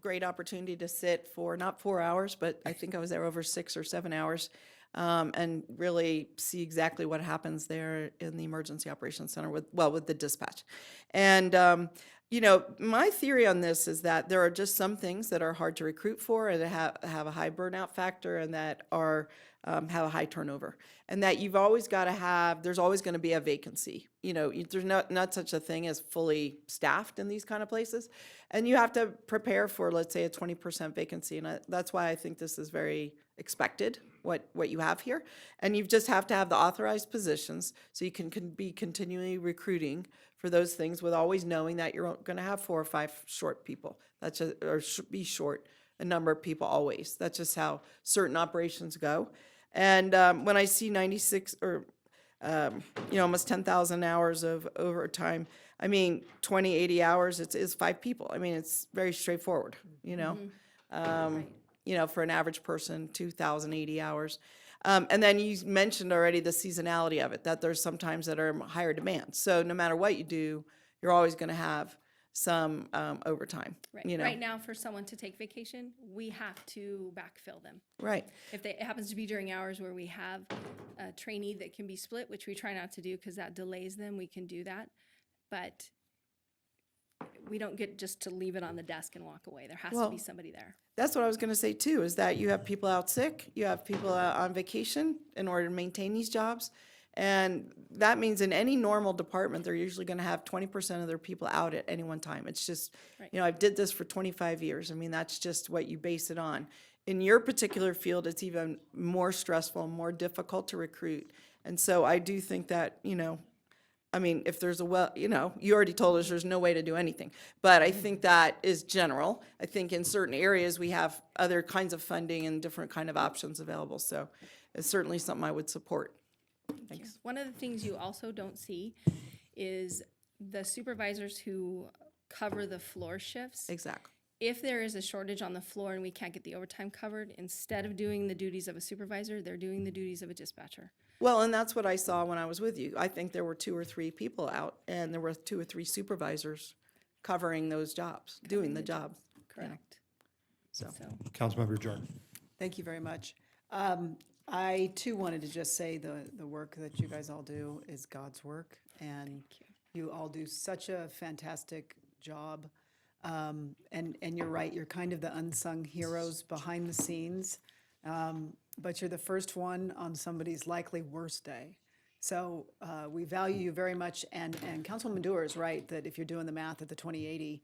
great opportunity to sit for not 4 hours, but I think I was there over 6 or 7 hours, and really see exactly what happens there in the Emergency Operations Center with the dispatch. And, you know, my theory on this is that there are just some things that are hard to recruit for and have a high burnout factor and that are have a high turnover. And that you've always got to have, there's always going to be a vacancy. You know, there's not such a thing as fully staffed in these kind of places. And you have to prepare for, let's say, a 20% vacancy. And that's why I think this is very expected, what you have here. And you just have to have the authorized positions so you can be continually recruiting for those things with always knowing that you're going to have 4 or 5 short people. That's just, or be short a number of people always. That's just how certain operations go. And when I see 96 or, you know, almost 10,000 hours of overtime, I mean, 20, 80 hours, it's 5 people. I mean, it's very straightforward, you know? You know, for an average person, 2,080 hours. And then you mentioned already the seasonality of it, that there's some times that are higher demand. So no matter what you do, you're always going to have some overtime, Right. you know? Right now, for someone to take vacation, we have to backfill them. Right. If it happens to be during hours where we have a trainee that can be split, which we try not to do because that delays them, we can do that. But we don't get just to leave it on the desk and walk away. There has to Well, be somebody there. That's what I was going to say too, is that you have people out sick, you have people on vacation in order to maintain these jobs. And that means in any normal department, they're usually going to have 20% of their people out at any one time. It's just, Right. you know, I've did this for 25 years. I mean, that's just what you base it on. In your particular field, it's even more stressful, more difficult to recruit. And so I do think that, you know, I mean, if there's you know, you already told us there's no way to do anything. But I think that is general. I think in certain areas, we have other kinds of funding and different kind of options available. So it's certainly something I would support. Thanks. One of the things you also don't see is the supervisors who cover the floor shifts. Exactly. If there is a shortage on the floor and we can't get the overtime covered, instead of doing the duties of a supervisor, they're doing the duties of a dispatcher. Well, and that's what I saw when I was with you. I think there were 2 or 3 people out, and there were 2 or 3 supervisors covering those jobs, doing the job. Correct. So, Councilmember Jordan. Thank you very much. I too wanted to just say the work that you guys all do is God's work, and you all do such a fantastic job. And you're right, you're kind of the unsung heroes behind the scenes, but you're the first one on somebody's likely worst day. So we value you very much, and Councilwoman Dewar is right that if you're doing the math at the 2080,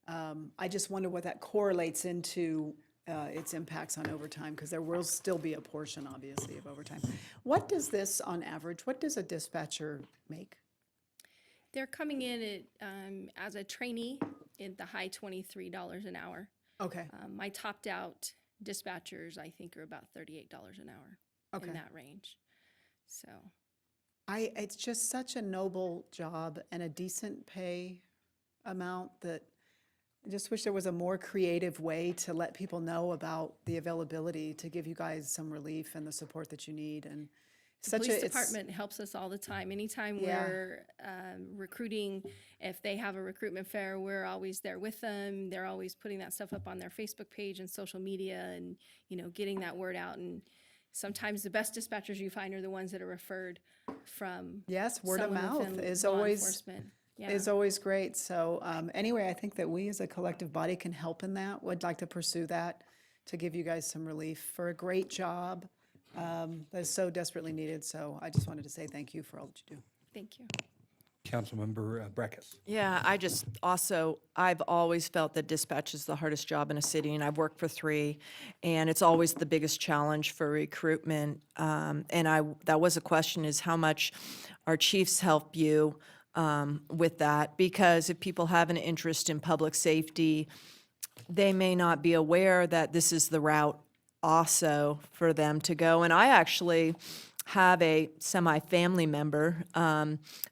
I just wonder what that correlates into its impacts on overtime, because there will still be a portion, obviously, of overtime. What does this, on average, what does a dispatcher make? They're coming in at, as a trainee in the high $23 an hour. Okay. My topped out dispatchers, I think, are about $38 an hour. Okay. In that range. So. It's just such a noble job and a decent pay amount that I just wish there was a more creative way to let people know about the availability to give you guys some relief and the support that you need. And The police department helps us all the time. Anytime Yeah. we're recruiting, if they have a recruitment fair, we're always there with them. They're always putting that stuff up on their Facebook page and social media and, you know, getting that word out. And sometimes the best dispatchers you find are the ones that are referred from Yes, word of someone mouth within is law always enforcement. Yeah. is always great. So anyway, I think that we as a collective body can help in that. Would like to pursue that to give you guys some relief for a great job. that is so desperately needed. So I just wanted to say thank you for all that you do. Thank you. Councilmember Breckus. Yeah, I've always felt that dispatch is the hardest job in a city, and I've worked for 3, and it's always the biggest challenge for recruitment. That was a question, is how much our chiefs help you with that, because if people have an interest in public safety, they may not be aware that this is the route also for them to go. And I actually have a semi-family member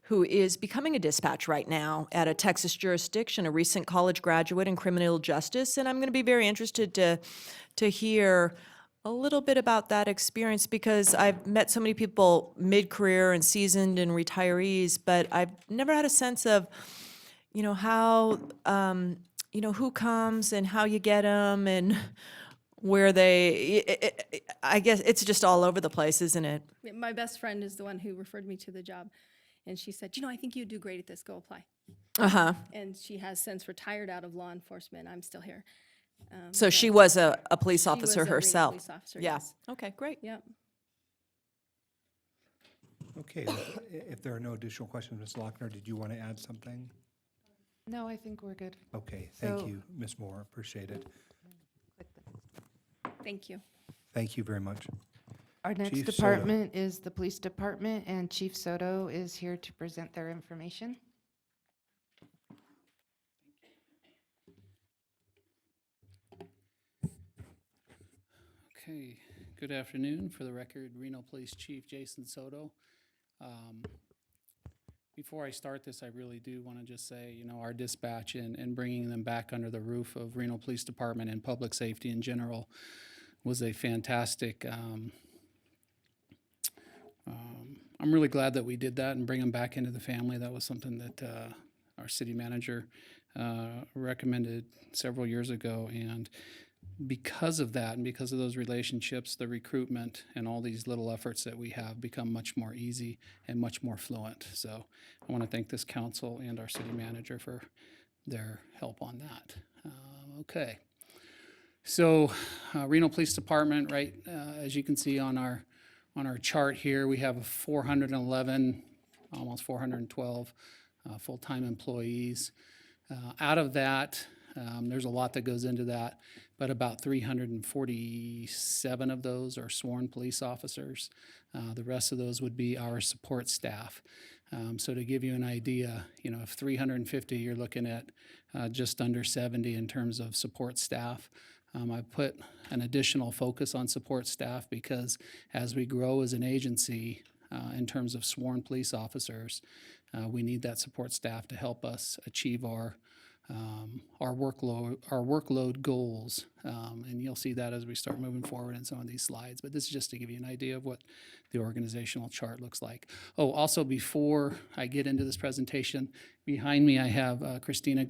who is becoming a dispatch right now at a Texas jurisdiction, a recent college graduate in criminal justice. And I'm going to be very interested to hear a little bit about that experience, because I've met so many people mid-career and seasoned and retirees, but I've never had a sense of, how, who comes and how you get them and where I guess it's just all over the place, isn't it? My best friend is the one who referred me to the job. And she said, I think you'd do great at this. Go apply. Uh-huh. And she has since retired out of law enforcement. I'm still here. So she was a police she was officer a Reno herself? police officer, Yeah. yes. Okay, great. Yep. Okay, if there are no additional questions, Ms. Lochner, did you want to add something? No, I think we're good. Okay, thank So- you, Ms. Moore, appreciate it. Thank you. Thank you very much. Our next Chief Soto. department is the police department, and Chief Soto is here to present their information. Okay, good afternoon. For the record, Reno Police Chief Jason Soto. Before I start this, I really do want to just say, our dispatch and bringing them back under the roof of Reno Police Department and public safety in general was a fantastic, I'm really glad that we did that and bring them back into the family. That was something that our city manager recommended several years ago. And because of that and because of those relationships, the recruitment and all these little efforts that we have become much more easy and much more fluent. So I want to thank this council and our city manager for their help on that. Okay. So Reno Police Department, right, as you can see on our chart here, we have 411, almost 412 full-time employees. Out of that, there's a lot that goes into that, but about 347 of those are sworn police officers. The rest of those would be our support staff. So to give you an idea, if 350, you're looking at just under 70 in terms of support staff. I put an additional focus on support staff because as we grow as an agency in terms of sworn police officers, we need that support staff to help us achieve our workload goals, and you'll see that as we start moving forward in some of these slides. But this is just to give you an idea of what the organizational chart looks like. Oh, also before I get into this presentation, behind me I have Christina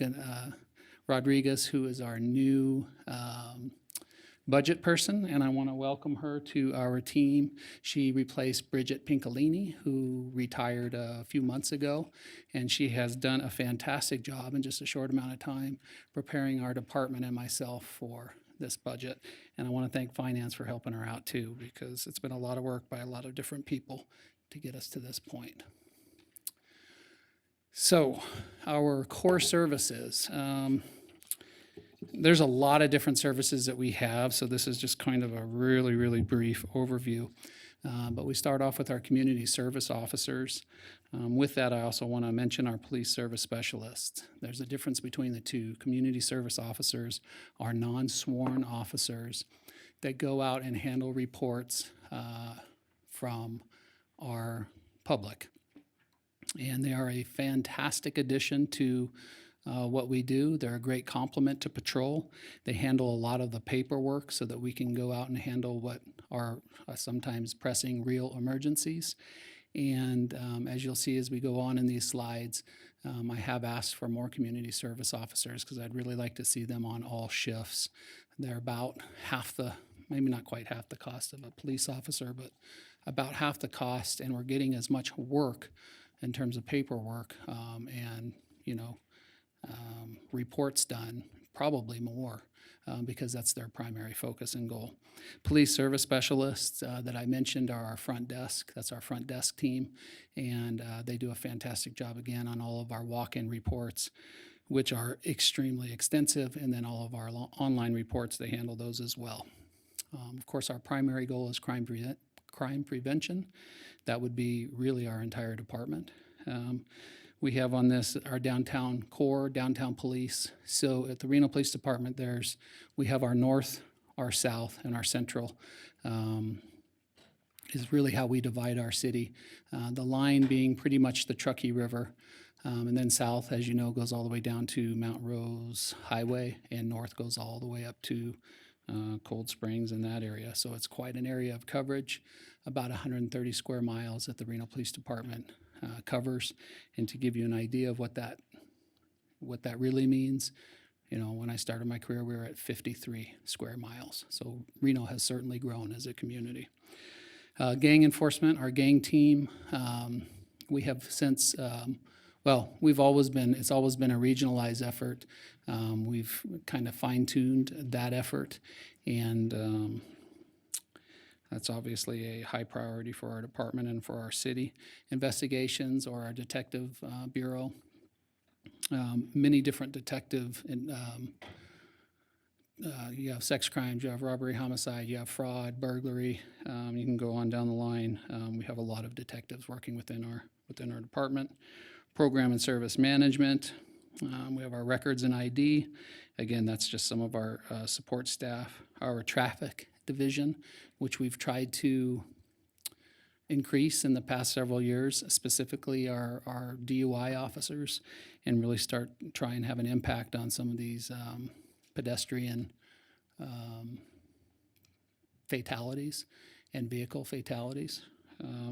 Rodriguez, who is our new budget person, and I want to welcome her to our team. She replaced Bridget Pincolini, who retired a few months ago, and she has done a fantastic job in just a short amount of time preparing our department and myself for this budget. And I want to thank Finance for helping her out too, because it's been a lot of work by a lot of different people to get us to this point. So, our core services. There's a lot of different services that we have, so this is just kind of a really, really brief overview. But we start off with our community service officers. With that, I also want to mention our police service specialists. There's a difference between the two. Community service officers are non-sworn officers that go out and handle reports from our public. And they are a fantastic addition to what we do. They're a great complement to patrol. They handle a lot of the paperwork so that we can go out and handle what are sometimes pressing real emergencies. And as you'll see as we go on in these slides, I have asked for more community service officers because I'd really like to see them on all shifts. They're about half the, maybe not quite half the cost of a police officer, but about half the cost, and we're getting as much work in terms of paperwork and reports done probably more, because that's their primary focus and goal. Police service specialists that I mentioned are our front desk. That's our front desk team, and they do a fantastic job again on all of our walk-in reports, which are extremely extensive, and then all of our online reports, they handle those as well. Of course, our primary goal is crime prevention. That would be really our entire department. We have on this our downtown core, downtown police. So at the Reno Police Department, we have our north, our south, and our central. Is really how we divide our city. The line being pretty much the Truckee River. And then south, as you know, goes all the way down to Mount Rose Highway, and north goes all the way up to Cold Springs in that area. So it's quite an area of coverage, about 130 square miles that the Reno Police Department covers. And to give you an idea of what that really means, you know, when I started my career, we were at 53 square miles. So Reno has certainly grown as a community. Gang enforcement, our gang team, we have since, it's always been a regionalized effort. We've kind of fine-tuned that effort, and that's obviously a high priority for our department and for our city. Investigations, or our detective bureau. Many different detective, you have sex crimes, you have robbery, homicide, you have fraud, burglary. You can go on down the line. We have a lot of detectives working within our department. Program and service management. We have our records and ID. Again, that's just some of our support staff. Our traffic division, which we've tried to increase in the past several years, specifically our DUI officers, and really try and have an impact on some of these pedestrian fatalities and vehicle fatalities.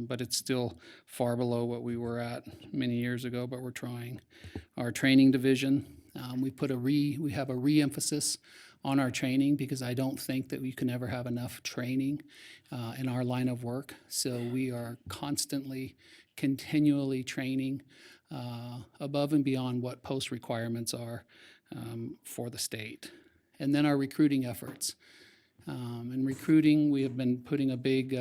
But it's still far below what we were at many years ago, but we're trying. Our training division, we have a re-emphasis on our training, because I don't think that we can ever have enough training in our line of work. So we are continually training above and beyond what post requirements are for the state. And then our recruiting efforts. In recruiting, we have been putting a big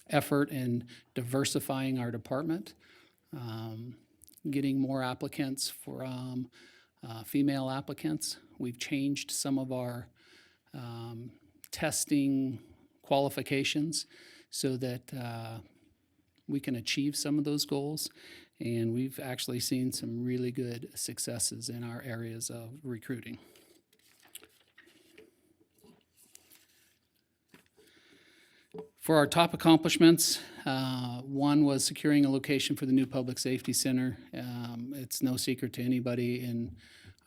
effort in diversifying our department, getting more applicants from female applicants. We've changed some of our testing qualifications so that we can achieve some of those goals. And we've actually seen some really good successes in our areas of recruiting. For our top accomplishments, one was securing a location for the new Public Safety Center. It's no secret to anybody, and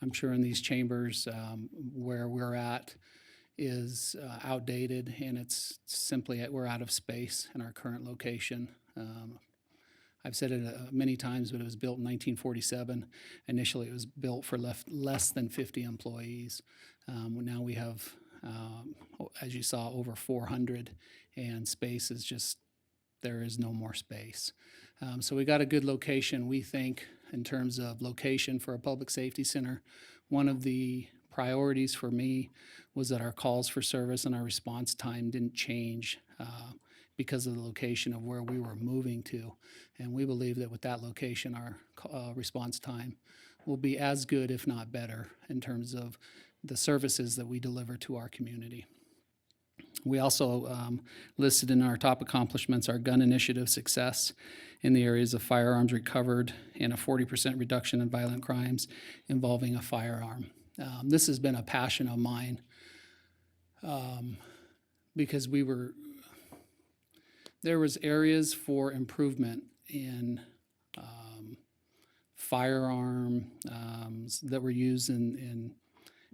I'm sure in these chambers, where we're at is outdated, and it's simply we're out of space in our current location. I've said it many times, but it was built in 1947. Initially, it was built for less than 50 employees. Now we have, as you saw, over 400, and space is just, there is no more space. So we got a good location, we think, in terms of location for a public safety center. One of the priorities for me was that our calls for service and our response time didn't change because of the location of where we were moving to. And we believe that with that location, our response time will be as good, if not better, in terms of the services that we deliver to our community. We also listed in our top accomplishments our gun initiative success in the areas of firearms recovered and a 40% reduction in violent crimes involving a firearm. This has been a passion of mine because there was areas for improvement in firearms that were used in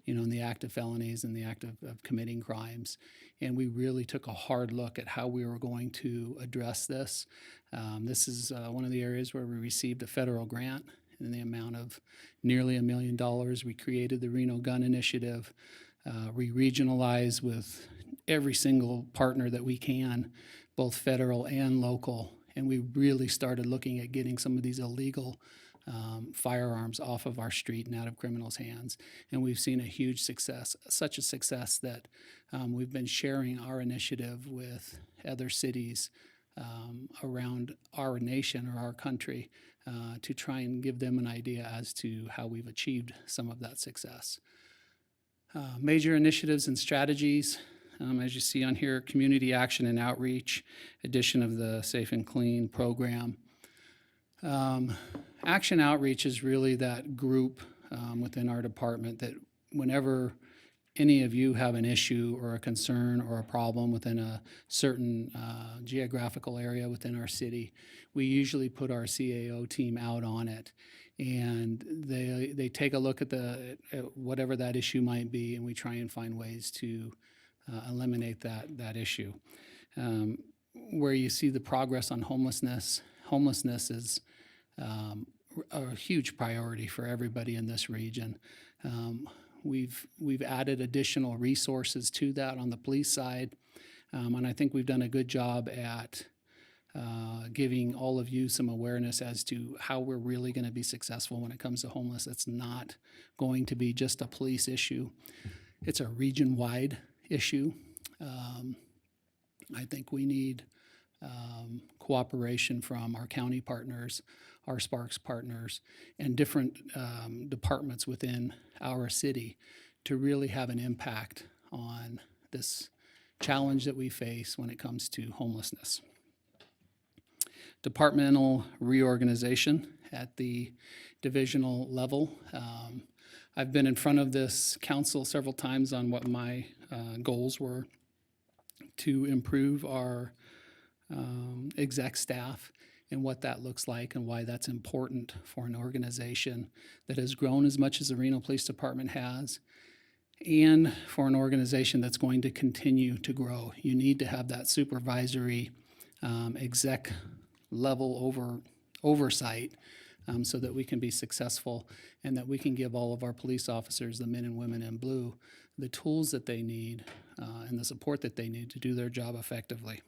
the act of felonies and the act of committing crimes. And we really took a hard look at how we were going to address this. This is one of the areas where we received a federal grant in the amount of nearly $1 million. We created the Reno Gun Initiative. We regionalized with every single partner that we can, both federal and local. And we really started looking at getting some of these illegal firearms off of our street and out of criminals' hands. And we've seen a huge success, such a success that we've been sharing our initiative with other cities around our nation or our country to try and give them an idea as to how we've achieved some of that success. Major initiatives and strategies, as you see on here, community action and outreach, addition of the Safe and Clean program. Action outreach is really that group within our department that whenever any of you have an issue or a concern or a problem within a certain geographical area within our city, we usually put our CAO team out on it. And they take a look at at whatever that issue might be, and we try and find ways to eliminate that issue. Where you see the progress on homelessness is a huge priority for everybody in this region. We've added additional resources to that on the police side, and I think we've done a good job at giving all of you some awareness as to how we're really going to be successful when it comes to homeless. It's not going to be just a police issue. It's a region-wide issue. I think we need cooperation from our county partners, our Sparks partners, and different departments within our city to really have an impact on this challenge that we face when it comes to homelessness. Departmental reorganization at the divisional level. I've been in front of this council several times on what my goals were to improve our exec staff and what that looks like and why that's important for an organization that has grown as much as the Reno Police Department has, and for an organization that's going to continue to grow. You need to have that supervisory exec level oversight so that we can be successful and that we can give all of our police officers, the men and women in blue, the tools that they need and the support that they need to do their job effectively.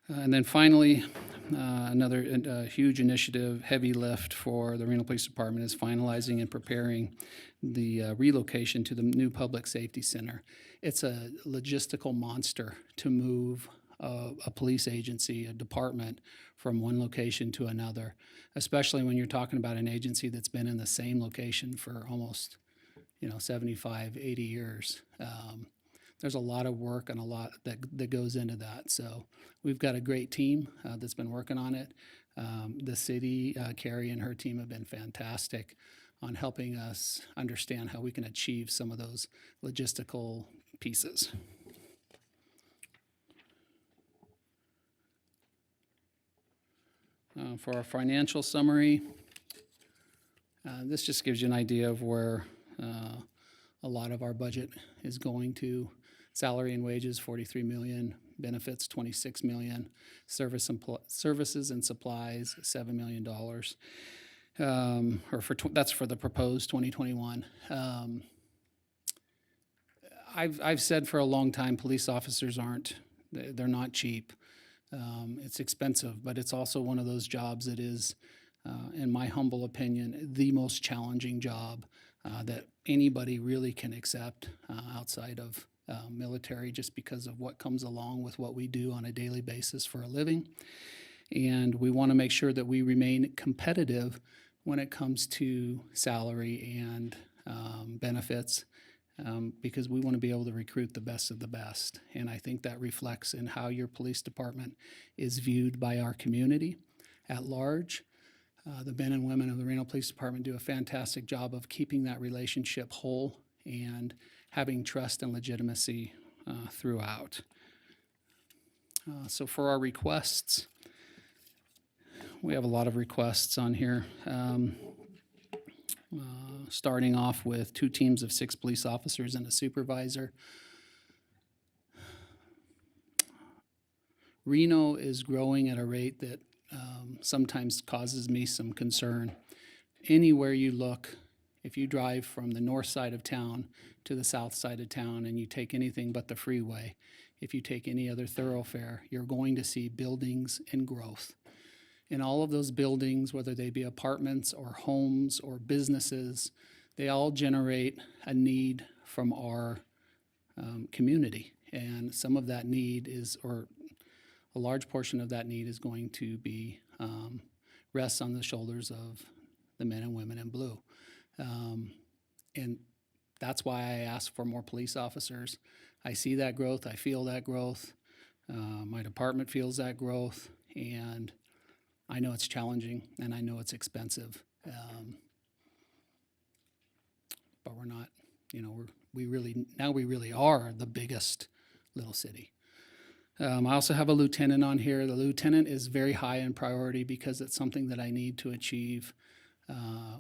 And then finally, another huge initiative, heavy lift for the Reno Police Department is finalizing and preparing the relocation to the new Public Safety Center. It's a logistical monster to move a police agency, a department, from one location to another, especially when you're talking about an agency that's been in the same location for almost 75, 80 years. There's a lot of work and a lot that goes into that. So we've got a great team that's been working on it. The city, Carrie and her team have been fantastic on helping us understand how we can achieve some of those logistical pieces. For our financial summary, this just gives you an idea of where a lot of our budget is going to. Salary and wages, $43 million. Benefits, $26 million. Services and supplies, $7 million. That's for the proposed 2021. I've said for a long time, police officers they're not cheap. It's expensive, but it's also one of those jobs that is, in my humble opinion, the most challenging job that anybody really can accept outside of military, just because of what comes along with what we do on a daily basis for a living. And we want to make sure that we remain competitive when it comes to salary and benefits, because we want to be able to recruit the best of the best. And I think that reflects in how your police department is viewed by our community at large. The men and women of the Reno Police Department do a fantastic job of keeping that relationship whole and having trust and legitimacy throughout. So for our requests, we have a lot of requests on here. Starting off with 2 teams of 6 police officers and a supervisor. Reno is growing at a rate that sometimes causes me some concern. Anywhere you look, if you drive from the north side of town to the south side of town and you take anything but the freeway, if you take any other thoroughfare, you're going to see buildings and growth. in all of those buildings, whether they be apartments or homes or businesses, they all generate a need from our community. And some of that need is, or a large portion of that need is going to be rests on the shoulders of the men and women in blue. And that's why I ask for more police officers. I see that growth, I feel that growth. My department feels that growth, and I know it's challenging and I know it's expensive. But we're not, we really are the biggest little city. I also have a lieutenant on here. The lieutenant is very high in priority because it's something that I need to achieve.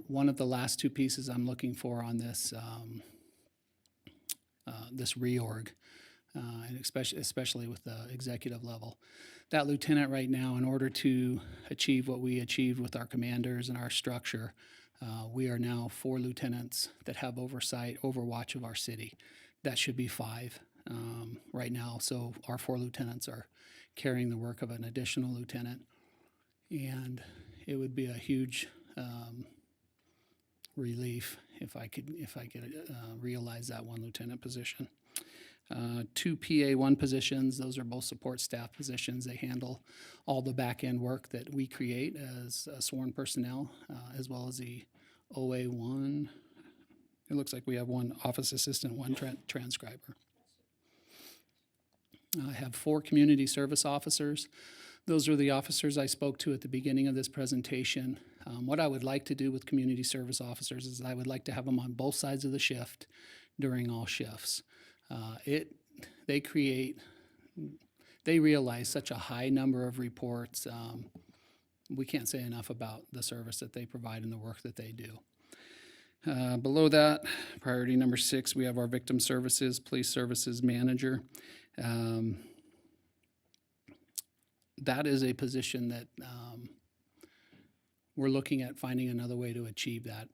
One of the last two pieces I'm looking for on this this reorg, and especially with the executive level. That lieutenant right now, in order to achieve what we achieved with our commanders and our structure, we are now 4 lieutenants that have overwatch of our city. That should be 5 right now. So our 4 lieutenants are carrying the work of an additional lieutenant, and it would be a huge relief if I could realize that 1 lieutenant position. 2 PA1 positions, those are both support staff positions. They handle all the back-end work that we create as sworn personnel, as well as the OA1. It looks like we have 1 office assistant, 1 transcriber. I have 4 community service officers. Those are the officers I spoke to at the beginning of this presentation. What I would like to do with community service officers is I would like to have them on both sides of the shift during all shifts. They realize such a high number of reports. We can't say enough about the service that they provide and the work that they do. Below that, priority number 6, we have our victim services, police services manager. That is a position that we're looking at finding another way to achieve that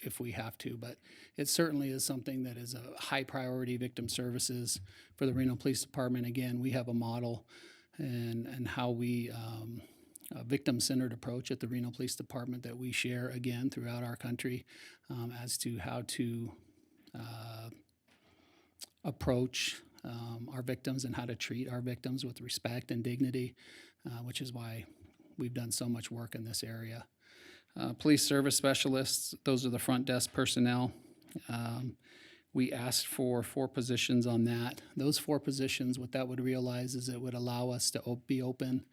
if we have to. But it certainly is something that is a high priority. Victim services for the Reno Police Department. Again, we have a model and how we a victim-centered approach at the Reno Police Department that we share again throughout our country as to how to approach our victims and how to treat our victims with respect and dignity, which is why we've done so much work in this area. Police service specialists, those are the front desk personnel. We asked for 4 positions on that. Those 4 positions, what that would realize is it would allow us to be open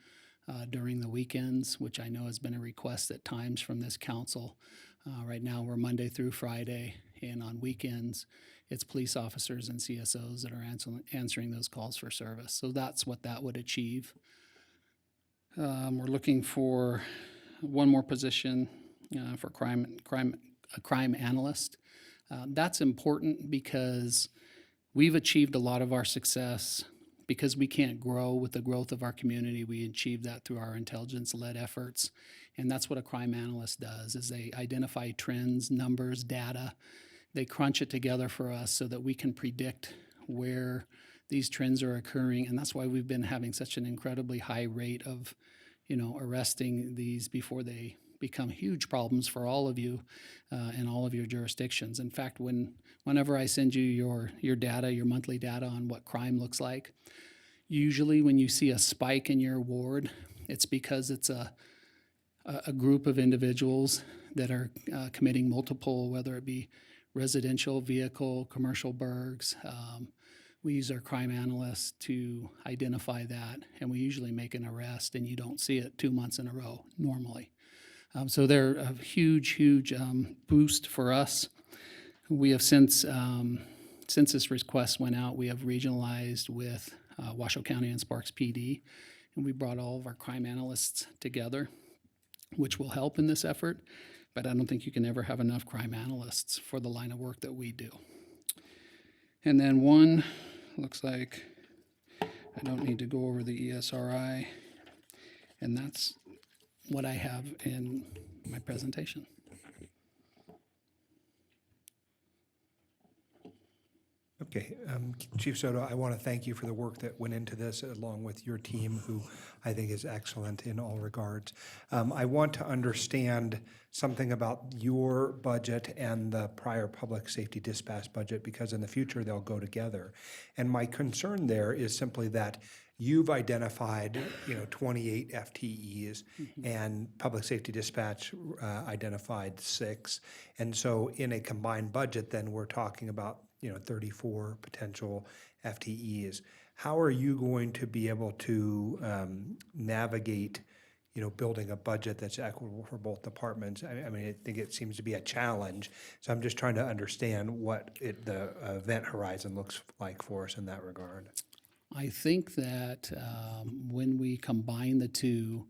during the weekends, which I know has been a request at times from this council. Right now, we're Monday through Friday, and on weekends, it's police officers and CSOs that are answering those calls for service. So that's what that would achieve. We're looking for 1 more position for a crime analyst. That's important because we've achieved a lot of our success because we can't grow with the growth of our community. We achieve that through our intelligence-led efforts. And that's what a crime analyst does, is they identify trends, numbers, data. They crunch it together for us so that we can predict where these trends are occurring. And that's why we've been having such an incredibly high rate of, arresting these before they become huge problems for all of you in all of your jurisdictions. In fact, whenever I send you your data, your monthly data on what crime looks like, usually when you see a spike in your ward, it's because it's a group of individuals that are committing multiple, whether it be residential, vehicle, commercial burgs. We use our crime analysts to identify that, and we usually make an arrest, and you don't see it 2 months in a row normally. So they're a huge boost for us. We have since this request went out, we have regionalized with Washoe County and Sparks PD, and we brought all of our crime analysts together, which will help in this effort, but I don't think you can ever have enough crime analysts for the line of work that we do. And then 1, looks like I don't need to go over the ESRI, and that's what I have in my presentation. Okay, Okay, Chief Soto, I want to thank you for the work that went into this, along with your team, who I think is excellent in all regards. I want to understand something about your budget and the prior public safety dispatch budget, because in the future, they'll go together. And my concern there is simply that you've identified, 28 FTEs, and public safety dispatch identified 6. And so in a combined budget, then we're talking about 34 potential FTEs. How are you going to be able to navigate, building a budget that's equitable for both departments? I mean, I think it seems to be a challenge. So I'm just trying to understand what the event horizon looks like for us in that regard. I think that when we combine the two,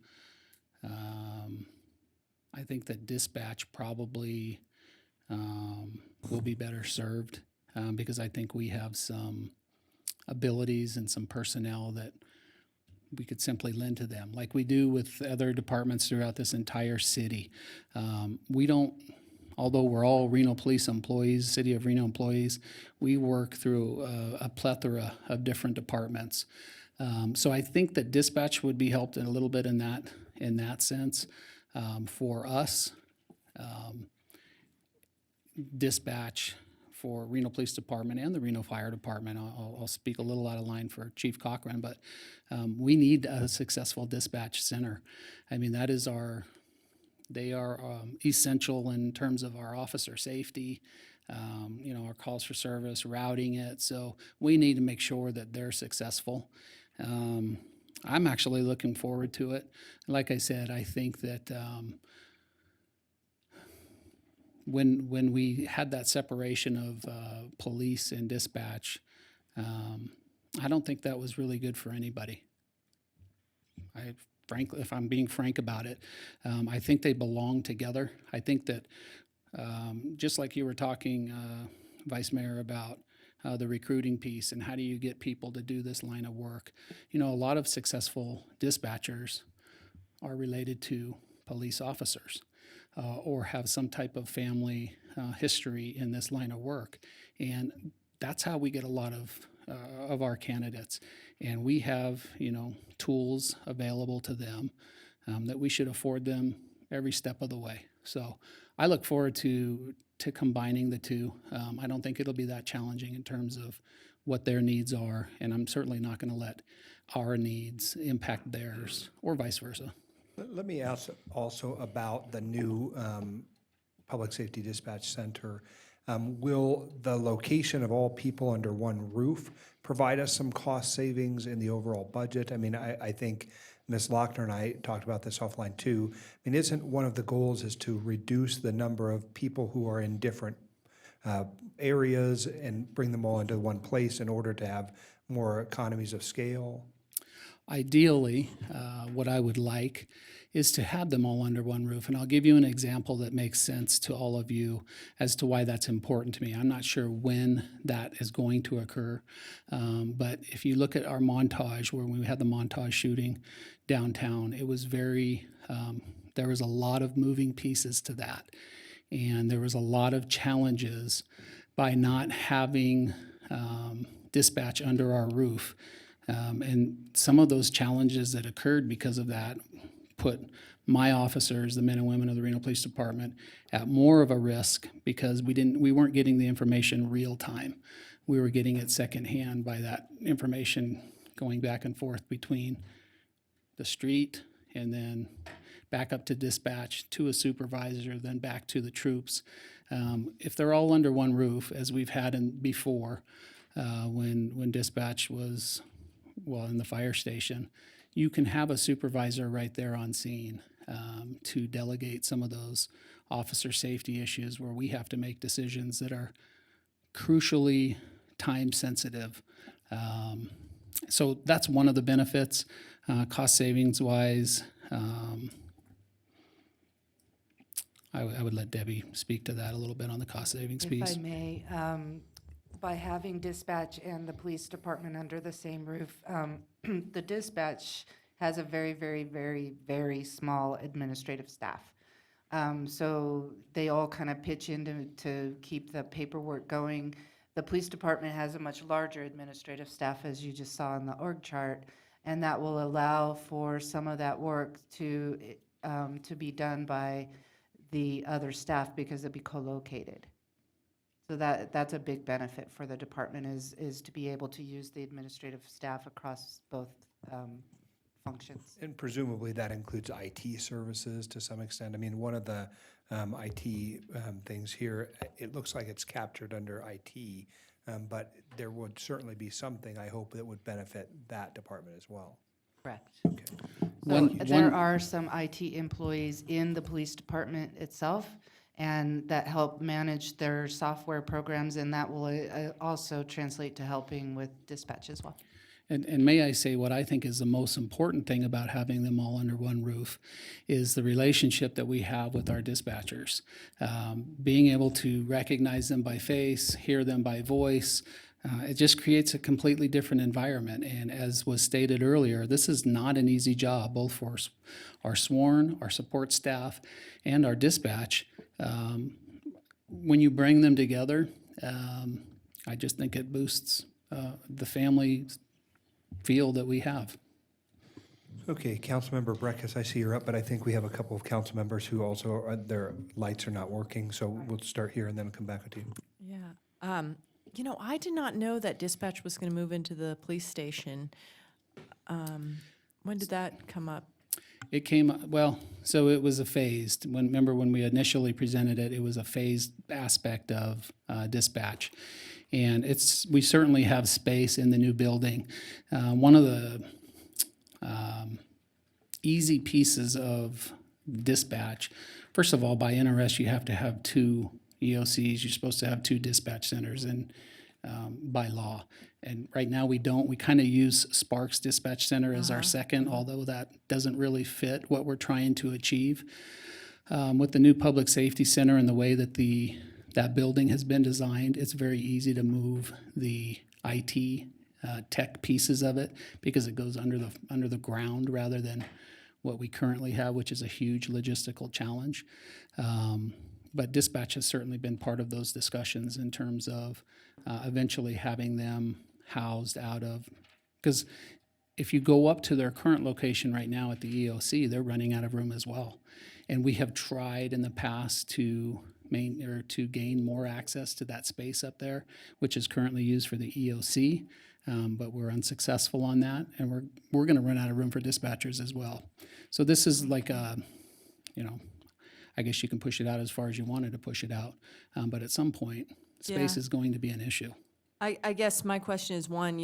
I think that dispatch probably will be better served because I think we have some abilities and some personnel that we could simply lend to them, like we do with other departments throughout this entire city. We don't, although we're all Reno Police employees, City of Reno employees, we work through a plethora of different departments. So I think that dispatch would be helped a little bit in that sense. For us, dispatch for Reno Police Department and the Reno Fire Department, I'll speak a little out of line for Chief Cochran, but we need a successful dispatch center. I mean, they are essential in terms of our officer safety, our calls for service, routing it. So we need to make sure that they're successful. I'm actually looking forward to it. Like I said, I think that when we had that separation of police and dispatch, I don't think that was really good for anybody. Frankly, if I'm being frank about it, I think they belong together. I think that just like you were talking, Vice Mayor, about the recruiting piece and how do you get people to do this line of work. A lot of successful dispatchers are related to police officers or have some type of family history in this line of work. And that's how we get a lot of our candidates. And we have, tools available to them that we should afford them every step of the way. So I look forward to combining the two. I don't think it'll be that challenging in terms of what their needs are, and I'm certainly not going to let our needs impact theirs or vice versa. Let me ask also about the new Public Safety Dispatch Center. Will the location of all people under one roof provide us some cost savings in the overall budget? I mean, I think Ms. Lochner and I talked about this offline too. I mean, isn't one of the goals is to reduce the number of people who are in different areas and bring them all into one place in order to have more economies of scale? Ideally, what I would like is to have them all under one roof. And I'll give you an example that makes sense to all of you as to why that's important to me. I'm not sure when that is going to occur, but if you look at our montage, where we had the montage shooting downtown, it was there was a lot of moving pieces to that. And there was a lot of challenges by not having dispatch under our roof. And some of those challenges that occurred because of that put my officers, the men and women of the Reno Police Department, at more of a risk because we weren't getting the information real time. We were getting it secondhand by that information going back and forth between the street and then back up to dispatch, to a supervisor, then back to the troops. If they're all under one roof, as we've had before, when dispatch was in the fire station, you can have a supervisor right there on scene to delegate some of those officer safety issues where we have to make decisions that are crucially time sensitive. So that's one of the benefits, cost savings wise. I would let Debbie speak to that a little bit on the cost savings piece. If I may, by having dispatch and the police department under the same roof, the dispatch has a very, very, very, very small administrative staff. So they all kind of pitch in to keep the paperwork going. The police department has a much larger administrative staff, as you just saw in the org chart, and that will allow for some of that work to be done by the other staff because it'll be co-located. So that's a big benefit for the department is to be able to use the administrative staff across both functions. And presumably that includes IT services to some extent. I mean, one of the IT things here, it looks like it's captured under IT, but there would certainly be something, I hope, that would benefit that department as well. Correct. Okay. So there are some IT employees in the police department itself, and that help manage their software programs, and that will also translate to helping with dispatch as well. And may I say, what I think is the most important thing about having them all under one roof is the relationship that we have with our dispatchers. Being able to recognize them by face, hear them by voice, it just creates a completely different environment. And as was stated earlier, this is not an easy job, both for our sworn, our support staff, and our dispatch. When you bring them together, I just think it boosts the family feel that we have. Okay, Councilmember Breckus, I see you're up, but I think we have a couple of council members who also, their lights are not working, so we'll start here and then come back to you. Yeah. You know, I did not know that dispatch was going to move into the police station. When did that come up? It came, well, so it was a phased, remember when we initially presented it, it was a phased aspect of dispatch. And we certainly have space in the new building. One of the easy pieces of dispatch, first of all, by NRS, you have to have 2 EOCs. You're supposed to have 2 dispatch centers and by law. And right now we don't. We kind of use Sparks Dispatch Center as our second, although that doesn't really fit what we're trying to achieve. With the new Public Safety Center and the way that that building has been designed, it's very easy to move the IT tech pieces of it because it goes under the ground rather than what we currently have, which is a huge logistical challenge. But dispatch has certainly been part of those discussions in terms of eventually having them housed out of, because if you go up to their current location right now at the EOC, they're running out of room as well. And we have tried in the past to gain more access to that space up there, which is currently used for the EOC, but we're unsuccessful on that, and we're going to run out of room for dispatchers as well. So this is like a, I guess you can push it out as far as you wanted to push it out, but at some point, space is going to be an issue. I guess my question is one,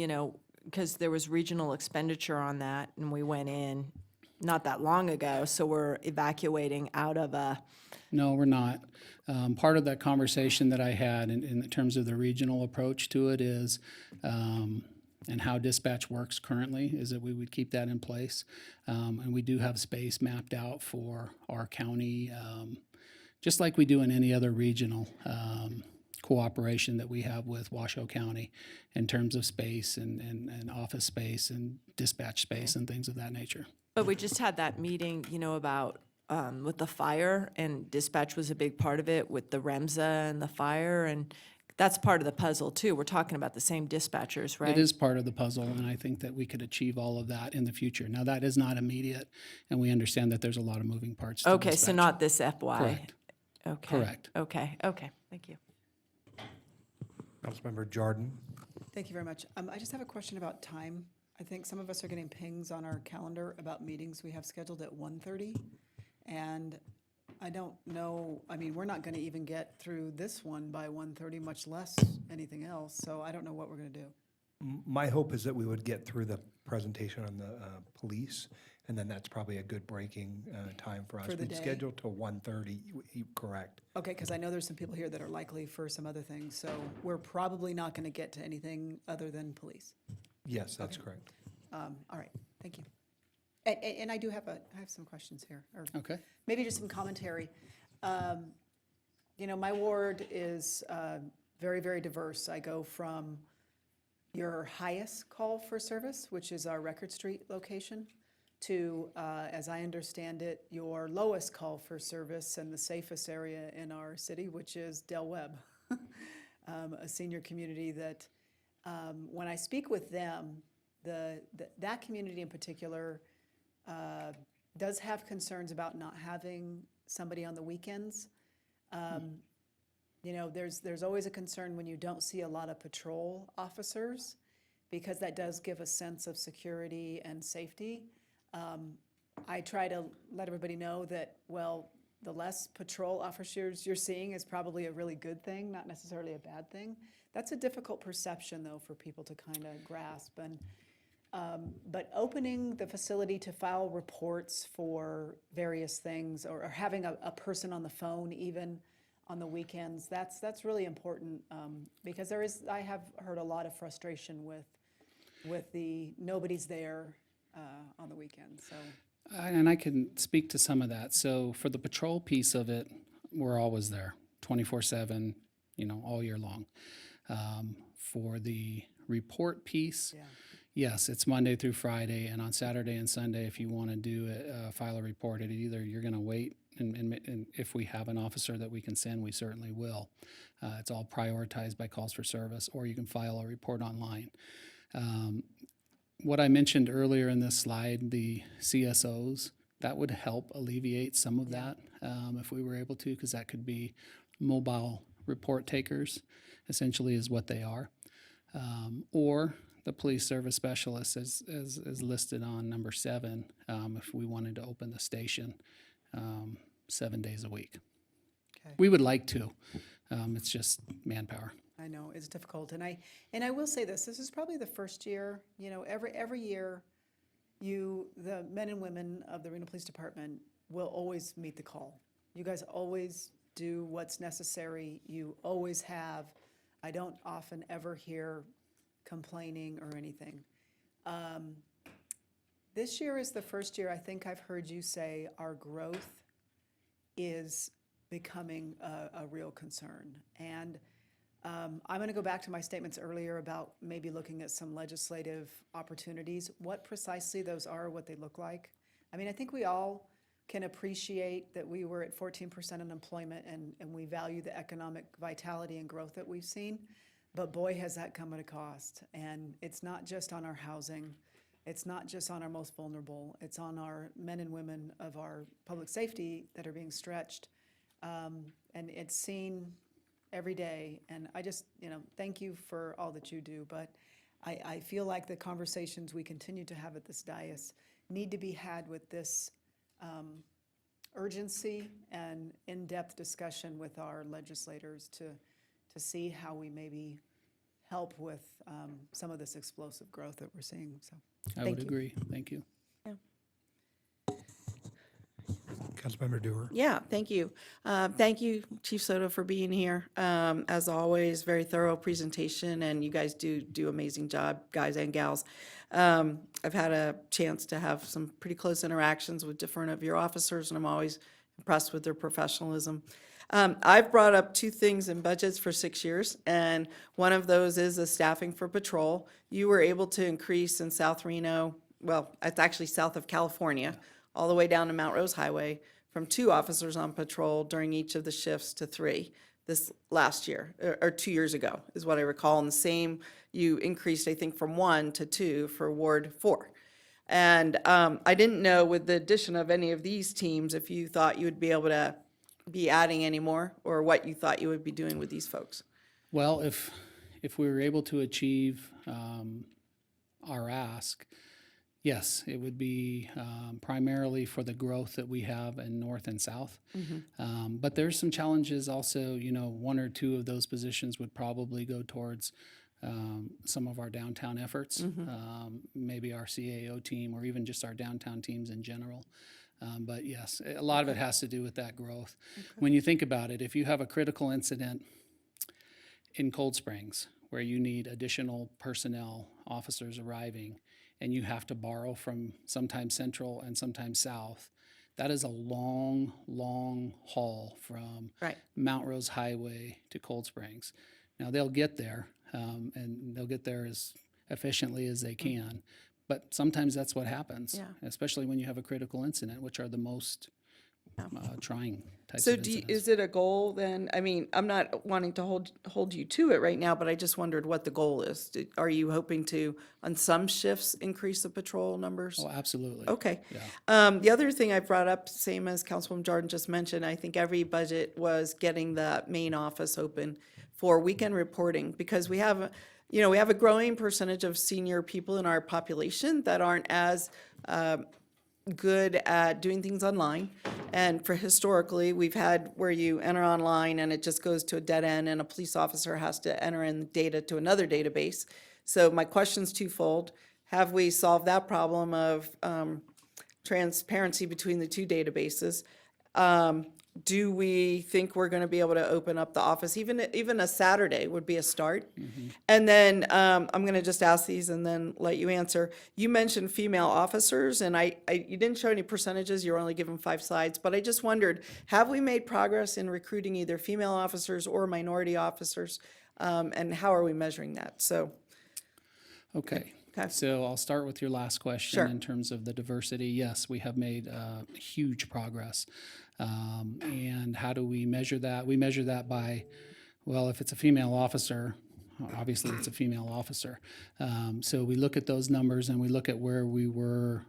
because there was regional expenditure on that, and we went in not that long ago, so we're evacuating out of a... No, we're not. Part of that conversation that I had in terms of the regional approach to it is, and how dispatch works currently, is that we would keep that in place. And we do have space mapped out for our county, just like we do in any other regional cooperation that we have with Washoe County in terms of space and office space and dispatch space and things of that nature. But we just had that meeting, about with the fire, and dispatch was a big part of it with the REMSA and the fire, and that's part of the puzzle too. We're talking about the same dispatchers, right? It is part of the puzzle, and I think that we could achieve all of that in the future. Now, that is not immediate, and we understand that there's a lot of moving parts to Okay, so dispatch. not this FY. Correct. Okay. Correct. Okay, thank you. Councilmember Jordan. Thank you very much. I just have a question about time. I think some of us are getting pings on our calendar about meetings we have scheduled at 1:30. And I don't know, we're not going to even get through this one by 1:30, much less anything else. So I don't know what we're going to do. My hope is that we would get through the presentation on the police, and then that's probably a good breaking time for us. For the We'd day? schedule till 1:30, correct. Okay, because I know there's some people here that are likely for some other things. So we're probably not going to get to anything other than police. Yes, that's correct. All right, thank you. And I have some questions here, or Okay. maybe just some commentary. My ward is very, very diverse. I go from your highest call for service, which is our Record Street location, to, as I understand it, your lowest call for service and the safest area in our city, which is Del Webb. a senior community that when I speak with them, that community in particular does have concerns about not having somebody on the weekends. You know, there's always a concern when you don't see a lot of patrol officers, because that does give a sense of security and safety. I try to let everybody know that, well, the less patrol officers you're seeing is probably a really good thing, not necessarily a bad thing. That's a difficult perception, though, for people to kind of grasp. And but opening the facility to file reports for various things, or having a person on the phone even on the weekends, that's really important, because I have heard a lot of frustration with the nobody's there on the weekends. So. And I can speak to some of that. So for the patrol piece of it, we're always there, 24/7, you know, all year long. For the report piece, yes, it's Monday through Friday, and on Saturday and Sunday, if you want to do file a report, either you're going to wait, and if we have an officer that we can send, we certainly will. It's all prioritized by calls for service, or you can file a report online. What I mentioned earlier in this slide, the CSOs, that would help alleviate some of that if we were able to, because that could be mobile report takers, essentially is what they are. Or the police service specialist is listed on number 7 if we wanted to open the station 7 days a week. Okay. We would like to. It's just manpower. I know it's difficult, and I will say this is probably the first year, you know, every year the men and women of the Reno Police Department will always meet the call. You guys always do what's necessary. You always have. I don't often ever hear complaining or anything. This year is the first year I think I've heard you say our growth is becoming a real concern. And I'm going to go back to my statements earlier about maybe looking at some legislative opportunities, what precisely those are, what they look like. I mean, I think we all can appreciate that we were at 14% unemployment, and we value the economic vitality and growth that we've seen. But boy, has that come at a cost. And it's not just on our housing. It's not just on our most vulnerable. It's on our men and women of our public safety that are being stretched. And it's seen every day. And I just, you know, thank you for all that you do. But I feel like the conversations we continue to have at this dais need to be had with this urgency and in-depth discussion with our legislators to see how we maybe help with some of this explosive growth that we're seeing. So I would agree. Thank you. Councilmember Dewar. Yeah, thank you. Thank you, Chief Soto, for being here. As always, very thorough presentation, and you guys do amazing job, guys and gals. I've had a chance to have some pretty close interactions with different of your officers, and I'm always impressed with their professionalism. I've brought up 2 things in budgets for 6 years, and one of those is the staffing for patrol. You were able to increase in South Reno, well, it's actually south of California, all the way down to Mount Rose Highway, from 2 officers on patrol during each of the shifts to 3 this last year, or 2 years ago, is what I recall. And the same, you increased, I think, from 1 to 2 for Ward 4. And I didn't know, with the addition of any of these teams, if you thought you would be able to be adding any more, or what you thought you would be doing with these folks. Well, if we were able to achieve our ask, yes, it would be primarily for the growth that we have in north and south. But there's some challenges also. You know, 1 or 2 of those positions would probably go towards some of our downtown efforts, maybe our CAO team, or even just our downtown teams in general. But yes, a lot of it has to do with that growth. When you think about it, if you have a critical incident in Cold Springs where you need additional personnel, officers arriving, and you have to borrow from sometimes Central and sometimes South, that is a long, long haul from Mount Rose Highway to Cold Springs. Now, they'll get there, and they'll get there as efficiently as they can. But sometimes that's what happens, especially when you have a critical incident, which are the most trying types So of incidents. is it a goal then? I mean, I'm not wanting to hold you to it right now, but I just wondered what the goal is. Are you hoping to, on some shifts, increase the patrol numbers? Oh, absolutely. Okay. Yeah. The other thing I brought up, same as Councilwoman Jordan just mentioned, I think every budget was getting the main office open for weekend reporting, because we have, we have a growing percentage of senior people in our population that aren't as good at doing things online. And for historically, we've had where you enter online and it just goes to a dead end and a police officer has to enter in data to another database. So my question's twofold. Have we solved that problem of transparency between the two databases? Do we think we're going to be able to open up the office? Even a Saturday would be a start. And then I'm going to just ask these and then let you answer. You mentioned female officers, and you didn't show any percentages. You're only given 5 slides. But I just wondered, have we made progress in recruiting either female officers or minority officers? And how are we measuring that? So. Okay. Okay. So I'll start with your last question. Sure. In terms of the diversity. Yes, we have made huge progress. And how do we measure that? We measure that by, well, if it's a female officer, obviously it's a female officer. So we look at those numbers and we look at where we were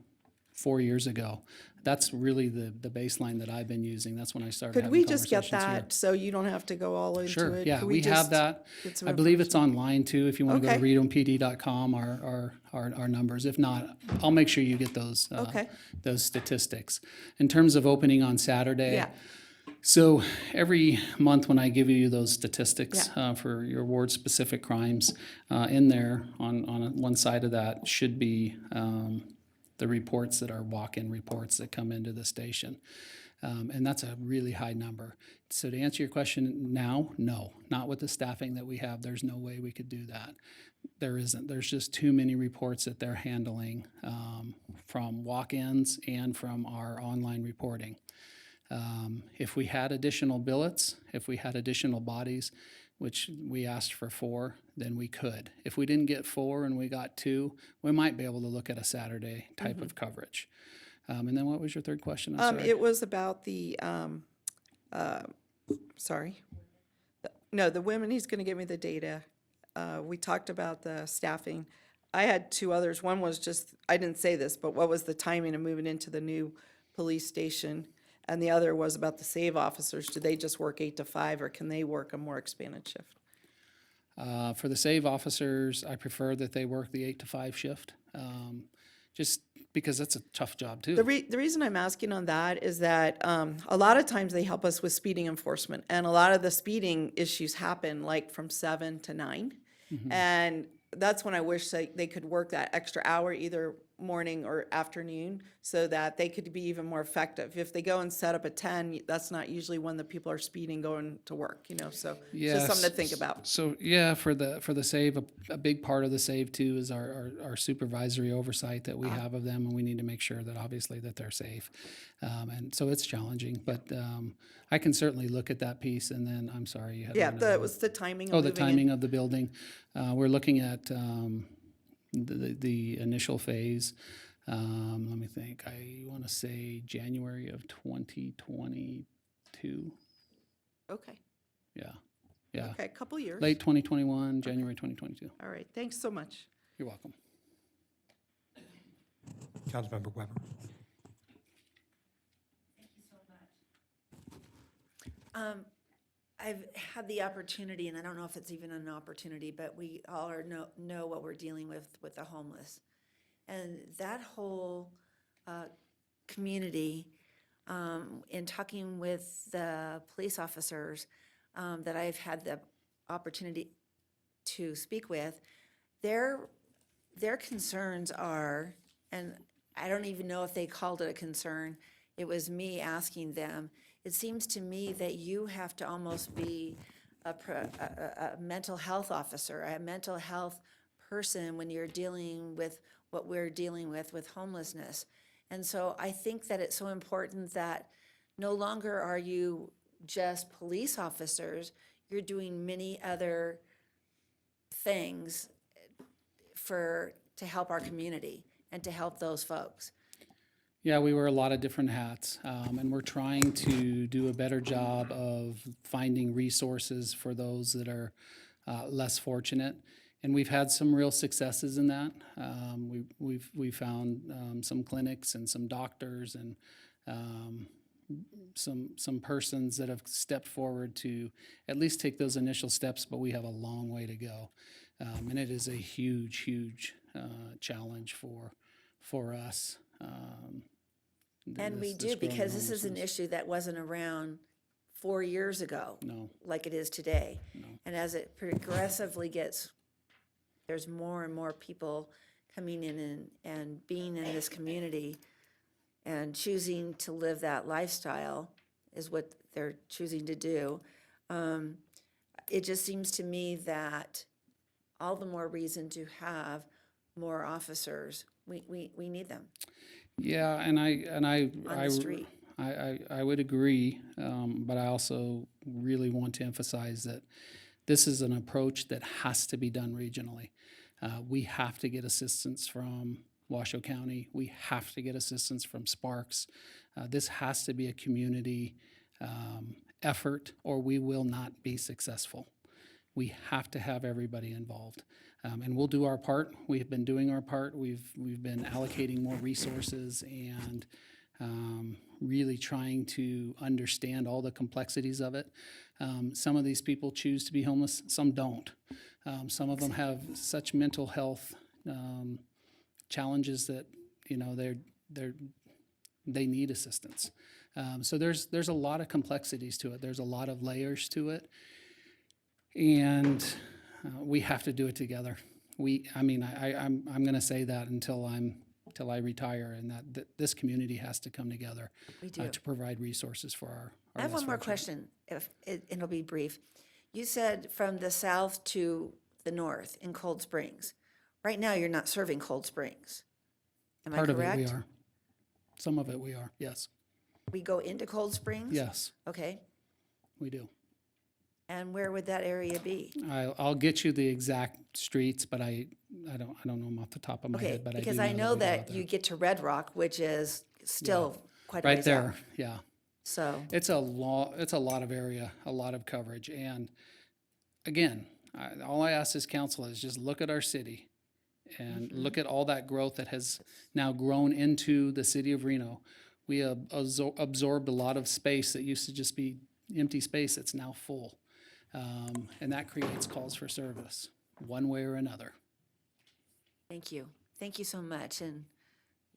4 years ago. That's really the baseline that I've been using. That's when I started Could having we just get conversations here. that so you don't have to go all into Sure, it? yeah, Could we have just that. get some I believe it's information? online too, if you want to go to Okay. redompd.com, our numbers. If not, I'll make sure you get those, Okay. those statistics. In terms of opening on Saturday. Yeah. So every month when I give you those statistics for your ward-specific crimes, in there on one side of that should be the reports that are walk-in reports that come into the station. And that's a really high number. So to answer your question now, no, not with the staffing that we have. There's no way we could do that. There isn't. There's just too many reports that they're handling from walk-ins and from our online reporting. If we had additional billets, if we had additional bodies, which we asked for 4, then we could. If we didn't get 4 and we got 2, we might be able to look at a Saturday type of coverage. And then what was your third question? I'm sorry. It was about the, sorry. No, the women, he's going to give me the data. We talked about the staffing. I had 2 others. One was just, I didn't say this, but what was the timing of moving into the new police station? And the other was about the SAVE officers. Do they just work 8 to 5 or can they work a more expanded shift? For the SAVE officers, I prefer that they work the 8 to 5 shift, just because that's a tough job too. The reason I'm asking on that is that a lot of times they help us with speeding enforcement, and a lot of the speeding issues happen like from 7 to 9. And that's when I wish they could work that extra hour, either morning or afternoon, so that they could be even more effective. If they go and set up at 10, that's not usually when the people are speeding going to work, so it's just something to think about. So yeah, for the SAVE, a big part of the SAVE too is our supervisory oversight that we have of them, and we need to make sure that obviously that they're safe. And so it's challenging, but I can certainly look at that piece. And then I'm sorry, you had Yeah, another that one. was the timing of Oh, the moving in. timing of the building. We're looking at the initial phase. Let me think. I want to say January of 2022. Okay, Yeah. Yeah. okay, a couple years. Late 2021, January 2022. All right, thanks so much. You're welcome. Councilmember Weber. I've had the opportunity, and I don't know if it's even an opportunity, but we all know what we're dealing with the homeless. And that whole community, in talking with the police officers that I've had the opportunity to speak with, their concerns are, and I don't even know if they called it a concern, it was me asking them. It seems to me that you have to almost be a mental health officer, a mental health person when you're dealing with what we're dealing with homelessness. And so I think that it's so important that no longer are you just police officers, you're doing many other things to help our community and to help those folks. Yeah, we wear a lot of different hats, and we're trying to do a better job of finding resources for those that are less fortunate. And we've had some real successes in that. We found some clinics and some doctors and some persons that have stepped forward to at least take those initial steps, but we have a long way to go. And it is a huge challenge for us. And we do, because this is an issue that wasn't around 4 years ago. No. Like it is today. No. And as it progressively gets, there's more and more people coming in and being in this community and choosing to live that lifestyle is what they're choosing to do. It just seems to me that all the more reason to have more officers. We need them. Yeah, and I would agree, but I also really want to emphasize that this is an approach that has to be done regionally. We have to get assistance from Washoe County. We have to get assistance from Sparks. This has to be a community effort, or we will not be successful. We have to have everybody involved. And we'll do our part. We have been doing our part. We've been allocating more resources and really trying to understand all the complexities of it. Some of these people choose to be homeless, some don't. Some of them have such mental health challenges that, you know, they need assistance. So there's a lot of complexities to it. There's a lot of layers to it. And we have to do it together. I'm going to say that until I retire, and that this community has to come together to provide resources for our I have one more question, if it'll be brief. You said from the south to the north in Cold Springs. Right now, you're not serving Cold Springs. Am I correct? Part of it we are. Some of it we are, yes. We go into Cold Springs? Yes. Okay. We do. And where would that area be? I'll get you the exact streets, but I don't know them off the top of my head. But because I I know that you get to Red Rock, which is still quite a right ways there. out. Yeah. So it's a lot of area, a lot of coverage, and again, all I ask this council is just look at our city and look at all that growth that has now grown into the city of Reno. We have absorbed a lot of space that used to just be empty space that's now full. And that creates calls for service, one way or another. Thank you. Thank you so much. And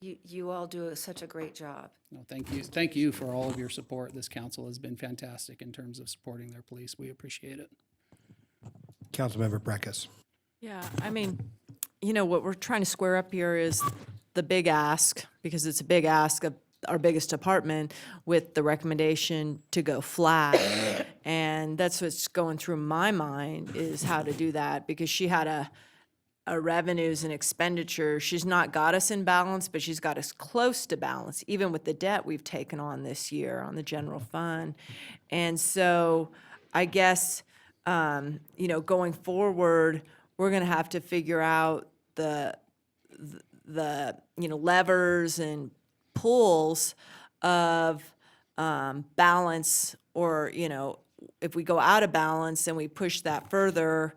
you all do such a great job. No, thank you. Thank you for all of your support. This council has been fantastic in terms of supporting their police. We appreciate it. Councilmember Breckus. Yeah, I mean, you know, what we're trying to square up here is the big ask, because it's a big ask of our biggest department, with the recommendation to go flat. And that's what's going through my mind, is how to do that, because she had a revenues and expenditure. She's not got us in balance, but she's got us close to balance, even with the debt we've taken on this year on the general fund. And so I guess, you know, going forward, we're going to have to figure out the you know, levers and pulls of balance, or, you know, if we go out of balance and we push that further,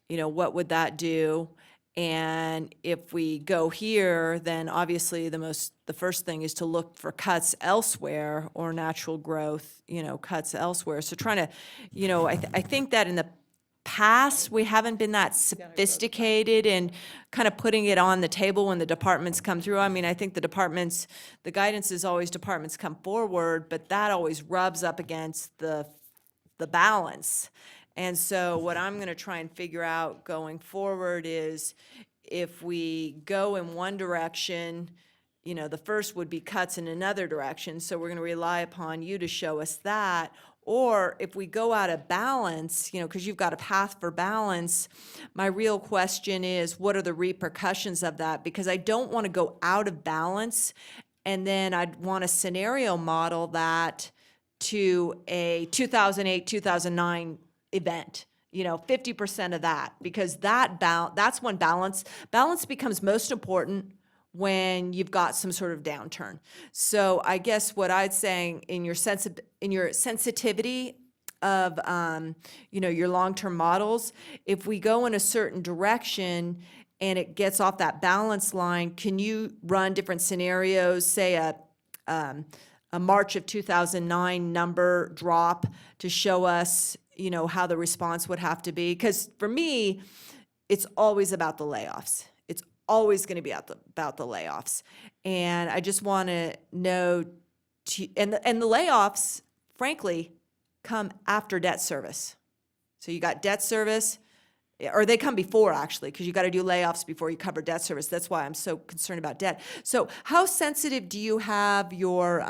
you know, what would that do? And if we go here, then obviously the first thing is to look for cuts elsewhere, or natural growth, you know, cuts elsewhere. So trying to, you know, I think that in the past, we haven't been that sophisticated in kind of putting it on the table when the departments come through. I mean, I think the guidance is always departments come forward, but that always rubs up against the balance. And so what I'm going to try and figure out going forward is, if we go in one direction, you know, the first would be cuts in another direction. So we're going to rely upon you to show us that. Or if we go out of balance, you know, because you've got a path for balance, my real question is, what are the repercussions of that? Because I don't want to go out of balance, and then I'd want to scenario model that to a 2008, 2009 event, you know, 50% of that, because that's when balance becomes most important, when you've got some sort of downturn. So I guess what I'd saying in your sensitivity of your long-term models, if we go in a certain direction and it gets off that balance line, can you run different scenarios, say a March of 2009 number drop to show us, how the response would have to be? Because for me, it's always about the layoffs. It's always going to be about the layoffs. And I just want to know, and the layoffs, frankly, come after debt service. So you got debt service, or they come before, actually, because you got to do layoffs before you cover debt service. That's why I'm so concerned about debt. So how sensitive do you have your,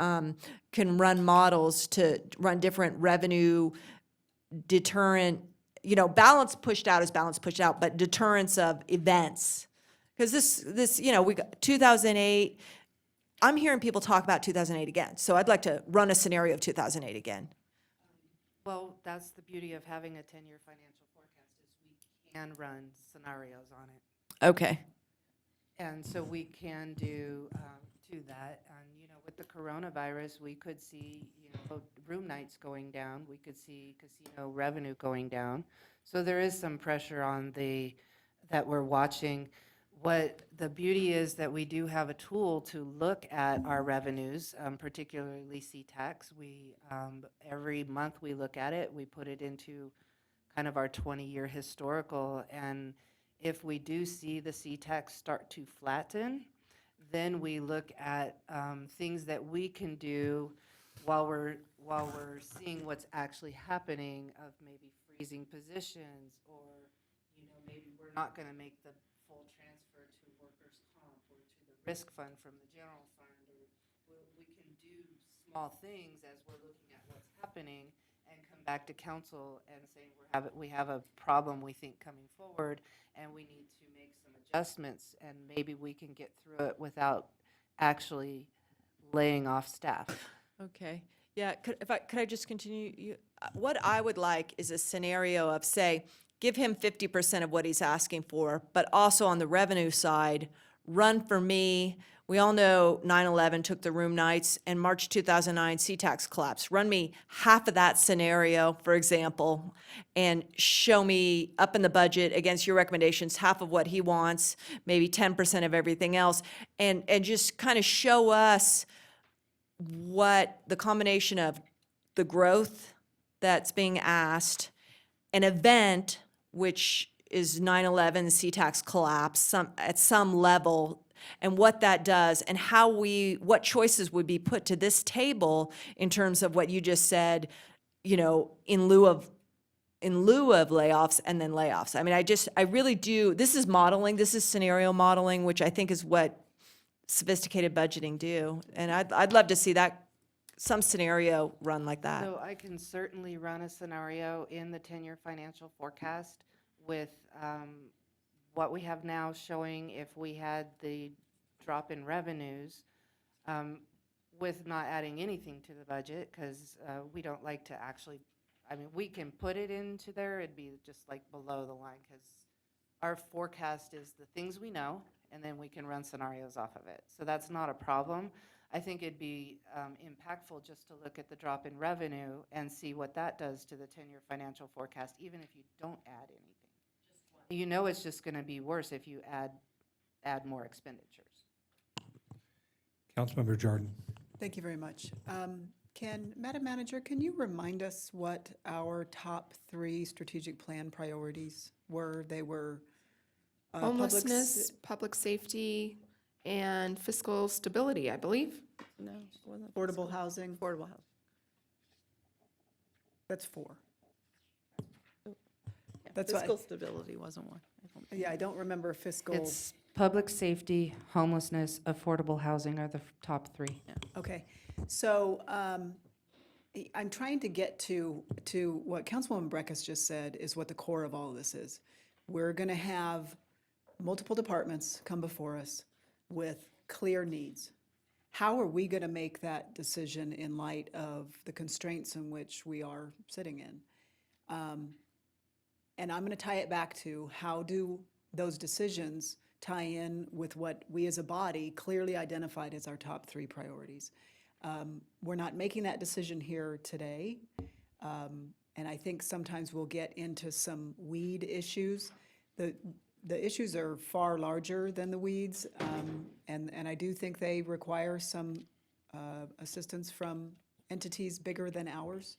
can run models to run different revenue deterrent, balance pushed out is balance pushed out, but deterrence of events? Because this, we got 2008, I'm hearing people talk about 2008 again. So I'd like to run a scenario of 2008 again. Well, that's the beauty of having a 10-year financial forecast is we can run scenarios on it. Okay. And so we can do that. And, with the coronavirus, we could see, room nights going down. We could see casino revenue going down. So there is some pressure on that we're watching. What the beauty is that we do have a tool to look at our revenues, particularly C-Tax. We, every month we look at it, we put it into kind of our 20-year historical, and if we do see the C-Tax start to flatten, then we look at things that we can do while we're seeing what's actually happening, of maybe freezing positions, or maybe we're not going to make the full transfer to workers' comp or to the risk fund from the general fund, or we can do small things as we're looking at what's happening and come back to council and say we have a problem we think coming forward and we need to make some adjustments, and maybe we can get through it without actually laying off staff. Okay. Yeah, could I just continue? What I would like is a scenario of, say, give him 50% of what he's asking for, but also on the revenue side, run for me. We all know 9/11 took the room nights, and March 2009 C-Tax collapse. Run me half of that scenario, for example, and show me up in the budget against your recommendations, half of what he wants, maybe 10% of everything else, and just kind of show us what the combination of the growth that's being asked, an event, which is 9/11, C-Tax collapse at some level, and what that does, and what choices would be put to this table in terms of what you just said, in lieu of layoffs and then layoffs. I mean, I really do, this is modeling, this is scenario modeling, which I think is what sophisticated budgeting do. And I'd love to see that, some scenario run like that. So I can certainly run a scenario in the 10-year financial forecast with what we have now showing if we had the drop in revenues, with not adding anything to the budget, because we don't like to actually, we can put it into there, it'd be just like below the line, because our forecast is the things we know, and then we can run scenarios off of it. So that's not a problem. I think it'd be impactful just to look at the drop in revenue and see what that does to the 10-year financial forecast, even if you don't add anything. It's just going to be worse if you add more expenditures. Councilmember Jordan. Thank you very much. Madam Manager, can you remind us what our top 3 strategic plan priorities were? They were Homelessness, public safety, and fiscal stability, I believe. No, it wasn't. Affordable housing. Affordable housing. That's 4. Yeah, That's fiscal stability wasn't one. Yeah, I don't remember fiscal. It's public safety, homelessness, affordable housing are the top 3. Yeah. Okay, so I'm trying to get to what Councilwoman Breckus just said is what the core of all of this is. We're going to have multiple departments come before us with clear needs. How are we going to make that decision in light of the constraints in which we are sitting in? And I'm going to tie it back to how do those decisions tie in with what we as a body clearly identified as our top 3 priorities. We're not making that decision here today. And I think sometimes we'll get into some weed issues. The issues are far larger than the weeds, and I do think they require some assistance from entities bigger than ours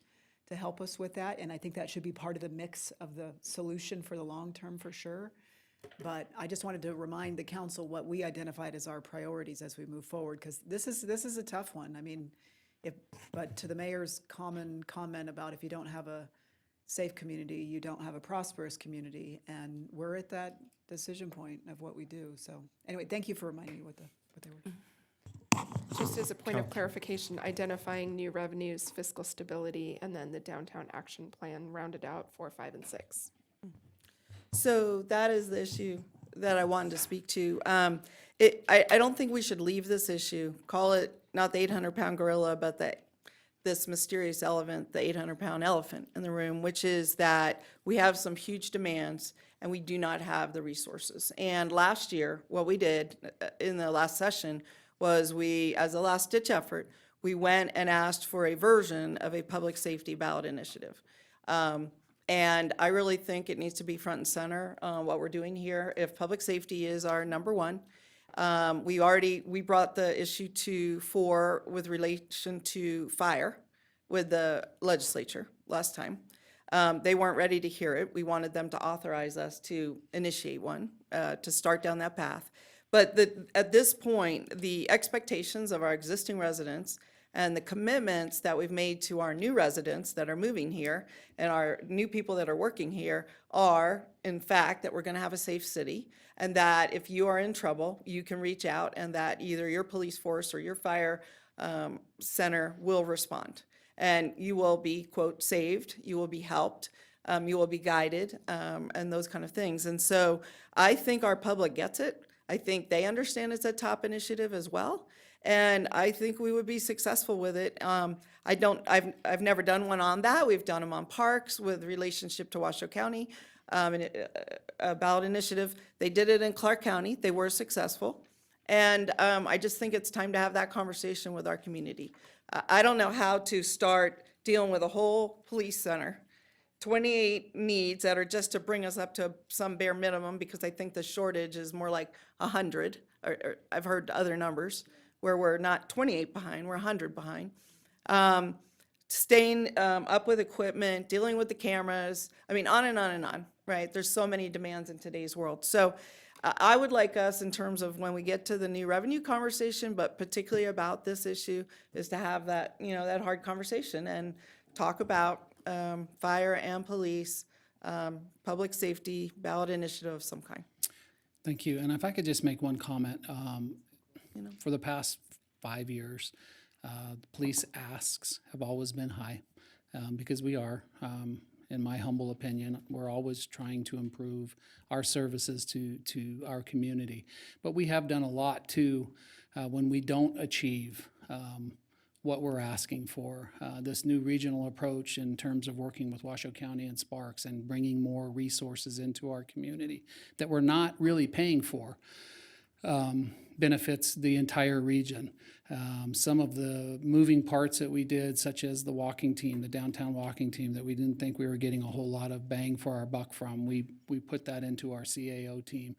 to help us with that, and I think that should be part of the mix of the solution for the long term for sure. But I just wanted to remind the council what we identified as our priorities as we move forward, because this is a tough one. I mean, but to the mayor's common comment about if you don't have a safe community, you don't have a prosperous community, and we're at that decision point of what we do. So anyway, thank you for reminding me what they were. Just as a point of clarification, identifying new revenues, fiscal stability, and then the downtown action plan rounded out 4, 5, and 6. So that is the issue that I wanted to speak to. I don't think we should leave this issue, call it not the 800-pound gorilla, but this mysterious elephant, the 800-pound elephant in the room, which is that we have some huge demands and we do not have the resources. And last year, what we did in the last session was as a last ditch effort, we went and asked for a version of a public safety ballot initiative. And I really think it needs to be front and center what we're doing here. If public safety is our number one, we brought the issue to fore with relation to fire with the legislature last time. They weren't ready to hear it. We wanted them to authorize us to initiate one, to start down that path. But at this point, the expectations of our existing residents and the commitments that we've made to our new residents that are moving here and our new people that are working here are, in fact, that we're going to have a safe city, and that if you are in trouble, you can reach out, and that either your police force or your fire center will respond. And you will be, quote, saved, you will be helped, you will be guided, and those kind of things. And so I think our public gets it. I think they understand it's a top initiative as well. And I think we would be successful with it. I've never done one on that. We've done them on parks with relationship to Washoe County, a ballot initiative. They did it in Clark County. They were successful. And I just think it's time to have that conversation with our community. I don't know how to start dealing with a whole police center, 28 needs that are just to bring us up to some bare minimum, because I think the shortage is more like 100. Or I've heard other numbers where we're not 28 behind, we're 100 behind. Staying up with equipment, dealing with the cameras, I mean, on and on and on, right? There's so many demands in today's world. So I would like us, in terms of when we get to the new revenue conversation, but particularly about this issue, is to have that, that hard conversation and talk about fire and police, public safety, ballot initiative of some kind. Thank you. And if I could just make one comment. For the past 5 years, the police asks have always been high because we are, in my humble opinion, we're always trying to improve our services to our community. But we have done a lot too when we don't achieve what we're asking for. This new regional approach in terms of working with Washoe County and Sparks and bringing more resources into our community that we're not really paying for. Benefits the entire region. Some of the moving parts that we did, such as the walking team, the downtown walking team, that we didn't think we were getting a whole lot of bang for our buck from, we put that into our CAO team.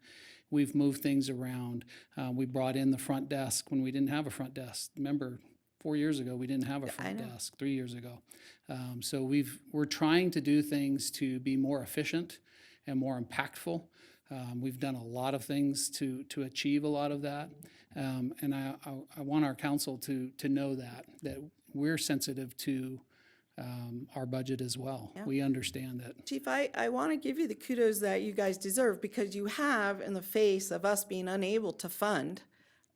We've moved things around. We brought in the front desk when we didn't have a front desk. Remember, 4 years ago, we didn't have a front desk, 3 years ago. So we're trying to do things to be more efficient and more impactful. We've done a lot of things to achieve a lot of that, and I want our council to know that we're sensitive to our budget as well. Yeah. We understand that. Chief, I want to give you the kudos that you guys deserve, because you have, in the face of us being unable to fund,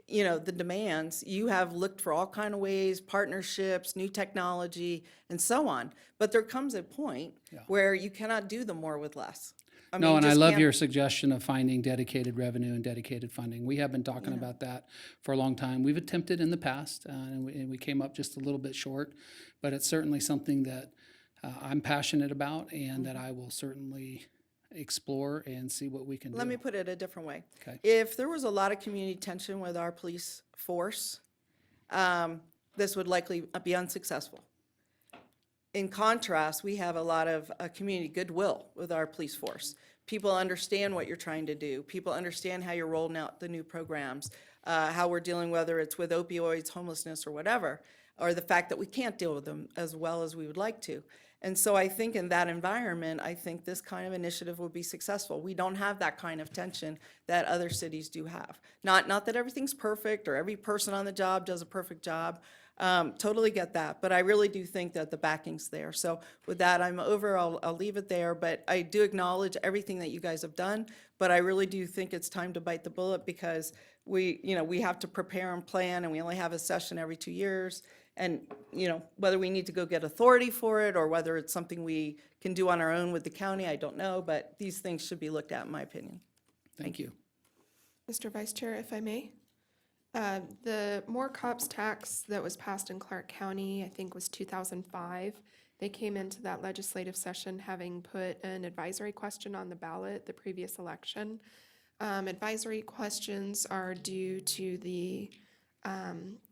the demands, you have looked for all kind of ways, partnerships, new technology, and so on. But there comes a point where you cannot do the more with less. And I love your suggestion of finding dedicated revenue and dedicated funding. We have been talking about that for a long time. We've attempted in the past, and we came up just a little bit short, but it's certainly something that I'm passionate about and that I will certainly explore and see what we can do. Let me put it a different way. Okay. If there was a lot of community tension with our police force, this would likely be unsuccessful. In contrast, we have a lot of community goodwill with our police force. People understand what you're trying to do. People understand how you're rolling out the new programs, how we're dealing, whether it's with opioids, homelessness, or whatever, or the fact that we can't deal with them as well as we would like to. And so I think in that environment, I think this kind of initiative would be successful. We don't have that kind of tension that other cities do have. Not that everything's perfect or every person on the job does a perfect job. Totally get that, but I really do think that the backing's there. So with that, I'll leave it there, but I do acknowledge everything that you guys have done, but I really do think it's time to bite the bullet because we have to prepare and plan, and we only have a session every 2 years. And, whether we need to go get authority for it or whether it's something we can do on our own with the county, I don't know, but these things should be looked at, in my opinion. Thank you. Mr. Vice Chair, if I may. The More Cops tax that was passed in Clark County, I think was 2005. They came into that legislative session having put an advisory question on the ballot the previous election. Advisory questions are due to the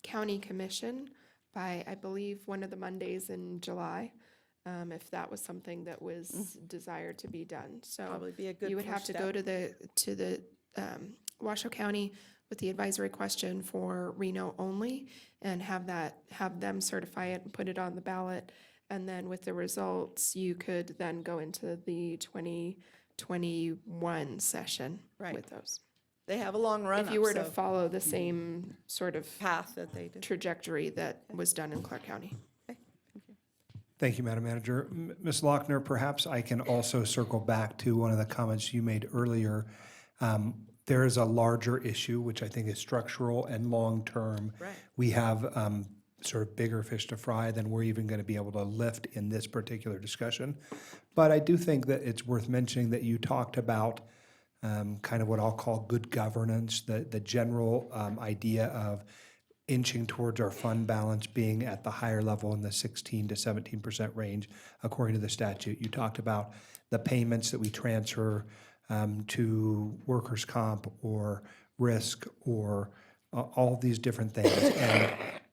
county commission by, I believe, one of the Mondays in July, if that was something that was desired to be done. So Probably be a good you would have first to step. go to the Washoe County with the advisory question for Reno only and have them certify it and put it on the ballot. And then with the results, you could then go into the 2021 session Right. with those. They have a long run. If you were to follow the same sort of path that they did. trajectory that was done in Clark County. Thank you, Madam Manager. Ms. Lochner, perhaps I can also circle back to one of the comments you made earlier. There is a larger issue, which I think is structural and long-term. Right. We have sort of bigger fish to fry than we're even going to be able to lift in this particular discussion. But I do think that it's worth mentioning that you talked about kind of what I'll call good governance, the general idea of inching towards our fund balance being at the higher level in the 16 to 17% range, according to the statute. You talked about the payments that we transfer to workers' comp or risk or all these different things.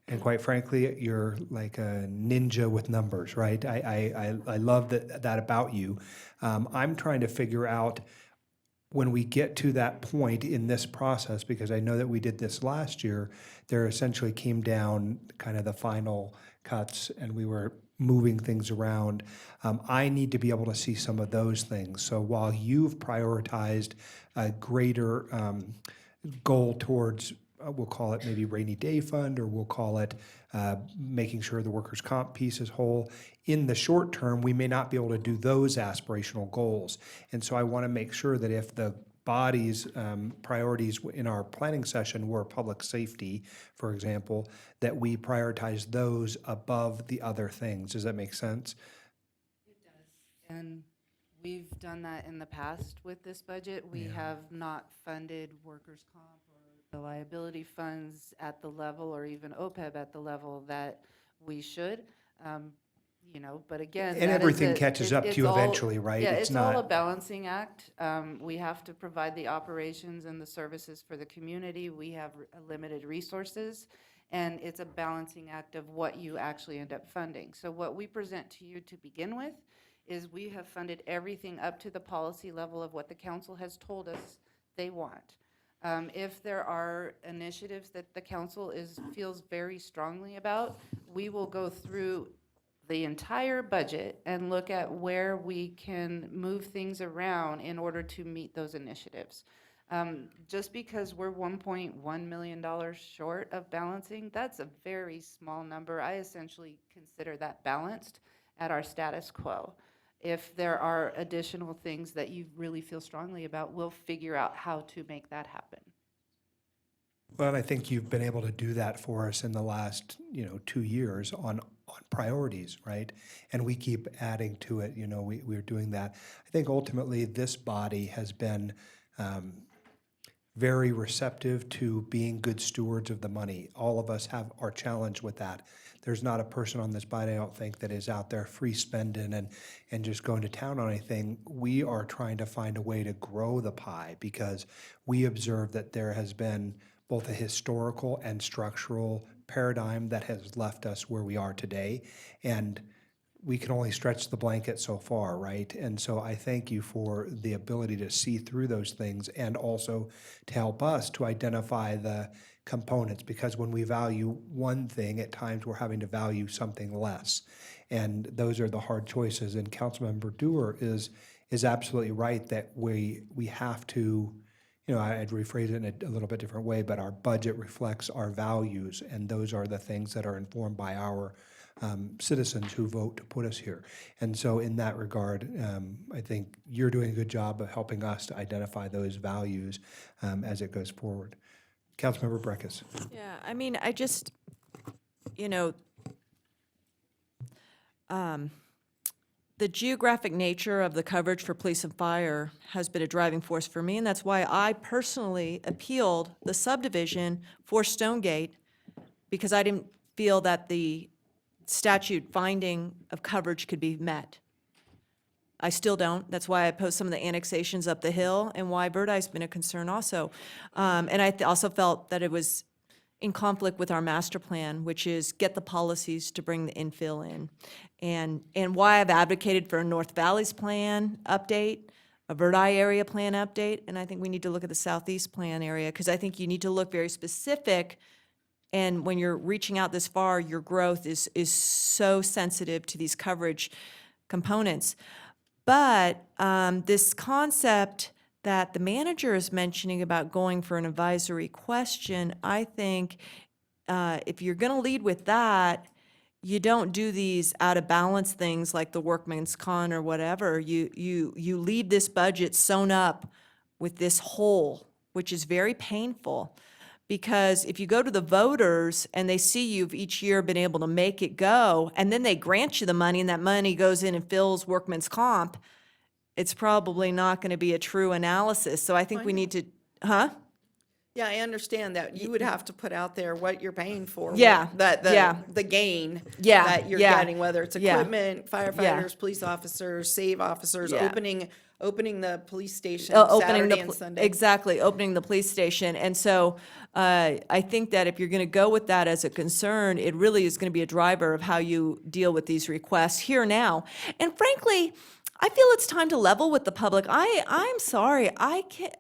And quite frankly, you're like a ninja with numbers, right? I love that about you. I'm trying to figure out when we get to that point in this process, because I know that we did this last year, there essentially came down kind of the final cuts and we were moving things around. I need to be able to see some of those things. So while you've prioritized a greater goal towards, we'll call it maybe rainy day fund, or we'll call it making sure the workers' comp piece is whole. In the short term, we may not be able to do those aspirational goals. And so I want to make sure that if the body's priorities in our planning session were public safety, for example, that we prioritize those above the other things. Does that make sense? And we've done that in the past with this budget. We have not funded workers' comp or the liability funds at the level, or even OPEB at the level that we should. But again, And that is everything catches up to it's you all- eventually, right? Yeah, It's it's all a not- balancing act. We have to provide the operations and the services for the community. We have limited resources, and it's a balancing act of what you actually end up funding. So what we present to you to begin with is we have funded everything up to the policy level of what the council has told us they want. If there are initiatives that the council feels very strongly about, we will go through the entire budget and look at where we can move things around in order to meet those initiatives. Just because we're $1.1 million short of balancing, that's a very small number. I essentially consider that balanced at our status quo. If there are additional things that you really feel strongly about, we'll figure out how to make that happen. Well, I think you've been able to do that for us in the last, 2 years on priorities, right? And we keep adding to it, we're doing that. I think ultimately this body has been very receptive to being good stewards of the money. All of us are challenged with that. There's not a person on this body, I don't think, that is out there free spending and just going to town on anything. We are trying to find a way to grow the pie because we observe that there has been both a historical and structural paradigm that has left us where we are today. And we can only stretch the blanket so far, right? And so I thank you for the ability to see through those things and also to help us to identify the components, because when we value one thing, at times we're having to value something less. And those are the hard choices. And Councilmember Dewar is absolutely right that we have to, I'd rephrase it in a little bit different way, but our budget reflects our values, and those are the things that are informed by our citizens who vote to put us here. And so in that regard, I think you're doing a good job of helping us to identify those values as it goes forward. Councilmember Breckus. Yeah, I mean, I just, you know, the geographic nature of the coverage for police and fire has been a driving force for me, and that's why I personally appealed the subdivision for Stonegate, because I didn't feel that the statute finding of coverage could be met. I still don't. That's why I opposed some of the annexations up the hill and why Verdi's been a concern also. And I also felt that it was in conflict with our master plan, which is get the policies to bring the infill in. And why I've advocated for a North Valley's plan update, a Verdi area plan update, and I think we need to look at the Southeast plan area, because I think you need to look very specific. And when you're reaching out this far, your growth is so sensitive to these coverage components. But this concept that the manager is mentioning about going for an advisory question, I think if you're going to lead with that, you don't do these out of balance things like the workman's con or whatever. You leave this budget sewn up with this hole, which is very painful. Because if you go to the voters and they see you've each year been able to make it go, and then they grant you the money and that money goes in and fills workman's comp, it's probably not going to be a true analysis. So I think we need to, Yeah, I understand that you would have to put out there what you're paying for. Yeah, The gain Yeah, that you're yeah, getting, whether it's yeah, equipment, firefighters, police officers, save officers, Yeah. opening the police station opening Saturday the and pol- Sunday. Exactly, opening the police station. And so I think that if you're going to go with that as a concern, it really is going to be a driver of how you deal with these requests here now. And frankly, I feel it's time to level with the public. I'm sorry, I can't,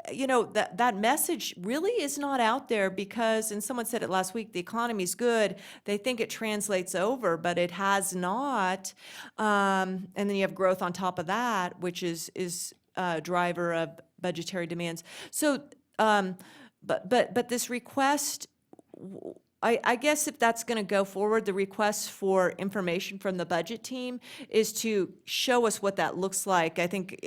that message really is not out there because, and someone said it last week, the economy's good. They think it translates over, but it has not. And then you have growth on top of that, which is a driver of budgetary demands. So, but this request, I guess if that's going to go forward, the request for information from the budget team is to show us what that looks like. I think,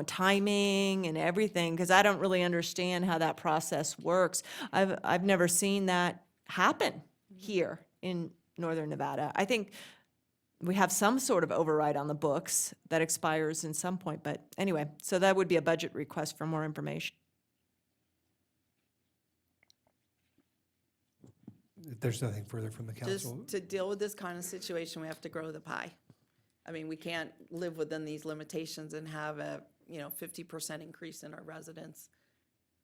timing and everything, because I don't really understand how that process works. I've never seen that happen here in Northern Nevada. I think we have some sort of override on the books that expires in some point, but anyway, so that would be a budget request for more information. If there's nothing further from the council. Just to deal with this kind of situation, we have to grow the pie. I mean, we can't live within these limitations and have a, 50% increase in our residents,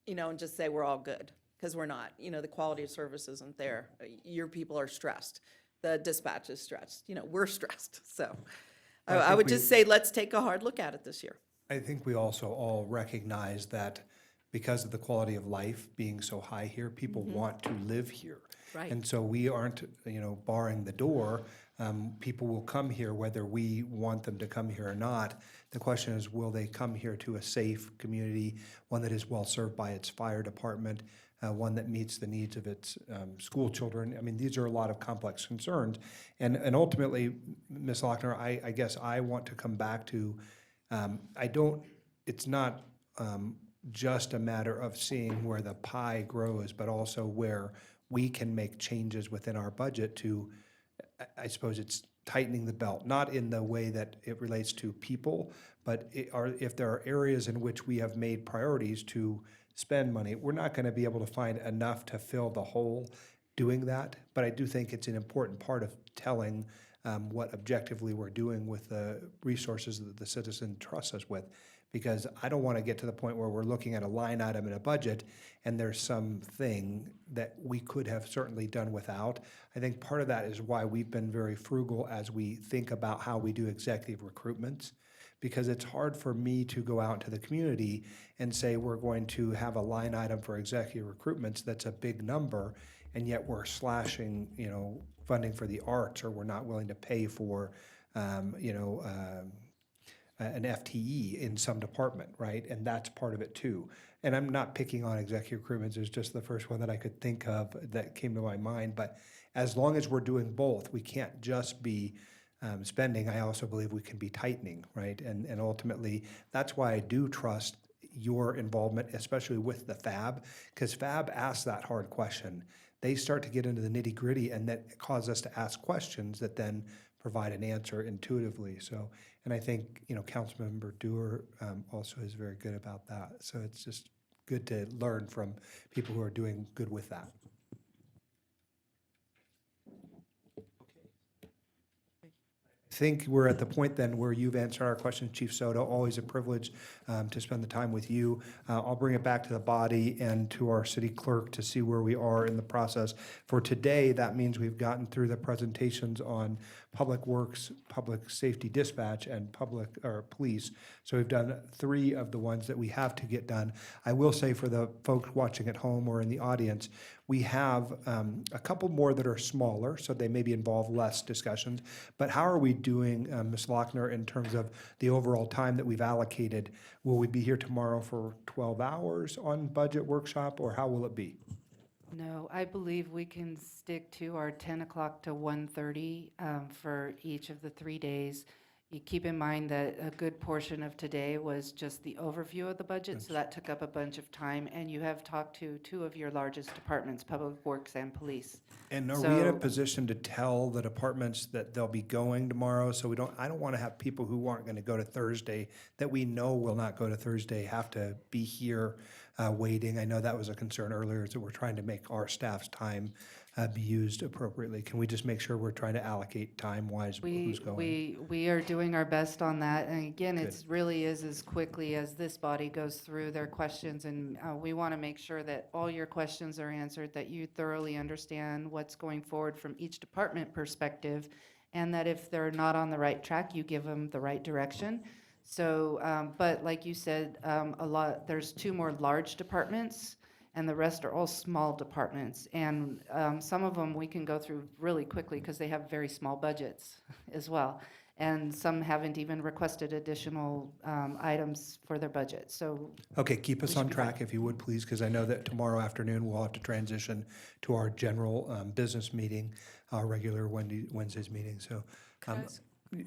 and just say we're all good, because we're not. The quality of service isn't there. Your people are stressed. The dispatch is stressed. We're stressed. So I would just say, let's take a hard look at it this year. I think we also all recognize that because of the quality of life being so high here, people want to live here. Right. And so we aren't, barring the door. People will come here whether we want them to come here or not. The question is, will they come here to a safe community, one that is well served by its fire department, one that meets the needs of its school children? I mean, these are a lot of complex concerns. And ultimately, Ms. Lochner, I guess I want to come back to, it's not just a matter of seeing where the pie grows, but also where we can make changes within our budget to, I suppose it's tightening the belt, not in the way that it relates to people, but if there are areas in which we have made priorities to spend money, we're not going to be able to find enough to fill the hole doing that. But I do think it's an important part of telling what objectively we're doing with the resources that the citizen trusts us with. Because I don't want to get to the point where we're looking at a line item in a budget and there's something that we could have certainly done without. I think part of that is why we've been very frugal as we think about how we do executive recruitments, because it's hard for me to go out into the community and say we're going to have a line item for executive recruitments that's a big number, and yet we're slashing, funding for the arts, or we're not willing to pay for, an FTE in some department, right? And that's part of it too. And I'm not picking on executive recruitments, it's just the first one that I could think of that came to my mind. But as long as we're doing both, we can't just be spending. I also believe we can be tightening, right? And ultimately, that's why I do trust your involvement, especially with the FAB, because FAB asks that hard question. They start to get into the nitty gritty, and that cause us to ask questions that then provide an answer intuitively. So, and I think, Councilmember Dewar also is very good about that. So it's just good to learn from people who are doing good with that. I think we're at the point then where you've answered our questions, Chief Soto. Always a privilege to spend the time with you. I'll bring it back to the body and to our city clerk to see where we are in the process. For today, that means we've gotten through the presentations on Public Works, Public Safety Dispatch, and Police. So we've done 3 of the ones that we have to get done. I will say for the folks watching at home or in the audience, we have a couple more that are smaller, so they maybe involve less discussions. But how are we doing, Ms. Lochner, in terms of the overall time that we've allocated? Will we be here tomorrow for 12 hours on budget workshop, or how will it be? No, I believe we can stick to our 10 o'clock to 1:30 for each of the 3 days. You keep in mind that a good portion of today was just the overview of the budget, so that took up a bunch of time, and you have talked to 2 of your largest departments, Public Works and Police. And are we in a position to tell the departments that they'll be going tomorrow? So I don't want to have people who aren't going to go to Thursday, that we know will not go to Thursday, have to be here waiting. I know that was a concern earlier, is that we're trying to make our staff's time be used appropriately. Can we just make sure we're trying to allocate time-wise who's going? We are doing our best on that, and again, it really is as quickly as this body goes through their questions, and we want to make sure that all your questions are answered, that you thoroughly understand what's going forward from each department perspective, and that if they're not on the right track, you give them the right direction. So, but like you said, there's 2 more large departments, and the rest are all small departments. And some of them we can go through really quickly because they have very small budgets as well. And some haven't even requested additional items for their budget, so. Okay, keep us on track if you would, please, because I know that tomorrow afternoon we'll have to transition to our general business meeting, our regular Wednesdays meeting, so.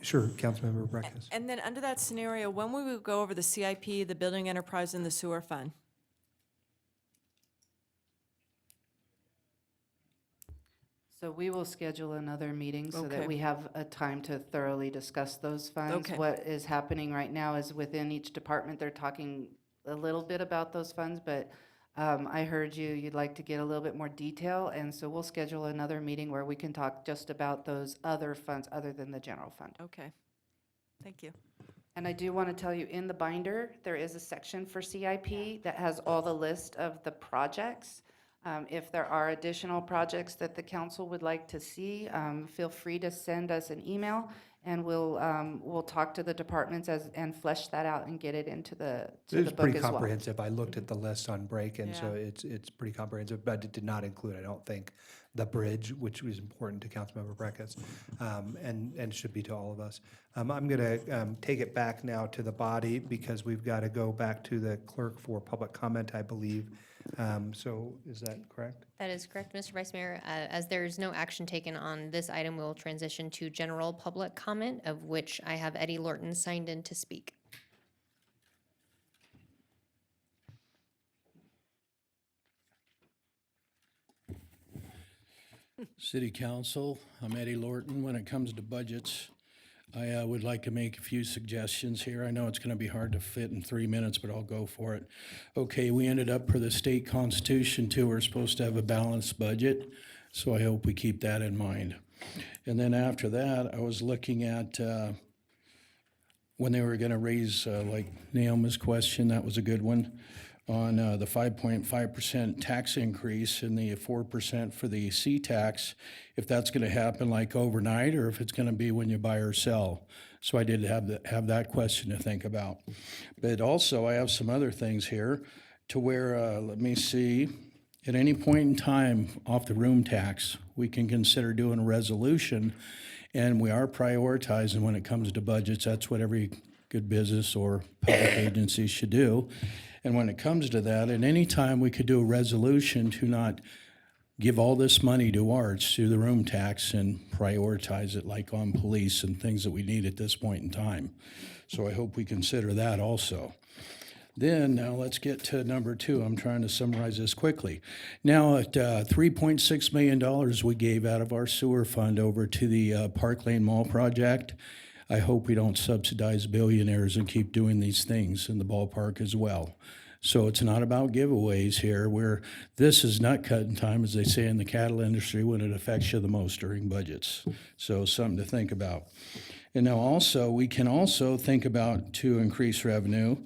Sure, Councilmember Breckes. And then under that scenario, when will we go over the CIP, the building enterprise, and the sewer fund? So we will schedule another meeting so Okay. that we have a time to thoroughly discuss those funds. Okay. What is happening right now is within each department, they're talking a little bit about those funds, but I heard you'd like to get a little bit more detail, and so we'll schedule another meeting where we can talk just about those other funds other than the general fund. Okay, thank you. And I do want to tell you, in the binder, there is a section for CIP that has all the list of the projects. If there are additional projects that the council would like to see, feel free to send us an email, and we'll talk to the departments and flesh that out and get it into the book as well. It's pretty comprehensive. I looked at the list on break, and so it's pretty comprehensive, but it did not include, I don't think, the bridge, which was important to Councilmember Breckes, and should be to all of us. I'm going to take it back now to the body because we've got to go back to the clerk for public comment, I believe. So is that correct? That is correct, Mr. Vice Mayor. As there is no action taken on this item, we'll transition to general public comment, of which I have Eddie Lorton signed in to speak. City Council, I'm Eddie Lorton. When it comes to budgets, I would like to make a few suggestions here. I know it's going to be hard to fit in 3 minutes, but I'll go for it. Okay, we ended up per the state constitution too, we're supposed to have a balanced budget, so I hope we keep that in mind. And then after that, I was looking at when they were going to raise, like Naomi's question, that was a good one, on the 5.5% tax increase and the 4% for the C-tax, if that's going to happen like overnight or if it's going to be when you buy or sell. So I did have that question to think about. But also, I have some other things here to where, let me see, at any point in time off the room tax, we can consider doing a resolution, and we are prioritizing when it comes to budgets. That's what every good business or public agency should do. And when it comes to that, at any time, we could do a resolution to not give all this money to arts through the room tax and prioritize it like on police and things that we need at this point in time. So I hope we consider that also. Then, now let's get to number 2. I'm trying to summarize this quickly. Now, at $3.6 million we gave out of our sewer fund over to the Park Lane Mall project. I hope we don't subsidize billionaires and keep doing these things in the ballpark as well. So it's not about giveaways here. This is nut cutting time, as they say in the cattle industry, when it affects you the most during budgets. So something to think about. And now also, we can also think about to increase revenue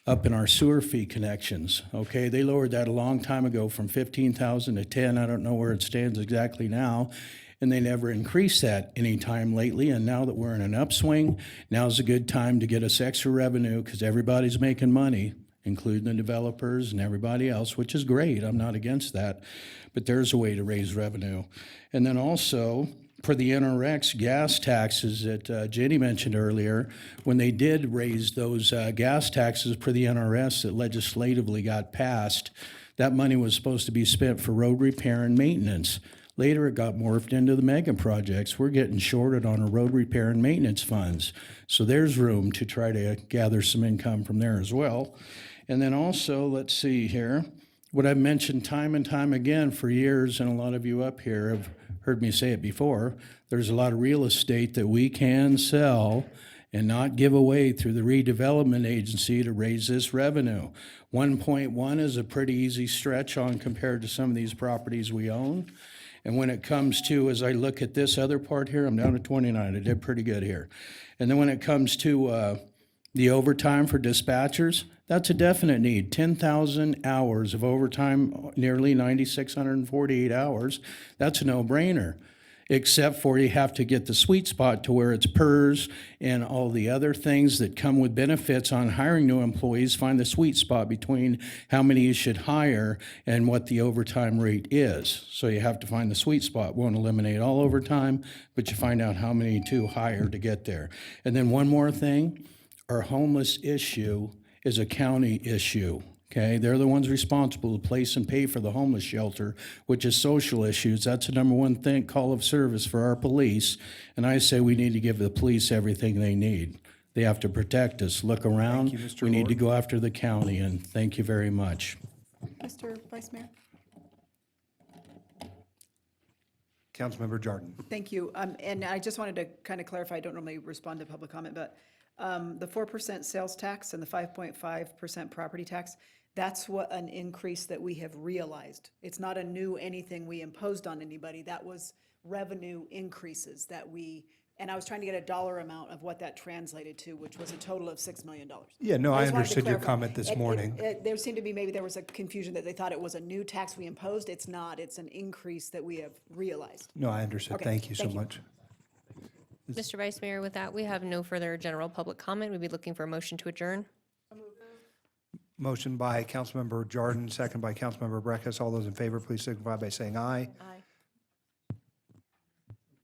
up in our sewer fee connections. Okay, they lowered that a long time ago from 15,000 to 10. I don't know where it stands exactly now. And they never increased that any time lately. And now that we're in an upswing, now's a good time to get us extra revenue because everybody's making money, including the developers and everybody else, which is great. I'm not against that. But there's a way to raise revenue. And then also, for the NRX gas taxes that Jenny mentioned earlier, when they did raise those gas taxes per the NRS that legislatively got passed, that money was supposed to be spent for road repair and maintenance. Later, it got morphed into the mega projects. We're getting shorted on our road repair and maintenance funds. So there's room to try to gather some income from there as well. And then also, let's see here, what I've mentioned time and time again for years, and a lot of you up here have heard me say it before, there's a lot of real estate that we can sell and not give away through the redevelopment agency to raise this revenue. 1.1 is a pretty easy stretch on compared to some of these properties we own. And when it comes to, as I look at this other part here, I'm down to 29. I did pretty good here. And then when it comes to the overtime for dispatchers, that's a definite need. 10,000 hours of overtime, nearly 9,648 hours. That's a no-brainer, except for you have to get the sweet spot to where it's PERS and all the other things that come with benefits on hiring new employees. Find the sweet spot between how many you should hire and what the overtime rate is. So you have to find the sweet spot. Won't eliminate all overtime, but you find out how many to hire to get there. And then one more thing, our homeless issue is a county issue. Okay, they're the ones responsible to place and pay for the homeless shelter, which is social issues. That's the number one thing, call of service for our police. And I say we need to give the police everything they need. They have to protect us. Look around. Thank you, Mr. We need to Lord. go after the county, and thank you very much. Mr. Vice Mayor? Councilmember Jordan. Thank you. And I just wanted to kind of clarify, I don't normally respond to public comment, but the 4% sales tax and the 5.5% property tax, that's what an increase that we have realized. It's not a new anything we imposed on anybody. That was revenue increases that we, and I was trying to get a dollar amount of what that translated to, which was a total of $6 million. Yeah, no, I just wanted to understood your clarify. comment this morning. There seemed to be, maybe there was a confusion that they thought it was a new tax we imposed. It's not. It's an increase that we have realized. No, I understood. Okay, Thank you so thank you. much. Mr. Vice Mayor, with that, we have no further general public comment. We'd be looking for a motion to adjourn. Motion by Councilmember Jordan, second by Councilmember Breckus. All those in favor, please signify by saying aye. Aye.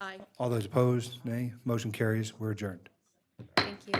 Aye. All those opposed, nay. Motion carries. We're adjourned. Thank you.